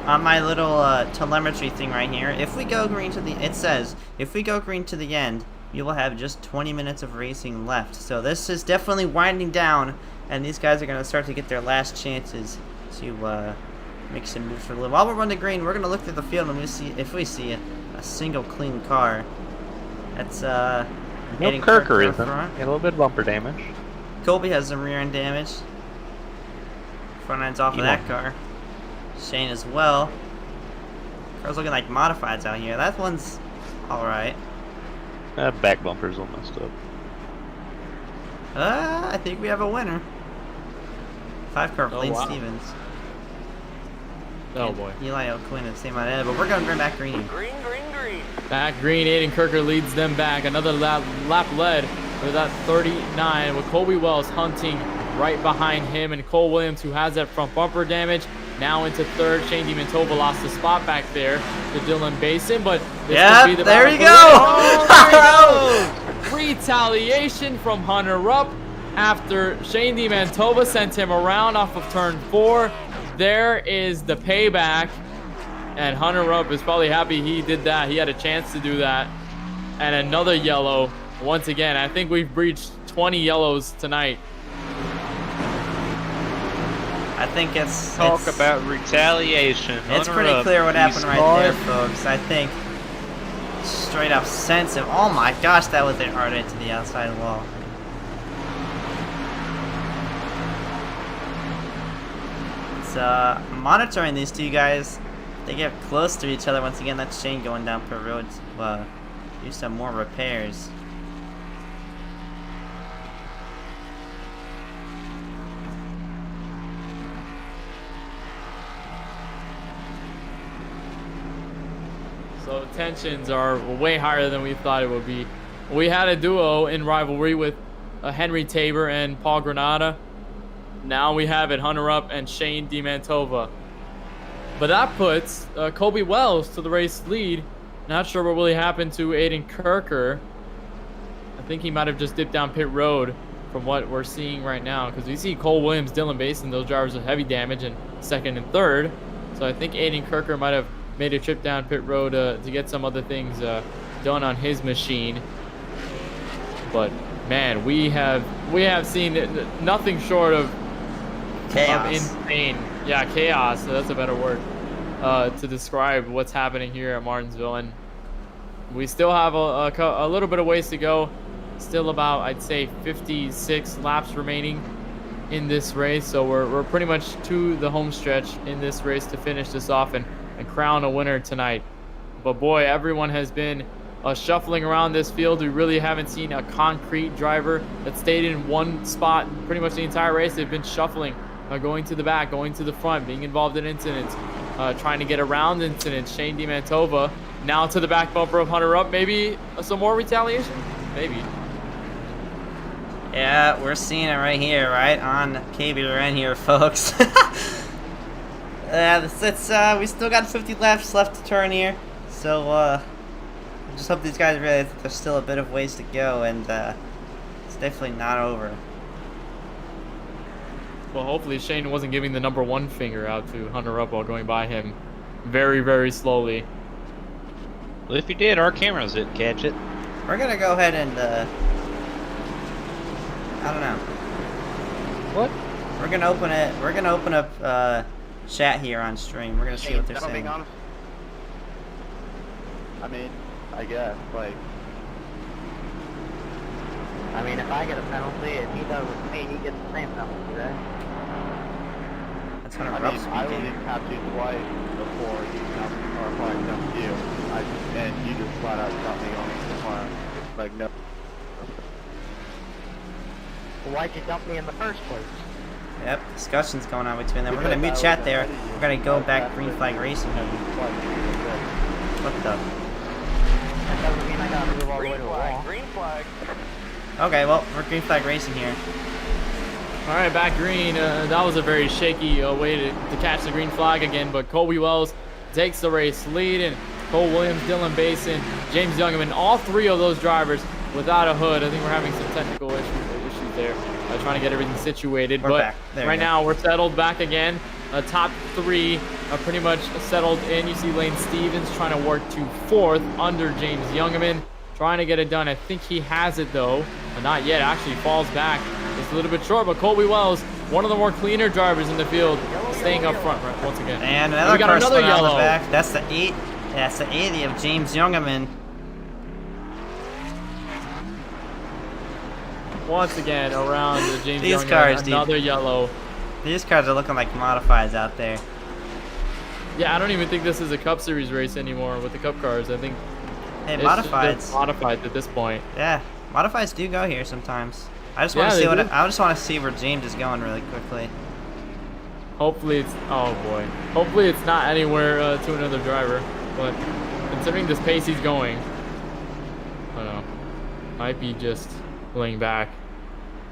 On my little telemetry thing right here, if we go green to the, it says, if we go green to the end, you will have just 20 minutes of racing left. So this is definitely winding down, and these guys are going to start to get their last chances to make some moves for a little. While we're running green, we're going to look through the field and we see if we see a single clean car. That's No Aiden Kirker up isn't. front. Got a little bit of bumper damage. Colby has some rear end damage. Front end's off of Elon. that car. Shane as well. Car's looking like modifieds out here. That one's alright. Back bumper's all messed up. I think we have a winner. 5 car, Oh, Lane wow. Stevens. oh And boy. Elio, Quinn, and same on end, but we're going to bring back green. Back green, Aiden Kirker leads them back. Another lap led with that 39 with Colby Wells hunting right behind him, and Cole Williams, who has that front bumper damage, now into third. Shane Mantova lost the spot back there to Dylan Basin, but this could be the there you battle. go! Oh, retaliation from Hunter Rupp after Shane Mantova sent him around off of turn 4. There is the payback, and Hunter Rupp is probably happy he did that. He had a chance to do that. And another yellow once again. I think we've breached 20 yellows tonight. I think it's About retaliation. it's Hunter pretty Rupp, clear what he's happened right hard. there, folks. I think straight up sense of, oh my gosh, that was a hard hit to the outside wall. It's monitoring these two guys. They get close to each other once again. That's Shane going down per road to do some more repairs. So tensions are way higher than we thought it would be. We had a duo in rivalry with Henry Tabor and Paul Granada. Now we have it, Hunter Up and Shane Mantova. But that puts Kobe Wells to the race lead. Not sure what really happened to Aiden Kirker. I think he might have just dipped down pit road from what we're seeing right now, because we see Cole Williams, Dylan Basin, those drivers with heavy damage in second and third. So I think Aiden Kirker might have made a trip down pit road to get some other things done on his machine. But man, we have seen nothing short of insane. Yeah, chaos. So that's a better word to describe what's happening here at Martinsville. And we still have a little bit of ways to go. Still about, I'd say, 56 laps remaining in this race. So we're pretty much to the home stretch in this race to finish this off and crown a winner tonight. But boy, everyone has been shuffling around this field. We really haven't seen a concrete driver that stayed in one spot pretty much the entire race. They've been shuffling, going to the back, going to the front, being involved in incidents, trying to get around incidents. Shane Mantova now to the back bumper of Hunter Up. Maybe some more retaliation? Maybe. Yeah, we're seeing it right here, right on KBRN here, folks. We still got 50 laps left to turn here, so I just hope these guys realize that there's still a bit of ways to go, and it's definitely not over. Well, hopefully Shane wasn't giving the number one finger out to Hunter Up while going by him very, very slowly. Well, if you did, our cameras didn't catch it. We're gonna go ahead and I don't know. What? We're gonna open it. We're gonna open up chat here on stream. We're gonna see what they're saying. I mean, I guess, like, I mean, if I get a penalty and he does with me, he gets the same penalty, right? That's kind of I rough mean, I speaking. didn't catch you twice before you jumped, or before I jumped you, and you just flat out jumped me on the corner. Like, no. Well, why'd you dump me in the first place? Yep, discussions going on between them. We're gonna mute chat there. We're gonna go back green flag racing. What the? That doesn't mean I gotta move all the way to the wall. Green flag. Okay, well, we're green flag racing here. All right, back green. That was a very shaky way to catch the green flag again, but Colby Wells takes the race lead, and Cole Williams, Dylan Basin, James Youngman, all three of those drivers without a hood. I think we're having some technical issues there, trying to get everything situated. We're but back. Right now, we're settled back again. Top three are pretty much settled in. You see Lane Stevens trying to work to fourth under James Youngman, trying to get it done. I think he has it, though. But not yet. Actually falls back just a little bit short. But Colby Wells, one of the more cleaner drivers in the field, staying up front right, once again. And another we got person another on yellow. the back. That's the 8. That's the 80 of James Youngman. Once again, around the James These Youngman, cars, dude. another yellow. These cars are looking like modifieds out there. Yeah, I don't even think this is a Cup Series race anymore with the Cup cars. I think Hey, it's modifieds. just modified at this point. Yeah, modifieds do go here sometimes. I just Yeah, want to they see what do. I just want to see where James is going really quickly. Hopefully it's, oh boy. Hopefully it's not anywhere to another driver. But considering this pace he's going, I don't know. Might be just laying back.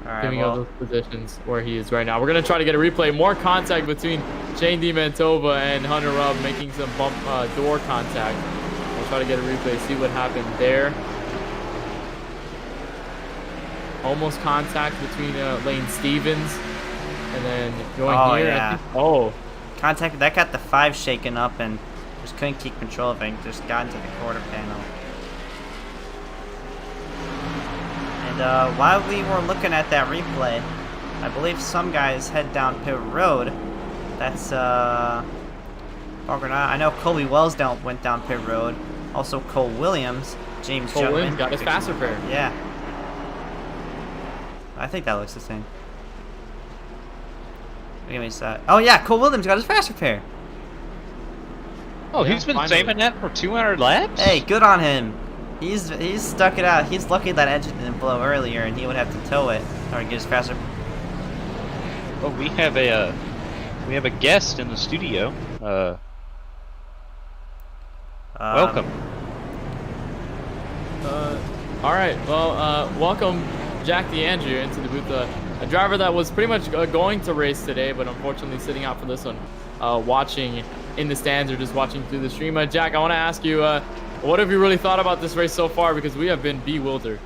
All right, Giving well, up those positions where he is right now. We're going to try to get a replay. More contact between Shane Mantova and Hunter Rubb, making some bump door contact. We'll try to get a replay, see what happened there. Almost contact between Lane Stevens and then going Oh, here. yeah. I think, oh, contact that got the 5 shaken up and just couldn't keep control of it. Just got into the quarter panel. And while we were looking at that replay, I believe some guys head down pit road. That's I know Colby Wells went down pit road. Also Cole Williams, James Cole Youngman. Williams got his faster pair. Yeah. I think that looks the same. Anyways, oh yeah, Cole Williams got his faster pair. Oh, Yeah, he's been finally. saving that for 200 laps? Hey, good on him. He's stuck it out. He's lucky that engine didn't blow earlier, and he would have to tow it or get his faster. Oh, we have a guest in the studio. Welcome. All right, well, welcome Jack DeAndrew into the booth. a driver that was pretty much going to race today, but unfortunately sitting out for this one, watching in the stands or just watching through the stream. Jack, I want to ask you, what have you really thought about this race so far? Because we have been bewildered.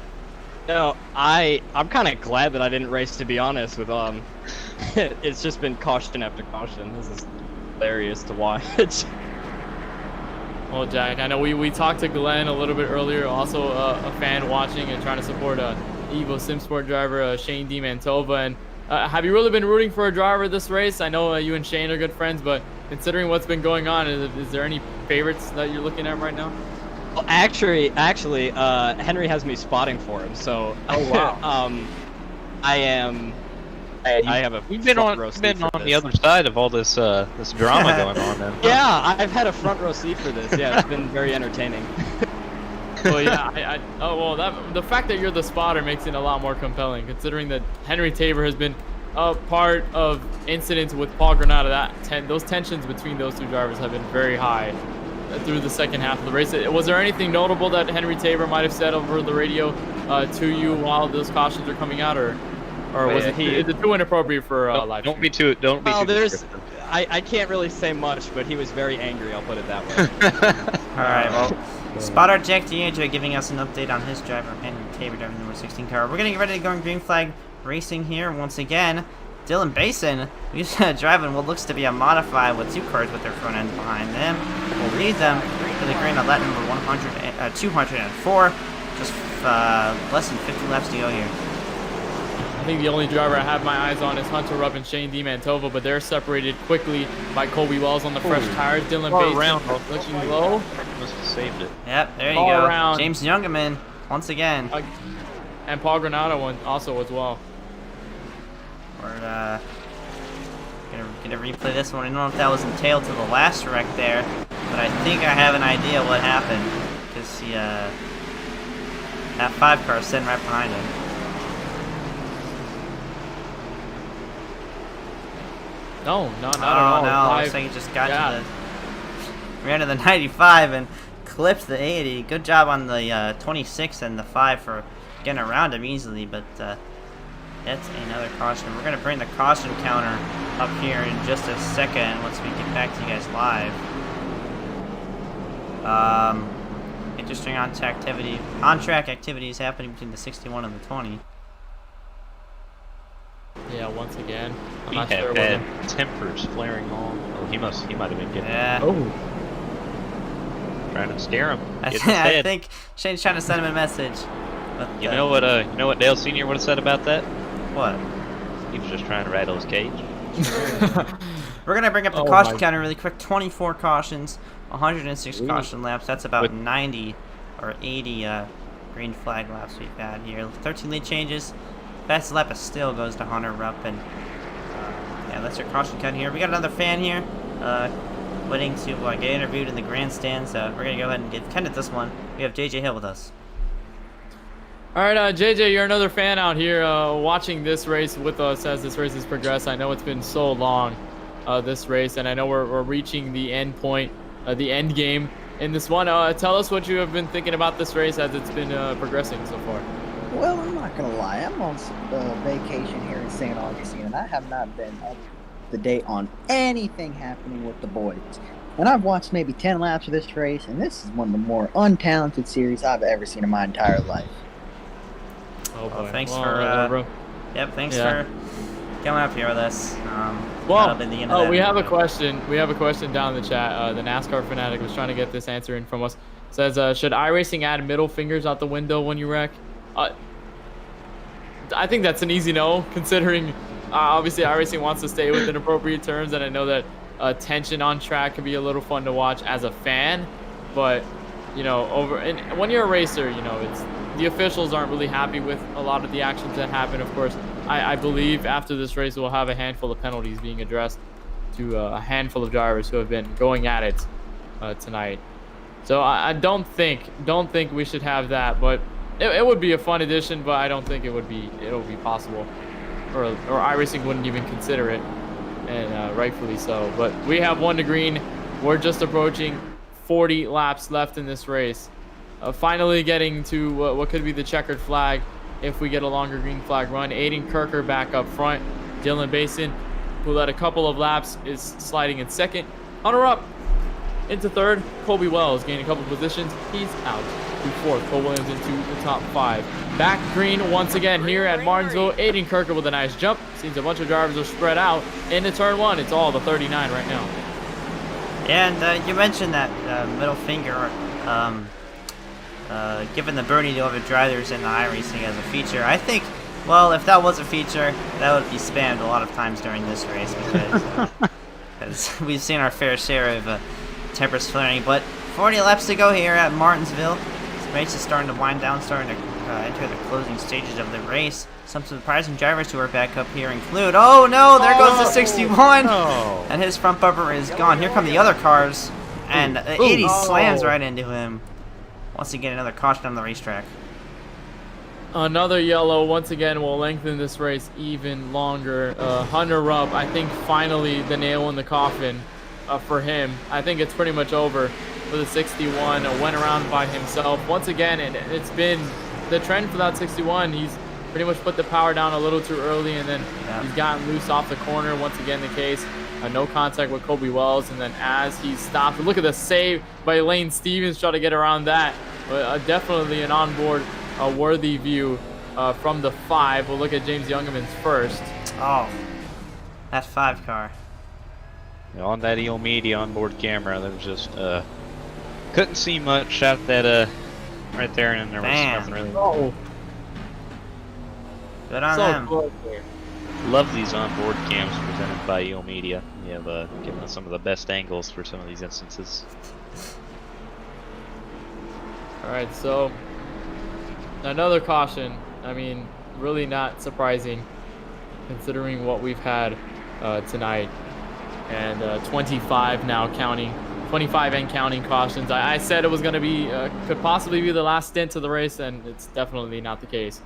No, I'm kind of glad that I didn't race, to be honest. With it's just been caution after caution. This is hilarious to watch. Well, Jack, I know we talked to Glenn a little bit earlier, also a fan watching and trying to support Evo SimSport driver Shane D. Mantova. And have you really been rooting for a driver this race? I know you and Shane are good friends, but considering what's been going on, is there any favorites that you're looking at right now? Well, actually, Henry has me spotting for him. So, oh wow. I have a You've been on the other side of all this this drama going on then. Yeah, I've had a front row seat for this. Yeah, it's been very entertaining. Well, yeah, the fact that you're the spotter makes it a lot more compelling, considering that Henry Tabor has been a part of incidents with Paul Granada. Those tensions between those two drivers have been very high through the second half of the race. Was there anything notable that Henry Tabor might have said over the radio to you while those cautions are coming out, or was is it too inappropriate for live? Don't be too. Descriptive. I can't really say much, but he was very angry. I'll put it that way. All right, well, spotter Jack DeAndre giving us an update on his driver, Henry Tabor, driving the number 16 car. We're gonna get ready to go in green flag racing here once again. Dylan Basin, he's driving what looks to be a modified with two cars with their front ends behind them. We'll lead them to the green at lap number 204. Just less than 50 laps to go here. I think the only driver I have my eyes on is Hunter Rupp and Shane D. Mantova, but they're separated quickly by Colby Wells on the fresh tires. Dylan Basin looking low. Must have saved it. Yep, there you go. Around. James Youngman, once again. And Paul Granado one also as well. We're gonna replay this one. I don't know if that was entailed to the last wreck there, but I think I have an idea what happened, because that 5 car is sitting right behind him. No, not at all. No, looks like he just got ran to the 95 and clipped the 80. Good job on the 26 and the 5 for getting around him easily, but that's another caution. We're going to bring the caution counter up here in just a second once we get back to you guys live. Interesting on-track activities happening between the 61 and the 20. Yeah, once again. I'm He not had sure bad tempers flaring on. Oh, he might have been getting trying to scare him. I think Shane's trying to send him a message. But, you know what Dale Sr. would have said about that? What? He was just trying to rattle his cage. We're going to bring up the caution counter really quick. 24 cautions, 106 caution laps. That's about 90 or 80 green flag laps we've had here. 13 lead changes. Fastest lap still goes to Hunter Rupp. And yeah, that's your caution count here. We got another fan here waiting to get interviewed in the grandstands. We're going to go ahead and give Kenneth this one. We have JJ Hill with us. All right, JJ, you're another fan out here watching this race with us as this race has progressed. I know it's been so long, this race, and I know we're reaching the end point, the end game in this one. Tell us what you have been thinking about this race as it's been progressing so far. Well, I'm not going to lie. I'm on vacation here in St. Augustine, and I have not been up to date on anything happening with the boys. And I've watched maybe 10 laps of this race, and this is one of the more untalented series I've ever seen in my entire life. Oh boy. Well, thanks for coming up here with us. We have a question. We have a question down in the chat. The NASCAR fanatic was trying to get this answer in from us. Says, should iRacing add middle fingers out the window when you wreck? I think that's an easy no, considering obviously iRacing wants to stay within appropriate terms, and I know that tension on track can be a little fun to watch as a fan, but when you're a racer, it's the officials aren't really happy with a lot of the actions that happen. Of course, I believe after this race we'll have a handful of penalties being addressed to a handful of drivers who have been going at it tonight. So I don't think we should have that, but it would be a fun addition, but I don't think it'll be possible, or iRacing wouldn't even consider it, and rightfully so. But we have 1 to green. We're just approaching 40 laps left in this race. Finally getting to what could be the checkered flag if we get a longer green flag run. Aiden Kirker back up front. Dylan Basin, who led a couple of laps, is sliding in second. Hunter up into third. Colby Wells gaining a couple of positions. He's out to fourth. Cole Williams into the top 5. Back green once again here at Martinsville. Aiden Kirker with a nice jump. Seems a bunch of drivers are spread out into turn 1. It's all the 39 right now. And you mentioned that middle finger, given the ability to over drivers in the iRacing as a feature. I think, well, if that was a feature, that would be spammed a lot of times during this race because we've seen our fair share of tempers flaring. But 40 laps to go here at Martinsville. This race is starting to wind down, starting to enter the closing stages of the race. Some surprising drivers who are back up here include, oh no, there goes the 61, and his front bumper is gone. Here come the other cars, and 80 slams right into him. Once again, another caution on the racetrack. Another yellow once again will lengthen this race even longer. Hunter up, I think finally the nail in the coffin for him. I think it's pretty much over for the 61. Went around by himself. Once again, it's been the trend for that 61. He's pretty much put the power down a little too early, and then he's gotten loose off the corner. Once again, the case. No contact with Colby Wells, and then as he stopped, look at the save by Lane Stevens, trying to get around that. But definitely an onboard worthy view from the 5. We'll look at James Youngman's first. Oh, that 5 car. On that EO Media onboard camera, there was just couldn't see much out that right there, and there was nothing really. Oh, good on so them. close. Love these onboard cams presented by EO Media. You have given us some of the best angles for some of these instances. All right, so another caution. I mean, really not surprising considering what we've had tonight. And 25 now counting, 25 and counting cautions. I said it was going to be, could possibly be the last stint of the race, and it's definitely not the case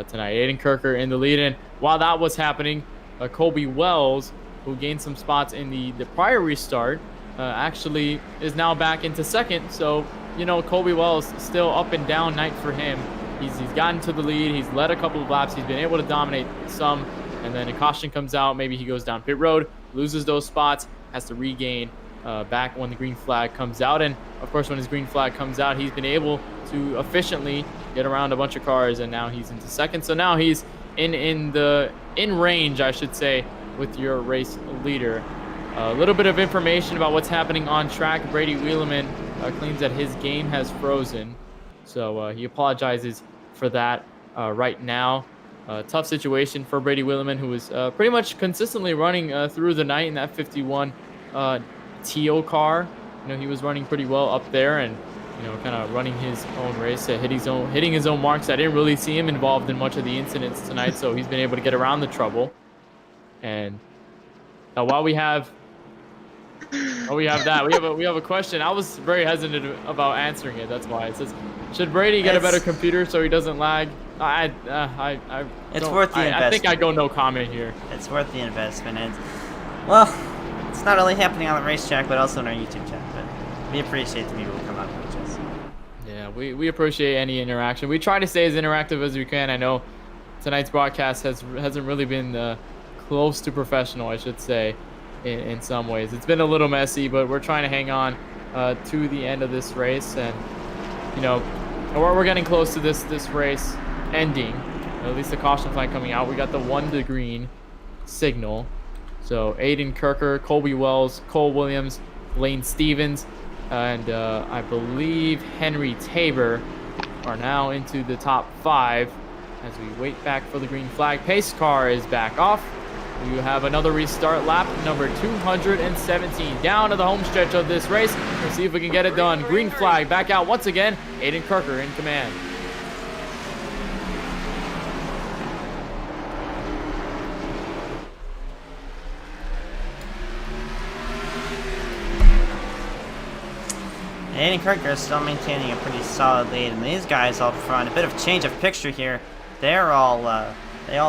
tonight. Aiden Kirker in the lead, and while that was happening, Colby Wells, who gained some spots in the prior restart, actually is now back into second. So, you know, Colby Wells still up and down night for him. He's gotten to the lead. He's led a couple of laps. He's been able to dominate some, and then a caution comes out. Maybe he goes down pit road, loses those spots, has to regain back when the green flag comes out. And of course, when his green flag comes out, he's been able to efficiently get around a bunch of cars, and now he's into second. So now he's in range, I should say, with your race leader. A little bit of information about what's happening on track. Brady Williman claims that his game has frozen, so he apologizes for that right now. Tough situation for Brady Williman, who was pretty much consistently running through the night in that 51 Teal car. You know, he was running pretty well up there, and you know, kind of running his own race, hitting his own marks. I didn't really see him involved in much of the incidents tonight, so he's been able to get around the trouble. And while we have that, we have a question. I was very hesitant about answering it. That's why it says, should Brady get a better computer so he doesn't lag? It's worth the investment. I think I go no comment here. It's worth the investment. And well, it's not only happening on the racetrack, but also on our YouTube channel. But we appreciate the people who come out and watch us. Yeah, we appreciate any interaction. We try to stay as interactive as we can. I know tonight's broadcast hasn't really been close to professional, I should say, in some ways. It's been a little messy, but we're trying to hang on to the end of this race. And you know, we're getting close to this race ending. At least the caution flag coming out. We got the 1 to green signal. So Aiden Kirker, Colby Wells, Cole Williams, Lane Stevens, and I believe Henry Tabor are now into the top 5 as we wait back for the green flag. Pace car is back off. We have another restart, lap number 217, down to the home stretch of this race. We'll see if we can get it done. Green flag back out once again. Aiden Kirker in command. Aiden Kirker is still maintaining a pretty solid lead, and these guys up front, a bit of change of picture here. They all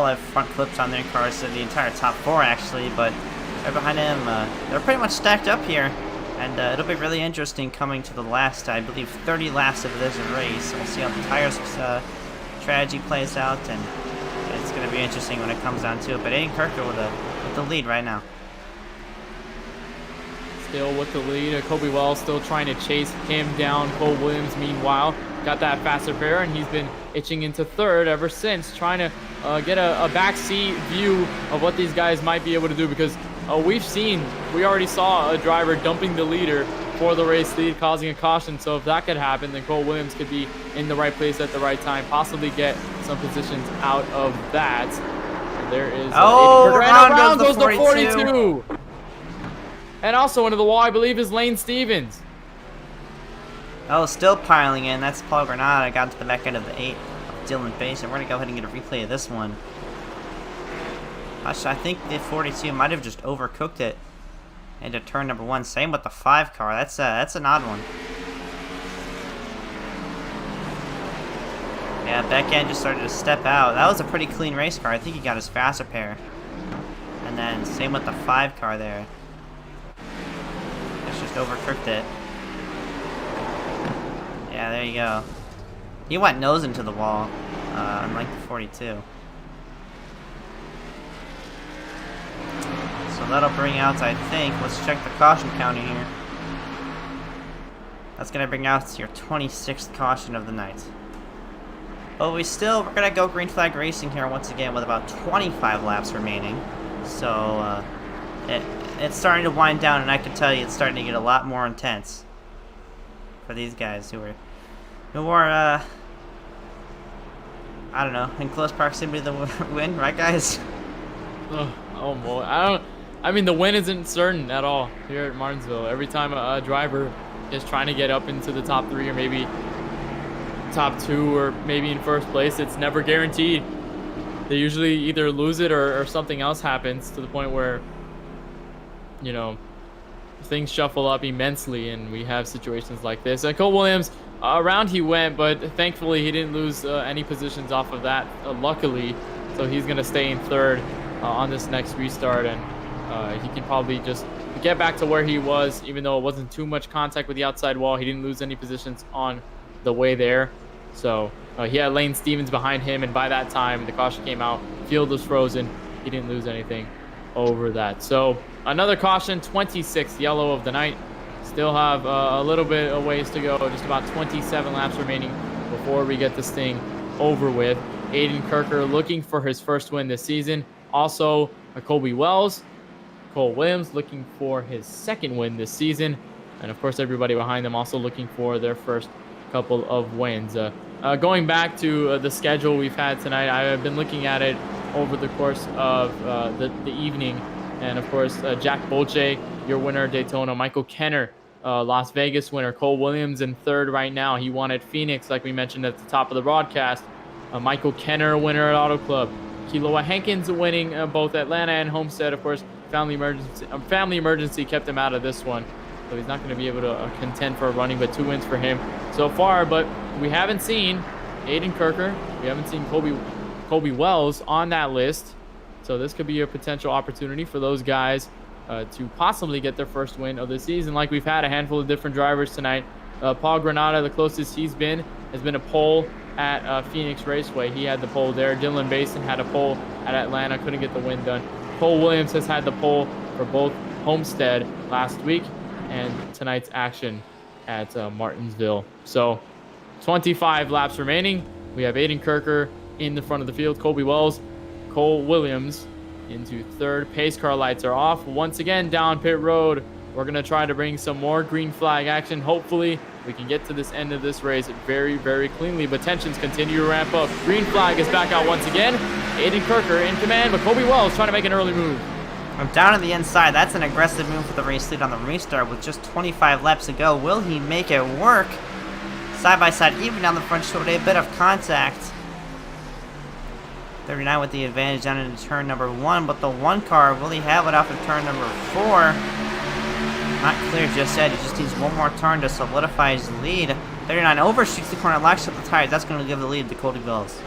have front clips on their cars, so the entire top 4 actually, but right behind them, they're pretty much stacked up here, and it'll be really interesting coming to the last, I believe, 30 laps of this race. We'll see how the tires strategy plays out, and it's going to be interesting when it comes down to it. But Aiden Kirker with the lead right now. Still with the lead. Kobe Wells still trying to chase him down. Cole Williams, meanwhile, got that faster pair, and he's been itching into third ever since, trying to get a backseat view of what these guys might be able to do, because we already saw a driver dumping the leader for the race lead, causing a caution. So if that could happen, then Cole Williams could be in the right place at the right time, possibly get some positions out of that. And there is around goes the 42. 42. And also into the wall, I believe, is Lane Stevens. Oh, still piling in. That's Paul Granada. Got to the back end of the 8 of Dylan Bass, and we're going to go ahead and get a replay of this one. Gosh, I think the 42 might have just overcooked it into turn number 1. Same with the 5 car. That's an odd one. Yeah, back end just started to step out. That was a pretty clean race car. I think he got his faster pair. And then same with the 5 car there. It's just overcooked it. Yeah, there you go. He went nose into the wall, unlike the 42. So that'll bring out, I think, let's check the caution counter here. That's going to bring out your 26th caution of the night. But we're going to go green flag racing here once again with about 25 laps remaining. So it's starting to wind down, and I can tell you it's starting to get a lot more intense for these guys who are I don't know, in close proximity to the win, right, guys? Oh boy, I mean, the win isn't certain at all here at Martinsville. Every time a driver is trying to get up into the top 3 or maybe top 2 or maybe in first place, it's never guaranteed. They usually either lose it or something else happens to the point where, you know, things shuffle up immensely, and we have situations like this. And Cole Williams, around he went, but thankfully he didn't lose any positions off of that, luckily. So he's going to stay in third on this next restart, and he can probably just get back to where he was, even though it wasn't too much contact with the outside wall. He didn't lose any positions on the way there. So he had Lane Stevens behind him, and by that time the caution came out, field was frozen. He didn't lose anything over that. So another caution, 26th yellow of the night. Still have a little bit of ways to go, just about 27 laps remaining before we get this thing over with. Aiden Kirker looking for his first win this season. Also, Kobe Wells, Cole Williams looking for his second win this season. And of course, everybody behind them also looking for their first couple of wins. Going back to the schedule we've had tonight, I have been looking at it over the course of the evening. And of course, Jack Bolche, your winner at Daytona. Michael Kenner, Las Vegas winner. Cole Williams in third right now. He won at Phoenix, like we mentioned at the top of the broadcast. Michael Kenner, winner at Auto Club. Kilowa Hankins winning both Atlanta and Homestead. Of course, family emergency kept him out of this one, so he's not going to be able to contend for a running, but 2 wins for him so far. But we haven't seen Aiden Kirker. We haven't seen Kobe Wells on that list. So this could be a potential opportunity for those guys to possibly get their first win of the season. Like we've had a handful of different drivers tonight. Paul Granada, the closest he's been, has been a pole at Phoenix Raceway. He had the pole there. Dylan Basin had a pole at Atlanta, couldn't get the win done. Cole Williams has had the pole for both Homestead last week and tonight's action at Martinsville. So 25 laps remaining. We have Aiden Kirker in the front of the field. Kobe Wells, Cole Williams into third. Pace car lights are off. Once again, down pit road. We're going to try to bring some more green flag action. Hopefully, we can get to this end of this race very, very cleanly, but tensions continue to ramp up. Green flag is back out once again. Aiden Kirker in command, but Kobe Wells trying to make an early move. From down on the inside, that's an aggressive move for the race lead on the restart with just 25 laps to go. Will he make it work? Side by side, even down the front showed a bit of contact. 39 with the advantage down into turn number 1, but the 1 car, will he have it off of turn number 4? Not clear just yet. He just needs one more turn to solidify his lead. 39 overshoots the corner, locks up the tires. That's going to give the lead to Cody Wells.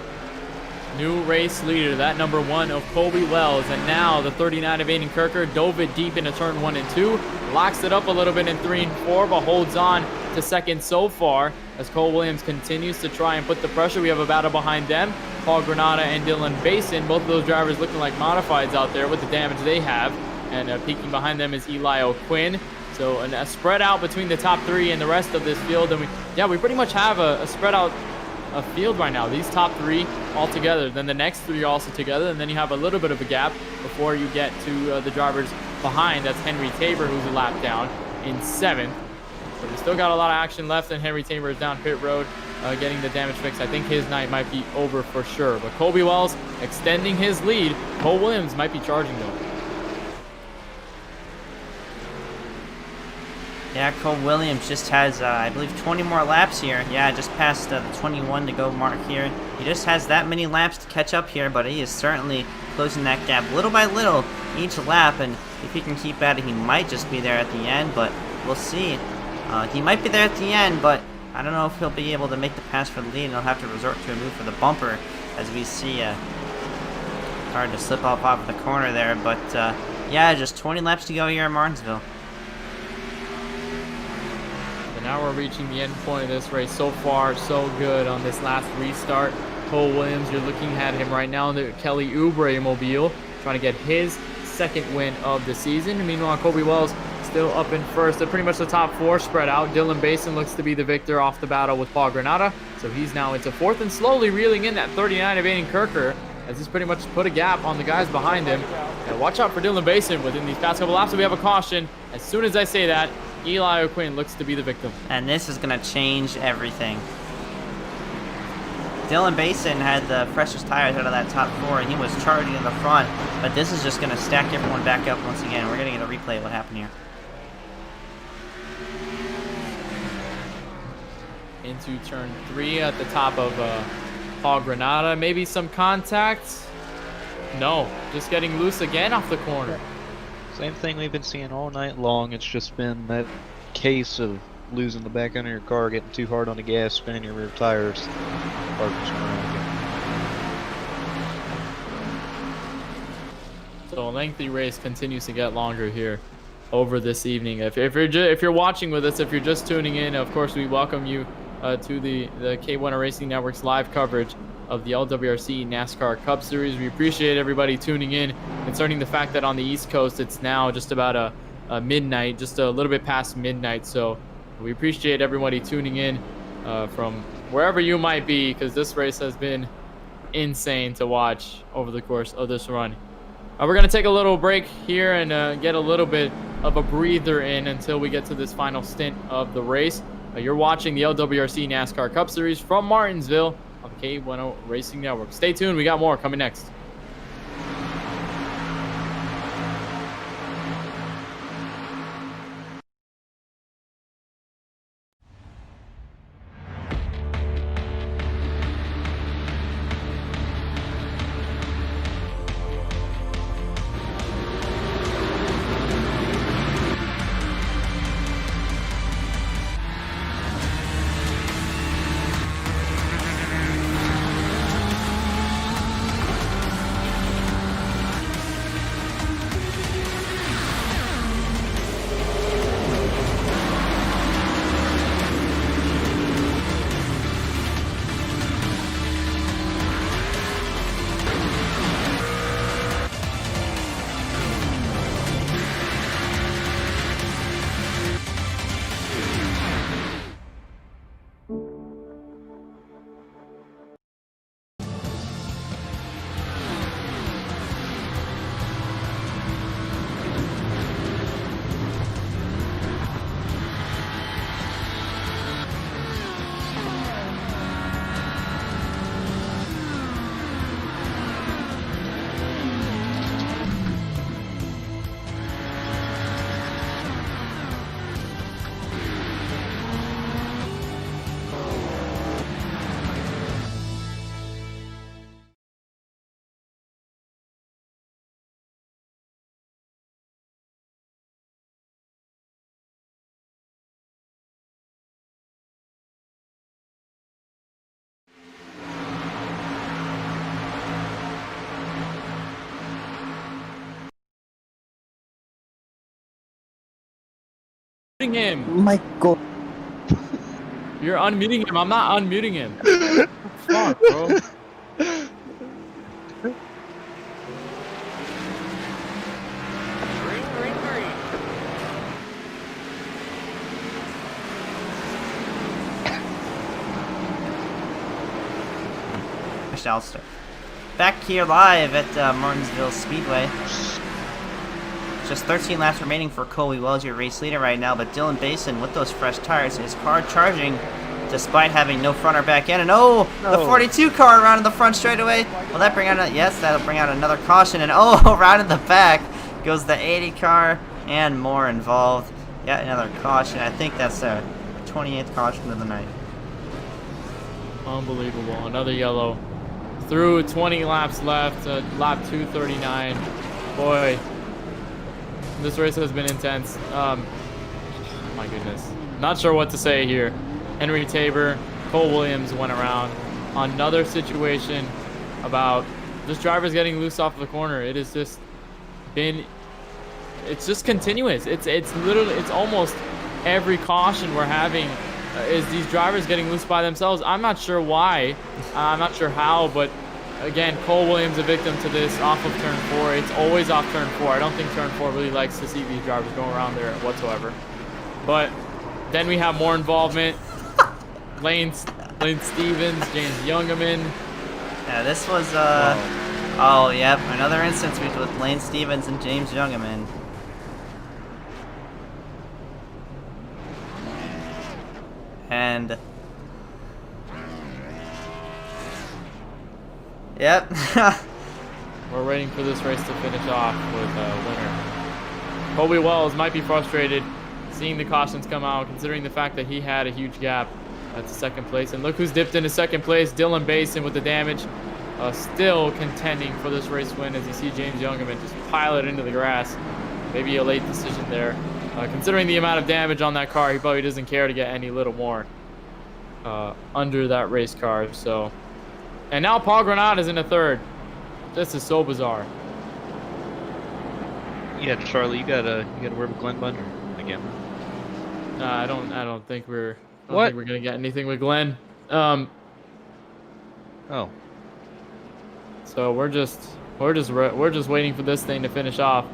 New race leader, that number 1 of Kobe Wells. And now the 39 of Aiden Kirker dove it deep into turn 1 and 2. Locks it up a little bit in 3 and 4, but holds on to second so far as Cole Williams continues to try and put the pressure. We have a battle behind them. Paul Granada and Dylan Basin, both of those drivers looking like modifieds out there with the damage they have. And peeking behind them is Elio Quinn. So a spread out between the top three and the rest of this field. And we pretty much have a spread out field right now. These top three all together, then the next three also together, and then you have a little bit of a gap before you get to the drivers behind. That's Henry Tabor, who's a lap down in 7th. So we still got a lot of action left, and Henry Tabor is down pit road getting the damage fixed. I think his night might be over for sure. But Colby Wells extending his lead. Cole Williams might be charging though. Yeah, Cole Williams just has, I believe, 20 more laps here. Yeah, just past the 21 to go mark here. He just has that many laps to catch up here, but he is certainly closing that gap little by little each lap. And if he can keep at it, he might just be there at the end, but we'll see. He might be there at the end, but I don't know if he'll be able to make the pass for the lead, and he'll have to resort to a move for the bumper, as we see hard to slip off of the corner there. But yeah, just 20 laps to go here in Martinsville. Now we're reaching the end point of this race. So far, so good on this last restart. Cole Williams, you're looking at him right now in the Kelly Oubre mobile, trying to get his 2nd win of the season. And meanwhile, Colby Wells still up in 1st. They're pretty much the top 4 spread out. Dylan Basin looks to be the victor off the battle with Paul Granada. So he's now into 4th and slowly reeling in that 39 of Aiden Kirker, as he's pretty much put a gap on the guys behind him. And watch out for Dylan Basin within these past couple laps. So we have a caution. As soon as I say that, Eli O'Quinn looks to be the victim. And this is going to change everything. Dylan Basin had the freshest tires out of that top 4, and he was charging in the front. But this is just going to stack everyone back up once again. We're going to get a replay of what happened here. Into turn 3 at the top of Paul Granada. Maybe some contact. No, just getting loose again off the corner. Same thing we've been seeing all night long. It's just been that case of losing the back end of your car, getting too hard on the gas, spinning your rear tires. Car just went around again. So a lengthy race continues to get longer here over this evening. If you're watching with us, if you're just tuning in, of course we welcome you to the K1 Racing Network's live coverage of the LWRC NASCAR Cup Series. We appreciate everybody tuning in, concerning the fact that on the East Coast it's now just about a midnight, just a little bit past midnight. So we appreciate everybody tuning in from wherever you might be, because this race has been insane to watch over the course of this run. We're going to take a little break here and get a little bit of a breather in until we get to this final stint of the race. You're watching the LWRC NASCAR Cup Series from Martinsville on the K1 Racing Network. Stay tuned. We got more coming next. Him. My God. You're unmuting him. I'm not unmuting him. Fuck, bro. Alster. Back here live at Martinsville Speedway. Just 13 laps remaining for Colby Wells, your race leader right now, but Dylan Basin with those fresh tires is hard charging despite having no front or back end. And oh, the 42 car around in the front straightaway. Will that bring out yes, that'll bring out another caution. And oh, right in the back goes the 80 car and more involved. Yeah, another caution. I think that's the 28th caution of the night. Unbelievable. Another yellow. Through 20 laps left, lap 239. Boy, this race has been intense. My goodness. Not sure what to say here. Henry Tabor, Cole Williams went around. Another situation about just drivers getting loose off the corner. It has just been, it's just continuous. It's literally, it's almost every caution we're having is these drivers getting loose by themselves. I'm not sure why. I'm not sure how, but again, Cole Williams a victim to this off of turn 4. It's always off turn 4. I don't think turn 4 really likes to see these drivers going around there whatsoever. But then we have more involvement. Lane Stevens, James Youngman. Yeah, this was oh yep, another instance with Lane Stevens and James Youngman. And yep. We're waiting for this race to finish off with a winner. Colby Wells might be frustrated seeing the cautions come out, considering the fact that he had a huge gap to second place. And look who's dipped into second place, Dylan Basin with the damage. Still contending for this race win as you see James Youngman just pile it into the grass. Maybe a late decision there. Considering the amount of damage on that car, he probably doesn't care to get any little more under that race car. So, and now Paul Granat is in a third. This is so bizarre. Yeah, Charlie, you got a word with Glenn Bunter again. I don't think we're. I don't What? think we're gonna get anything with Glenn. Oh. So we're just waiting for this thing to finish off.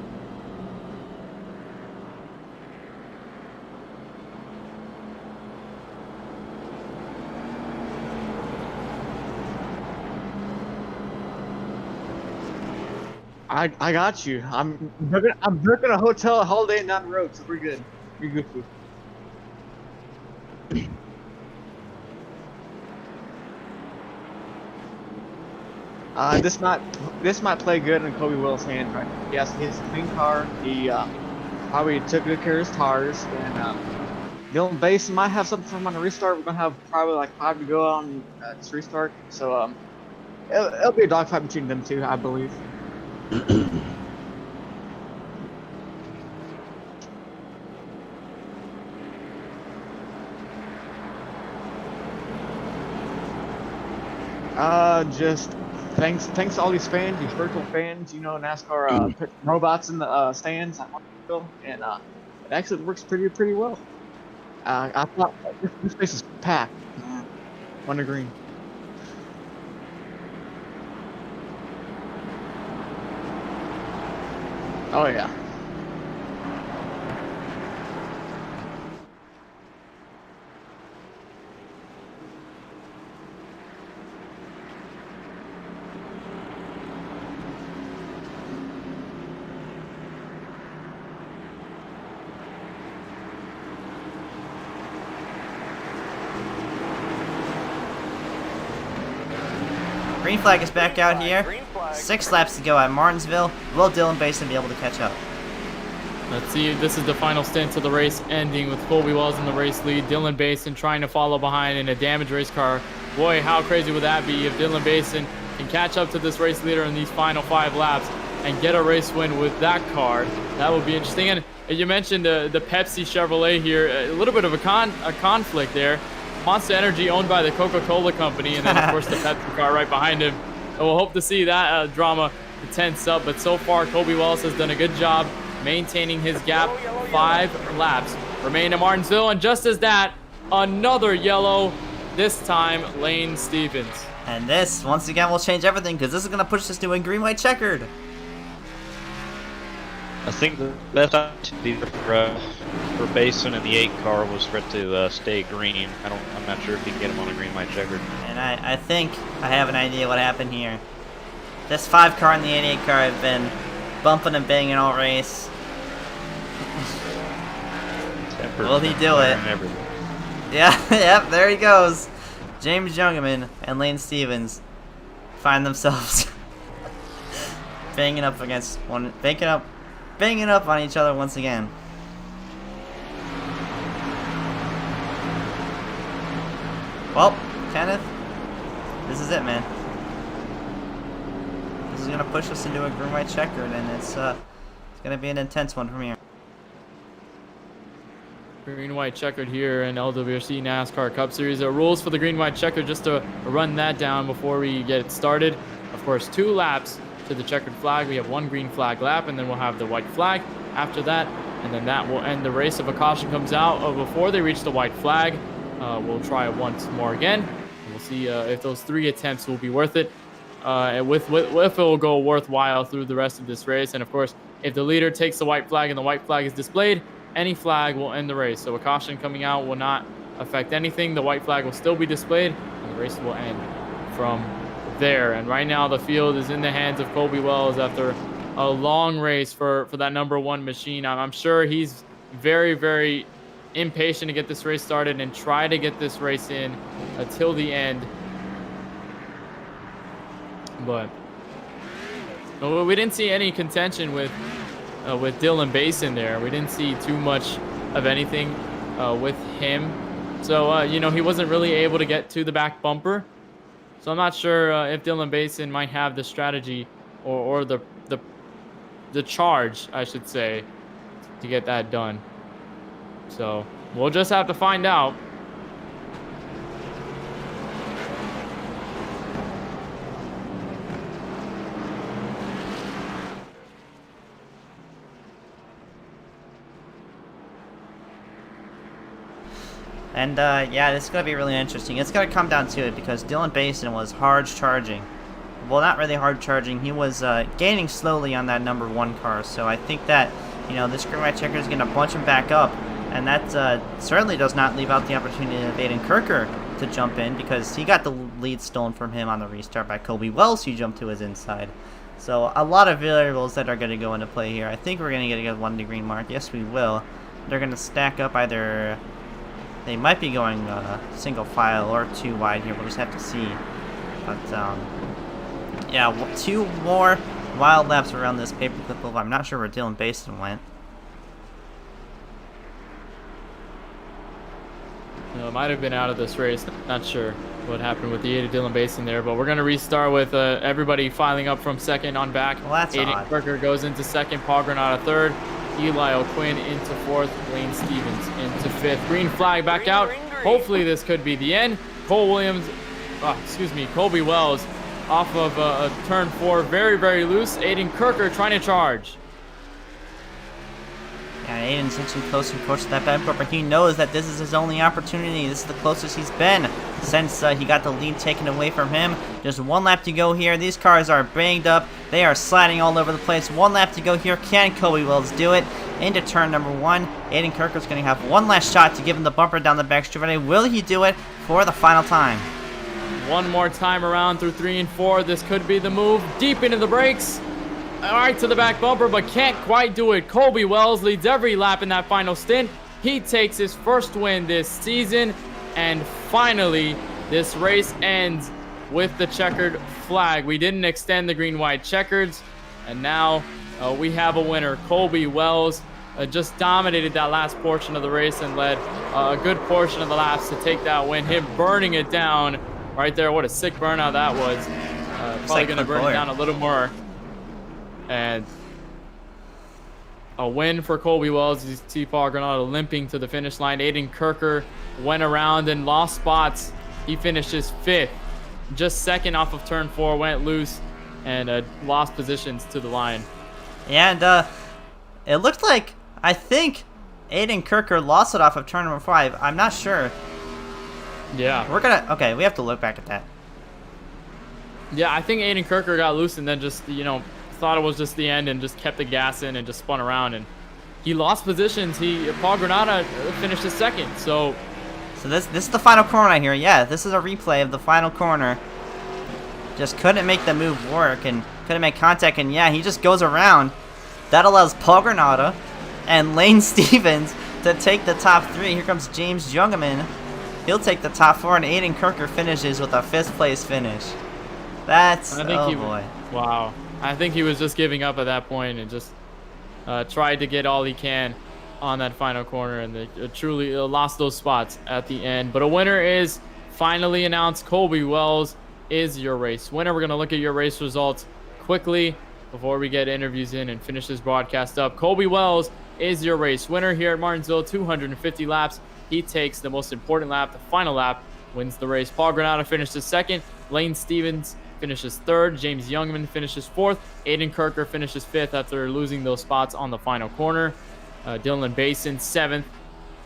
I got you. I'm booking a hotel, a holiday, and down the road, so we're good. We're good. This might play good in Colby Will's hand, right? He has his clean car. He probably took good care of his tires, and Dylan Basin might have something for him on the restart. We're gonna have probably like 5 to go on this restart, so it'll be a dogfight between them two, I believe. Just thanks to all these fans, these virtual fans. You know, NASCAR put robots in the stands at Martinsville, and it actually works pretty well. I thought this place is packed. On the green. Oh yeah. Green flag is back out here. 6 laps to go at Martinsville. Will Dylan Basin be able to catch up? Let's see if this is the final stint of the race ending with Colby Wells in the race lead. Dylan Basin trying to follow behind in a damaged race car. Boy, how crazy would that be if Dylan Basin can catch up to this race leader in these final 5 laps and get a race win with that car. That would be interesting. And you mentioned the Pepsi Chevrolet here. A little bit of a conflict there. Monster Energy owned by the Coca-Cola company, and then of course the Pepsi car right behind him. And we'll hope to see that drama tense up. But so far, Colby Wells has done a good job maintaining his gap. 5 laps remain in Martinsville, and just as that, another yellow, this time Lane Stevens. And this, once again, will change everything because this is going to push us to a green, white, checkered. I think the best opportunity for Basin and the 8 car was for it to stay green. I'm not sure if he can get him on a green, white, checkered. And I think I have an idea what happened here. This 5 car and the 88 car have been bumping and banging all race. Will he do it? Yeah, yep, there he goes. James Youngman and Lane Stevens find themselves banging up on each other once again. Well, Kenneth, this is it, man. This is gonna push us into a green, white, checkered, and it's gonna be an intense one from here. Green, white, checkered here in LWRC NASCAR Cup Series. Rules for the green, white, checkered, just to run that down before we get started. Of course, 2 laps to the checkered flag. We have 1 green flag lap, and then we'll have the white flag after that, and then that will end the race. If a caution comes out before they reach the white flag, we'll try it once more again. We'll see if those 3 attempts will be worth it, and if it will go worthwhile through the rest of this race. And of course, if the leader takes the white flag and the white flag is displayed, any flag will end the race. So a caution coming out will not affect anything. The white flag will still be displayed, and the race will end from there. And right now, the field is in the hands of Colby Wells after a long race for that number 1 machine. I'm sure he's very, very impatient to get this race started and try to get this race in until the end. But we didn't see any contention with Dylan Basin there. We didn't see too much of anything with him. So, he wasn't really able to get to the back bumper. So I'm not sure if Dylan Basin might have the strategy or the charge, I should say, to get that done. So we'll just have to find out. And yeah, this is going to be really interesting. It's going to come down to it because Dylan Basin was hard charging. Well, not really hard charging. He was gaining slowly on that number 1 car. So I think that, this green, white, checker is going to bunch him back up. And that certainly does not leave out the opportunity of Aiden Kirker to jump in because he got the lead stolen from him on the restart by Colby Wells, who jumped to his inside. So a lot of variables that are going to go into play here. I think we're going to get a 1 green mark. Yes, we will. They're going to stack up either... They might be going single file or 2 wide here. We'll just have to see. But, yeah, 2 more wild laps around this paperclip oval. I'm not sure where Dylan Basin went. It might have been out of this race. Not sure what happened with the Aiden Dylan Basin there. But we're going to restart with everybody filing up from second on back. Well, that's Aiden odd. Kirker goes into second. Paul Granada third. Elio Quinn into 4th, Lane Stevens into 5th. Green flag back out. Hopefully this could be the end. Colby Wells off of turn 4, very, very loose. Aiden Kirker trying to charge. Yeah, Aiden's inching closer and closer to that back bumper. He knows that this is his only opportunity. This is the closest he's been since he got the lead taken away from him. Just 1 lap to go here. These cars are banged up. They are sliding all over the place. 1 lap to go here. Can Colby Wells do it? Into turn number 1. Aiden Kirker's going to have 1 last shot to give him the bumper down the back straightaway. Will he do it for the final time? 1 more time around through 3 and 4. This could be the move. Deep into the brakes. All right, to the back bumper, but can't quite do it. Colby Wells leads every lap in that final stint. He takes his first win this season. And finally, this race ends with the checkered flag. We didn't extend the green, white checkers. And now we have a winner. Colby Wells just dominated that last portion of the race and led a good portion of the laps to take that win. Him burning it down right there. What a sick burnout that was. Probably going to burn it down a little more. And a win for Colby Wells. You see Paul Granada limping to the finish line. Aiden Kirker went around and lost spots. He finishes 5th. Just 2nd off of turn 4. Went loose and lost positions to the line. Yeah, and it looked like, I think Aiden Kirker lost it off of turn number 5. I'm not sure. Yeah. Okay, we have to look back at that. Yeah, I think Aiden Kirker got loose and then just, thought it was just the end and just kept the gas in and just spun around. And he lost positions. Paul Granada finished his second. So this is the final corner here. Yeah, this is a replay of the final corner. Just couldn't make the move work and couldn't make contact. And yeah, he just goes around. That allows Paul Granada and Lane Stevens to take the top 3. Here comes James Youngman. He'll take the top 4, and Aiden Kirker finishes with a 5th place finish. Boy. Wow. I think he was just giving up at that point and just tried to get all he can on that final corner, and they truly lost those spots at the end. But a winner is finally announced. Colby Wells is your race winner. We're going to look at your race results quickly before we get interviews in and finish this broadcast up. Colby Wells is your race winner here at Martinsville. 250 laps. He takes the most important lap, the final lap, wins the race. Paul Granada finishes second. Lane Stevens finishes third. James Youngman finishes fourth. Aiden Kirker finishes fifth after losing those spots on the final corner. Dylan Basin seventh.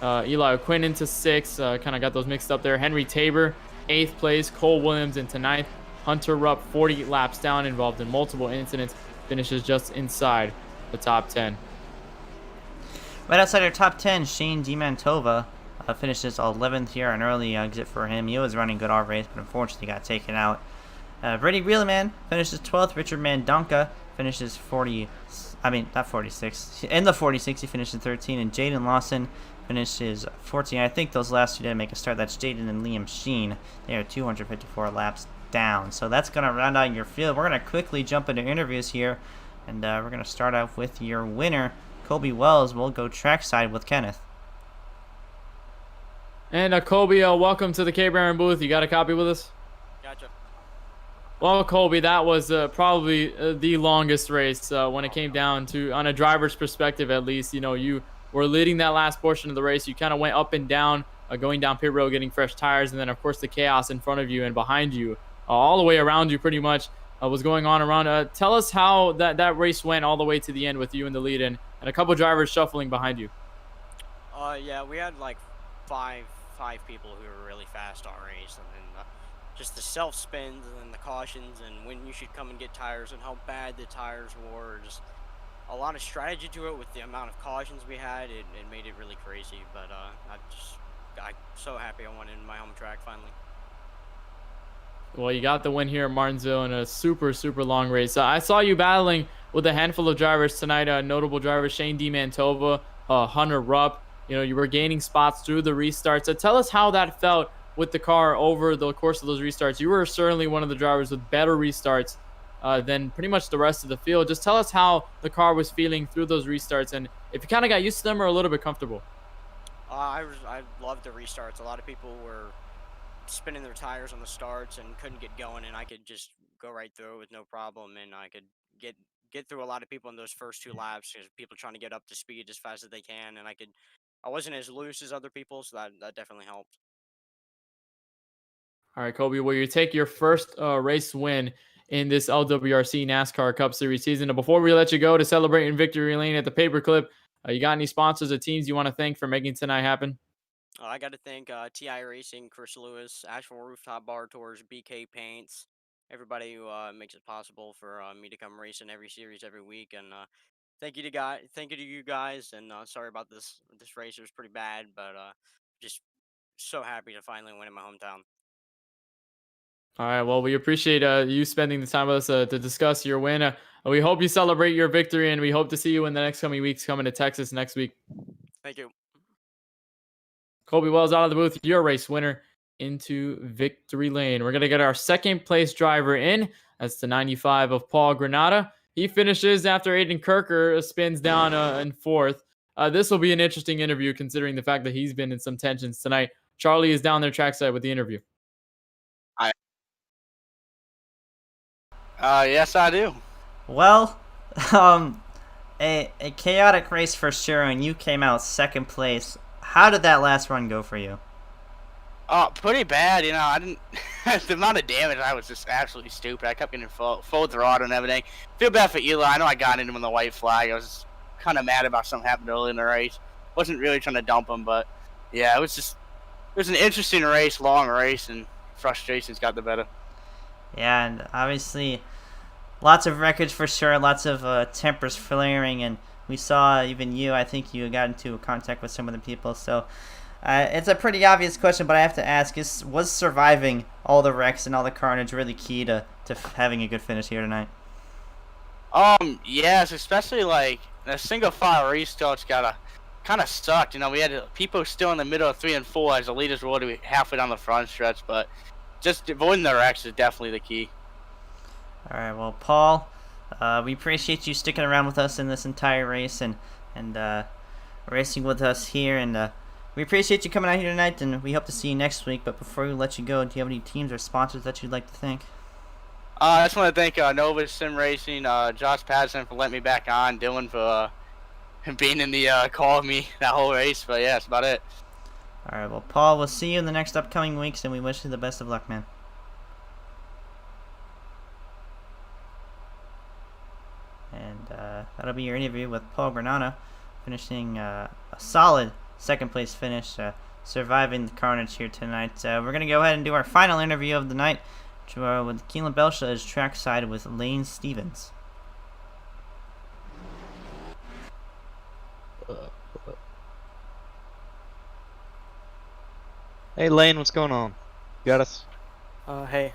Eli Quinn into sixth. Kind of got those mixed up there. Henry Tabor, 8th place. Cole Williams into 9th. Hunter Rupp, 40 laps down, involved in multiple incidents, finishes just inside the top 10. Right outside our top 10, Shane Mantova finishes 11th here, an early exit for him. He was running good all race, but unfortunately got taken out. Brady Williman finishes 12th. Richard Mandonka finishes not 46. In the 46, he finishes 13, and Jaden Lawson finishes 14. I think those last two didn't make a start. That's Jaden and Liam Sheen. They are 254 laps down. So that's going to round out your field. We're going to quickly jump into interviews here, and we're going to start out with your winner, Colby Wells. We'll go trackside with Kenneth. And Colby, welcome to the KBRN booth. You got a copy with us? Gotcha. Well, Colby, that was probably the longest race when it came down to, on a driver's perspective at least. You were leading that last portion of the race. You kind of went up and down, going down pit road, getting fresh tires, and then, of course, the chaos in front of you and behind you, all the way around you pretty much was going on around. Tell us how that race went all the way to the end with you in the lead and a couple drivers shuffling behind you. Yeah, we had like five people who were really fast our race, and then just the self spins and the cautions and when you should come and get tires and how bad the tires were. Just a lot of strategy to it with the amount of cautions we had. It made it really crazy, but I'm so happy I won in my home track finally. Well, you got the win here at Martinsville in a super, super long race. I saw you battling with a handful of drivers tonight, notable drivers, Shane Mantova, Hunter Rupp. You were gaining spots through the restarts. So tell us how that felt with the car over the course of those restarts. You were certainly one of the drivers with better restarts than pretty much the rest of the field. Just tell us how the car was feeling through those restarts and if you kind of got used to them or a little bit comfortable. I loved the restarts. A lot of people were spinning their tires on the starts and couldn't get going, and I could just go right through it with no problem, and I could get through a lot of people in those first 2 laps because people trying to get up to speed as fast as they can, and I wasn't as loose as other people, so that definitely helped. All right, Colby, will you take your first race win in this LWRC NASCAR Cup Series season? And before we let you go to celebrate in victory lane at the Paperclip, you got any sponsors or teams you want to thank for making tonight happen? I got to thank TI Racing, Chris Lewis, Asheville Rooftop Bar Tours, BK Paints, everybody who makes it possible for me to come racing every series every week. And thank you to you guys. And sorry about this race; it was pretty bad, but just so happy to finally win in my hometown. All right, well, we appreciate you spending the time with us to discuss your win. We hope you celebrate your victory, and we hope to see you in the next coming weeks coming to Texas next week. Thank you. Colby Wells out of the booth, your race winner into victory lane. We're going to get our second place driver in. That's the 95 of Paul Granada. He finishes after Aiden Kirker spins down in 4th. This will be an interesting interview considering the fact that he's been in some tensions tonight. Charlie is down there trackside with the interview. Yes, I do. Well, a chaotic race for sure, and you came out 2nd place. How did that last run go for you? Oh, pretty bad. I didn't. The amount of damage, I was just absolutely stupid. I kept getting full throttle and everything. Feel bad for Eli. I know I got into him on the white flag. I was kind of mad about something happened early in the race. Wasn't really trying to dump him, but yeah, it was just was an interesting race, long race, and frustrations got the better. Yeah, and obviously, lots of wreckage for sure, lots of tempers flaring, and we saw even you, I think you got into contact with some of the people, so it's a pretty obvious question, but I have to ask, was surviving all the wrecks and all the carnage really key to having a good finish here tonight? Yes, especially like the single file restarts kind of sucked. You know, we had people still in the middle of 3 and 4 as the leaders were already halfway down the front stretch, but just avoiding the wrecks is definitely the key. All right, well, Paul, we appreciate you sticking around with us in this entire race and racing with us here, and we appreciate you coming out here tonight, and we hope to see you next week. But before we let you go, do you have any teams or sponsors that you'd like to thank? I just want to thank Nova Sim Racing, Josh Patterson for letting me back on, Dylan for being in the call of me that whole race. But yeah, that's about it. All right, well, Paul, we'll see you in the next upcoming weeks, and we wish you the best of luck, man. And that'll be your interview with Paul Granado, finishing a solid second-place finish, surviving the carnage here tonight. We're going to go ahead and do our final interview of the night with Kelan Belsha as Trackside with Lane Stevens. Hey Lane, what's going on? Got us? Hey.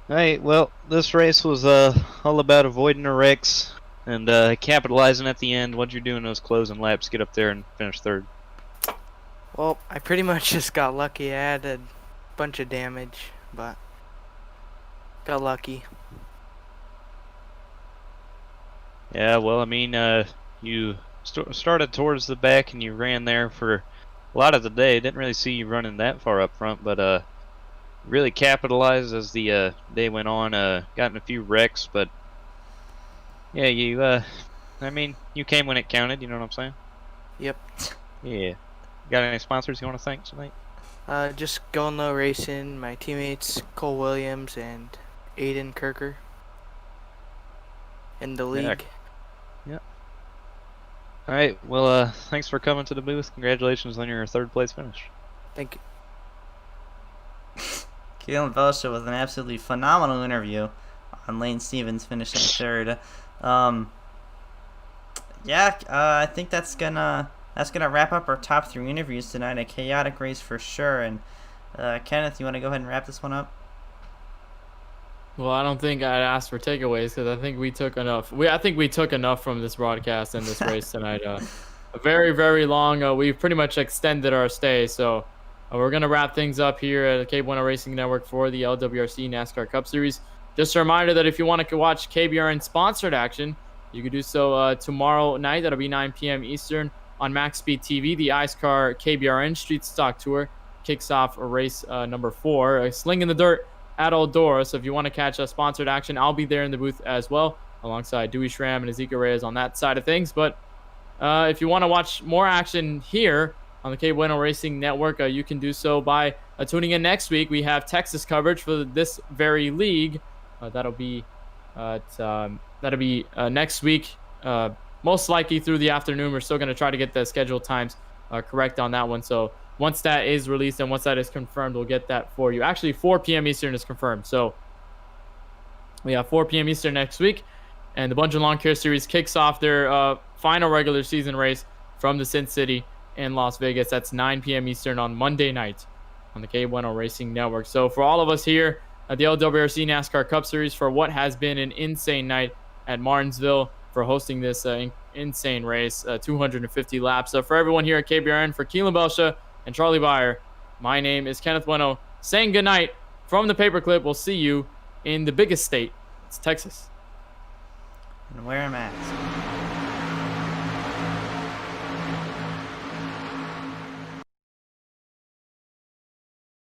Hey, well, this race was all about avoiding the wrecks and capitalizing at the end. What'd you do in those closing laps? Get up there and finish third. Well, I pretty much just got lucky. I had a bunch of damage, but got lucky. Yeah, well, I mean, you started towards the back and you ran there for a lot of the day. Didn't really see you running that far up front, but really capitalized as the day went on. Gotten a few wrecks, but yeah, you I mean, you came when it counted. You know what I'm saying? Yep. Yeah. Got any sponsors you want to thank tonight? Just Going Low Racing, my teammates Cole Williams and Aiden Kirker, and the league. Yeah. All right. Well, thanks for coming to the booth. Congratulations on your third place finish. Thank you. Kelan Belsha with an absolutely phenomenal interview on Lane Stevens finishing third. I think that's gonna wrap up our top 3 interviews tonight. A chaotic race for sure. And Kenneth, you want to go ahead and wrap this one up? Well, I don't think I'd ask for takeaways because I think we took enough. I think we took enough from this broadcast and this race tonight. A very, very long. We've pretty much extended our stay, so we're gonna wrap things up here at the Cape Bueno Racing Network for the LWRC NASCAR Cup Series. Just a reminder that if you want to watch KBRN sponsored action, you can do so tomorrow night. That'll be 9 p.m. Eastern on Max Speed TV. The Ice Car KBRN Street Stock Tour kicks off race number 4, Sling in the Dirt at Eldora. So if you want to catch a sponsored action, I'll be there in the booth as well, alongside Dewey Schramm and Ezekiel Reyes on that side of things. But if you want to watch more action here on the Cape Bueno Racing Network, you can do so by tuning in next week. We have Texas coverage for this very league. That'll be next week, most likely through the afternoon. We're still going to try to get the scheduled times correct on that one. So once that is released and once that is confirmed, we'll get that for you. Actually, 4 p.m. Eastern is confirmed. So we have 4 p.m. Eastern next week. And the Bunch of Lawn Care Series kicks off their final regular season race from the Sin City in Las Vegas. That's 9 p.m. Eastern on Monday night on the Cape Bueno Racing Network. So for all of us here at the LWRC NASCAR Cup Series, for what has been an insane night at Martinsville, for hosting this insane race, 250 laps. So for everyone here at KBRN, for Kelan Belsha and Charlie Baier, my name is Kenneth Bueno, saying goodnight from the paperclip. We'll see you in the biggest state. It's Texas. And wear a mask.